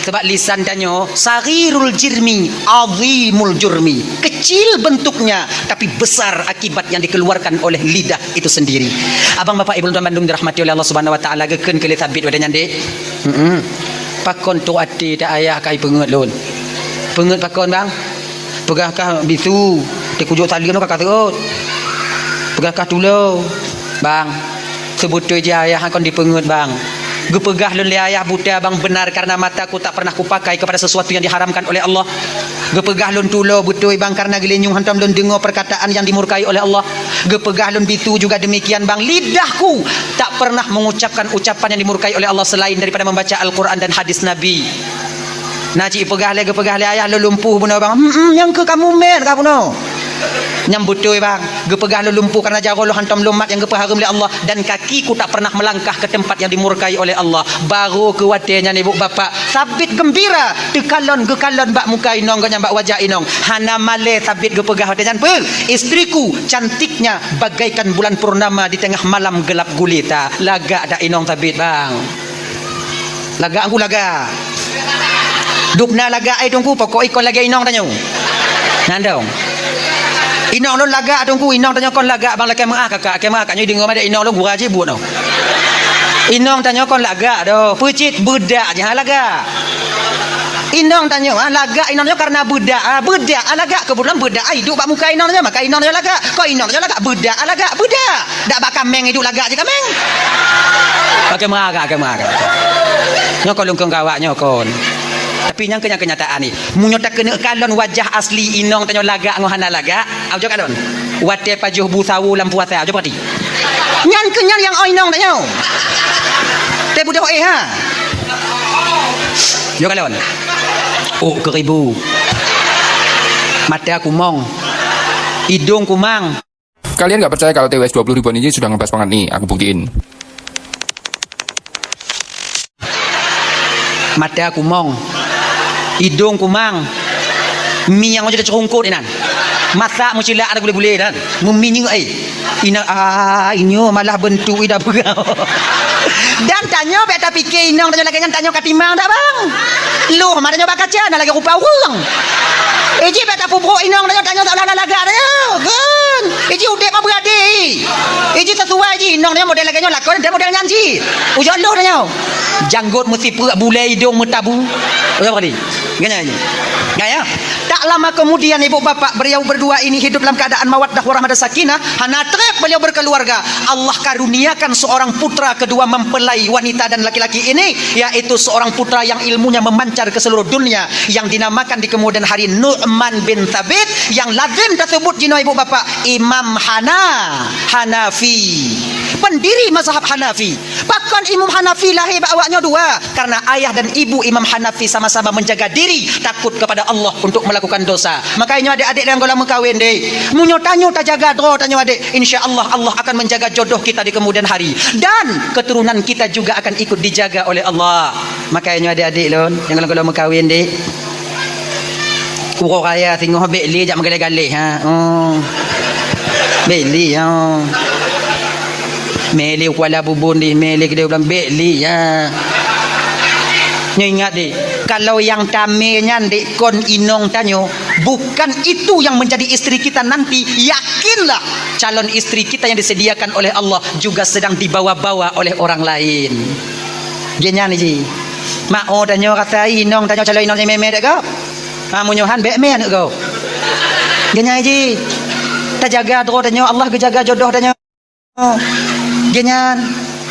[SPEAKER 2] Sebab lisan danyo sarirul jirmi, azimul jurmi. Kecil bentuknya tapi besar akibat yang dikeluarkan oleh lidah itu sendiri. Abang bapak ibu tuan bandung dirahmati oleh Allah Subhanahu wa taala geken kele sabit wadanya dek. Pakon tu ati dak ayah kai pengut lun. Pengut pakon bang. Pegahkah bisu te kujuk tali no kakak terut. Pegahkah tulo. Bang, sebut tu je ayah kon dipengut bang. Gepegah lun le ayah buta bang benar karena mataku tak pernah kupakai kepada sesuatu yang diharamkan oleh Allah. Gepegah lun tulo betul bang karena gelenyung hantam lun dengar perkataan yang dimurkai oleh Allah. Gepegah lun bitu juga demikian bang, lidahku tak pernah mengucapkan ucapan yang dimurkai oleh Allah selain daripada membaca Al-Quran dan hadis Nabi. Naci pegah le ayah lu lumpuh benar bang. Yang ke kamu mer kamu no. Nyambut tu bang, gepegah lu lumpuh karena jaro lu hantam lumat yang gepaharum oleh Allah dan kakiku tak pernah melangkah ke tempat yang dimurkai oleh Allah. Baru kewatirnya ni ibu bapa sabit gembira tekalon gekalon bak muka inong ganya bak wajah inong. Hana male sabit gepegah watirnya pel. Istriku cantiknya bagaikan bulan purnama di tengah malam gelap gulita. Lagak dak inong sabit bang. Lagak aku lagak. Dukna lagak ai tungku pokok ikon lagi inong tanyo. Nandong. Inong lon lagak tungku inong tanya kon lagak bang laki mak kakak nyu dengar ada inong lon gura je buat no. Inong tanya kon lagak do, pecit budak je lagak. Inong tanya lagak inong karena budak budak lagak kebetulan budak ai duk bak muka inong tanya maka inong tanya lagak. Kau inong tanya lagak budak budak. Dak bak kameng hidup lagak je kameng. Pakai mak. Nyo kon lungkung kawak nyo kon. Tapi yang kenyataan ni munyo tak kena kalon wajah asli inong tanyo lagak ngohana lagak aujo kalon wate pajuh busawu lam puasa aujo perhati nyan kenyan yang inong tanyo te budak ha yo kalon keribu mata kumong hidung kumang.
[SPEAKER 3] Kalian nggak percaya kalau TWS 20 ribuan ini sudah ngebahas banget nih, aku buktiin.
[SPEAKER 2] Mata kumong hidung kumang mi yang jadi cerungkut inan masa mucila ada boleh-boleh dan meminyu ina inyo malah bentuk ida pegau dan tanya beta fikir inang tanya lagi tanya katimang tak bang lu madanya bakaca nak lagi rupa urang eji beta pupuk inang tanya tak lala laga tanya kan eji udek apa berade eji sesuai ji inang tanya model lagi lakon dan model nyanyi ujar lu tanya janggut mesti perak bulai hidung metabu apa tadi ganya gaya tak lama kemudian ibu bapak beliau berdua ini hidup dalam keadaan mawaddah warahmah dan sakinah. Hana trek beliau berkeluarga. Allah karuniakan seorang putra kedua mempelai wanita dan laki-laki ini, yaitu seorang putra yang ilmunya memancar ke seluruh dunia, yang dinamakan di kemudian hari Nu'man bin Thabit, yang lazim tersebut jino ibu bapak Imam Hanafi, pendiri mazhab Hanafi. Bahkan Imam Hanafi lahir awaknya dua karena ayah dan ibu Imam Hanafi sama-sama menjaga diri takut kepada Allah untuk melakukan dosa. Makanya adik-adik yang kalau mengkawin deh, munyo tanyo tak jaga doa tanyo adik, insya-Allah Allah akan menjaga jodoh kita di kemudian hari dan keturunan kita juga akan ikut dijaga oleh Allah. Makanya adik-adik lon yang kalau mengkawin deh, Kuro kaya tengok beli jak mengalih-galih beli meli kuala bubun di meli dia bilang beli ingat deh, kalau yang tamenya dek kon inong tanyo bukan itu yang menjadi istri kita nanti, yakinlah calon istri kita yang disediakan oleh Allah juga sedang dibawa-bawa oleh orang lain. Genya ni ji mau tanyo kata inong tanyo calon inong yang memed kau munyohan bekmen kau genya ji tak jaga doa tanyo Allah ke jaga jodoh tanyo genyan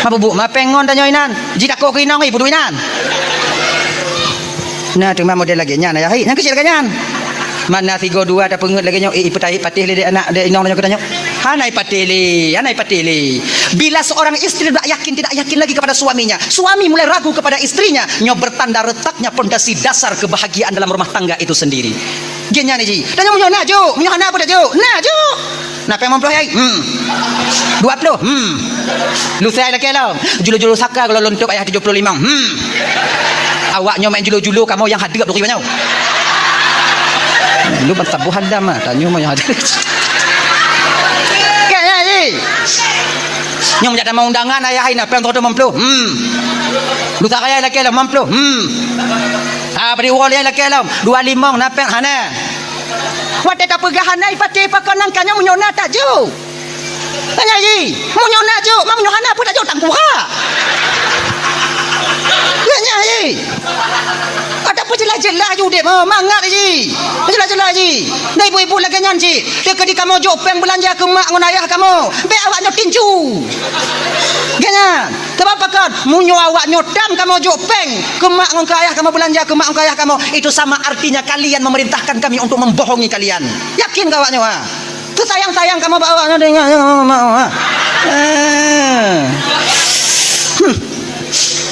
[SPEAKER 2] Mabubuk mapengon tanyo inan. Jida ko kinong ibu inan. Nah tu model lagi nya na hai. Yang kecil kanyan. Mana 3 2 ada pengut lagi nyo ipetai patih le anak de inong tanyo katanya. Hanai patili. Bila seorang istri tidak yakin lagi kepada suaminya, suami mulai ragu kepada istrinya, nyo bertanda retaknya pondasi dasar kebahagiaan dalam rumah tangga itu sendiri. Genya ni ji. Tanyo munyo na jo, munyo hana apa dah jo? Na jo. Na pe mampu ai. 20. Lu saya lagi lah. Julu-julu saka kalau lontok ayah 75. Awaknya main julu-julu kamu yang hadap duri banyak. Lu bentabu hadam ah, tanyo mau yang hadap. Kayaknya ni. Nyong jadi mau undangan ayah ini apa yang tu mampu. Lu tak kaya lagi lah mampu. Beri uang dia lagi lah 25 napeng hana. Wate tak pegahan ai pati pakanang kanya munyona tak jo. Tanya ji, munyona jo, mam munyona pun tak jo tang kuha. Tanya ji. Ada apa jelas-jelas ju dek mangat ji. Jelas-jelas ji. Dai ibu-ibu lagi nyan ji. Dia kedi kamu jo peng belanja ke mak ngon ayah kamu. Be awaknya tinju. Ganyan. Sebab kan munyo awak nyodam kamu jo peng ke mak ngon ayah kamu belanja ke mak ngon ayah kamu. Itu sama artinya kalian memerintahkan kami untuk membohongi kalian. Yakin kau awaknya ha? Tu sayang-sayang kamu bawa dengan mak.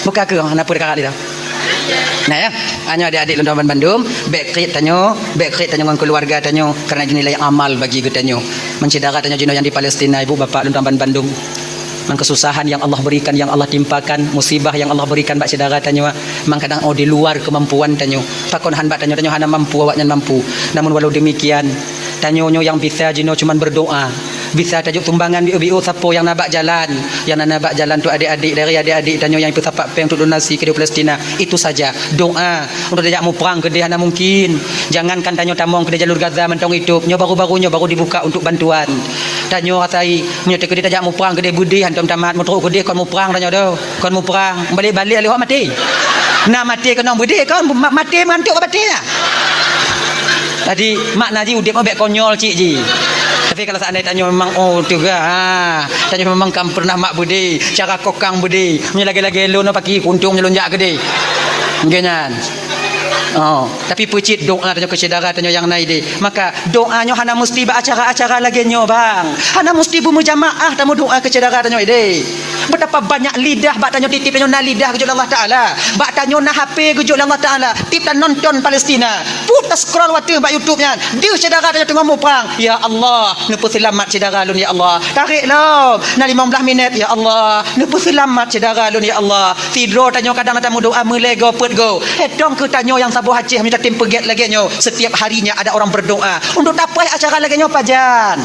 [SPEAKER 2] Buka ke nak pun dekat dia. Nah ya, hanya adik-adik Lontaman Bandung, backrit tanyo dengan keluarga tanyo karena ini nilai amal bagi kita tanyo. Mencedera tanyo jino yang di Palestina, ibu bapak Lontaman Bandung. Kesusahan yang Allah berikan, yang Allah timpakan, musibah yang Allah berikan bak saudara tanyo, memang kadang di luar kemampuan tanyo. Pakon hanbat tanyo hana mampu, awaknya mampu. Namun walau demikian, tanyo yang bisa jino cuman berdoa. Bisa tajuk tumbangan biu-biu siapa yang nabak jalan, tu adik-adik dari adik-adik tanyo yang pesapak peng untuk donasi ke Palestina. Itu saja doa untuk dia mau perang ke dia hana mungkin. Jangankan tanyo tamong ke jalur Gaza mentong hidup. Nyo baru-barunya baru dibuka untuk bantuan. Tanyo ratai menyo ke dia tajak mau perang ke dia budi hantam tamat mau teruk ke dia kon mau perang tanyo do. Kon mau perang balik-balik alih mati. Nak mati ke nong budi kon mati mantuk mati lah. Tadi makna ji udip ambek konyol cik ji. Tapi kalau seandainya tanya memang juga tanya memang kamu pernah mak budi cara kokang budi punya lagi-lagi lu nak pakai kuntung nyelonjak gede genyan. Tapi pucit doa tanya kesedara tanya yang naik deh. Maka doanya hana mesti acara-acara lagi nyo bang. Hana mesti berjamaah tamu doa kesedara tanya deh. Betapa banyak lidah bak tanya titip tanya na lidah kejuk Allah Taala. Bak tanya na HP kejuk Allah Taala. Tip dan nonton Palestina. Putar scroll waktu bak YouTube-nya. Dia sedara tanya tengah mau perang. Ya Allah, nepu selamat sedara lun ya Allah. Tarik lo. Na 15 minit ya Allah. Nepu selamat sedara lun ya Allah. Tidur tanya kadang tamu doa mulai go put go. Dong ke tanya yang sabu hacih minta tim peget lagi nyo. Setiap harinya ada orang berdoa. Untuk dapat acara lagi nyo pajan.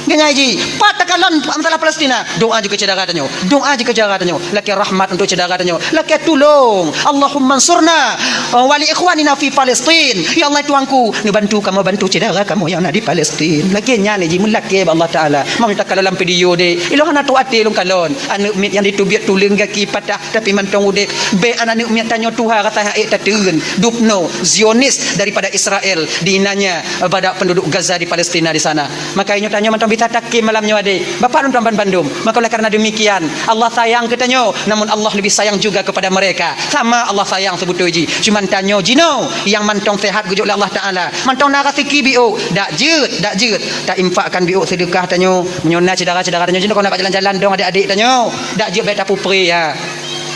[SPEAKER 2] Ganya ji, patakalon masalah Palestina. Doa juga cedera tanyo. Doa juga cedera tanyo. Laki rahmat untuk cedera tanyo. Laki tolong. Allahumma ansurna wa li ikhwanina fi Palestin. Ya Allah tuanku, ni bantu bantu cedera kamu yang ada di Palestin. Laki nya ni ji mulaki Allah Taala. Mau minta kalau dalam video de. Ilo hana tu ate long kalon. Anu mit yang ditubiat tuling kaki patah tapi mantong ude. Be anu mit tanyo Tuhan kata haik tateun. Dupno Zionis daripada Israel dinanya pada penduduk Gaza di Palestina di sana. Makanya tanyo mantong kita takim malamnya adik Bapak Lontaman Bandung. Maka oleh karena demikian Allah sayang ke tanyo, namun Allah lebih sayang juga kepada mereka. Sama Allah sayang sebutu ji. Cuman tanyo jino yang mantong sehat gujuk Allah Taala. Mantong narasiki biu dak jeut tak infakkan biu sedekah tanyo menyona cedera-cedera tanyo jino kau nak jalan-jalan dong adik-adik tanyo. Dak jeut beta pupri ya.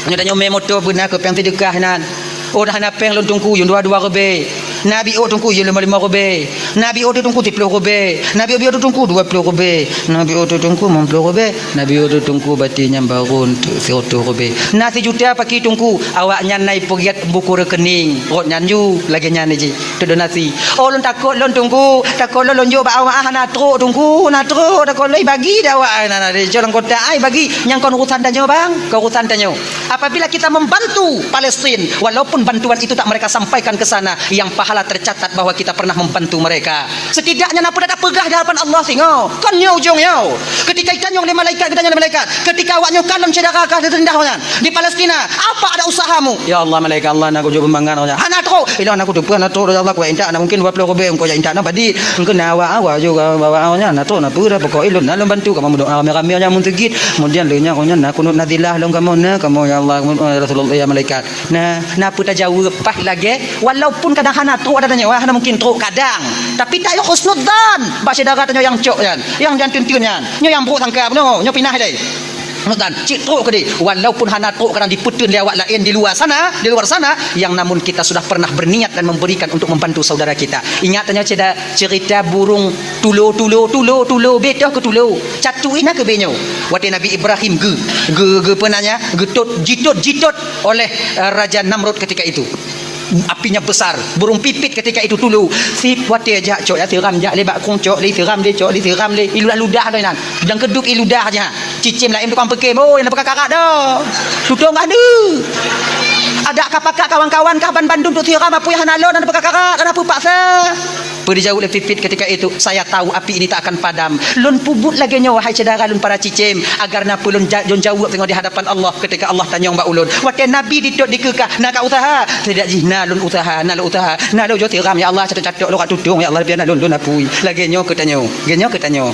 [SPEAKER 2] Tanyo motor benar ke peng sedekah nan. Oh dah nak peng lontungku yang 22 rebe. Nabi o tungku je 55 rebe. Nabi o tungku 30 rebe. Nabi o tungku 20 rebe. Nabi o tungku 50 rebe. Nabi o tungku batinya baru untuk 100 rebe. Nasi juta pakai tungku awaknya naik pegiat buku rekening. Rot nyanju lagi nyanyi ji. Tu donasi. Oh lon takut lon tungku. Takut lon lonjo ba awak na truk tungku. Na truk takut lei bagi dah awak na de jalan kota ai bagi yang kon urusan tanyo bang. Kau urusan tanyo. Apabila kita membantu Palestin walaupun bantuan itu tak mereka sampaikan ke sana, yang paham pahala tercatat bahwa kita pernah membantu mereka. Setidaknya nak dah pegah di hadapan Allah singo. Kan nyo ujung yo. Ketika ikan yang oleh malaikat, kita oleh malaikat. Ketika awak nyo kalam sedekah terendah di Palestina, apa ada usahamu? Ya Allah malaikat Allah nak ujo pembangan orang. Anak tu, ilah nak tu pun tu Allah ku inta nak mungkin 20 lebih engkau inta nak badi. Engkau awak juga bawa awaknya nak tu nak pura pokok ilun nak bantu kamu doa kami yang muntegit. Kemudian lenya kau nak kunut nadilah long kamu na kamu ya Allah Rasulullah ya malaikat. Nah, napa tak jauh pas lagi walaupun kadang hana tu ada tanya hana mungkin tu kadang. Tapi tak yo husnudzan. Ba sedara tanya yang cok kan. Yang jangan tuntun-tunan. Nyo yang buruk tangkap nyo pindah dai. Dan cik truk ke dia walaupun hana truk kadang diputun dia awak lain di luar sana yang namun kita sudah pernah berniat dan memberikan untuk membantu saudara kita. Ingat tanya cerita burung tulo beta ke tulo catu ina ke benyo waktu Nabi Ibrahim ge penanya jitot oleh Raja Namrud ketika itu. Apinya besar, burung pipit ketika itu dulu. Sip wate aja cok ya tiram ja lebak kong cok li tiram dia cok li tiram le iludah ludah dah nan. Dan keduk iludah aja. Cicim lain tukang pekem oh yang kakak dah. Tudung ada. Ada kapak kawan-kawan kaban Bandung tu tiram apa yang hanalon dan kakak ada apa paksa. Beri jauh le pipit ketika itu saya tahu api ini tak akan padam. Lun pubut lagi nya wahai saudara lun para cicim agar napa lun jauh tengok di hadapan Allah ketika Allah tanya mbak ulun. Wate Nabi ditok dikekah nak usaha tidak jihna lun usaha nak usaha nak jo tiram ya Allah catok-catok lo kat tudung ya Allah biar lun apui lagi nyo ketanyo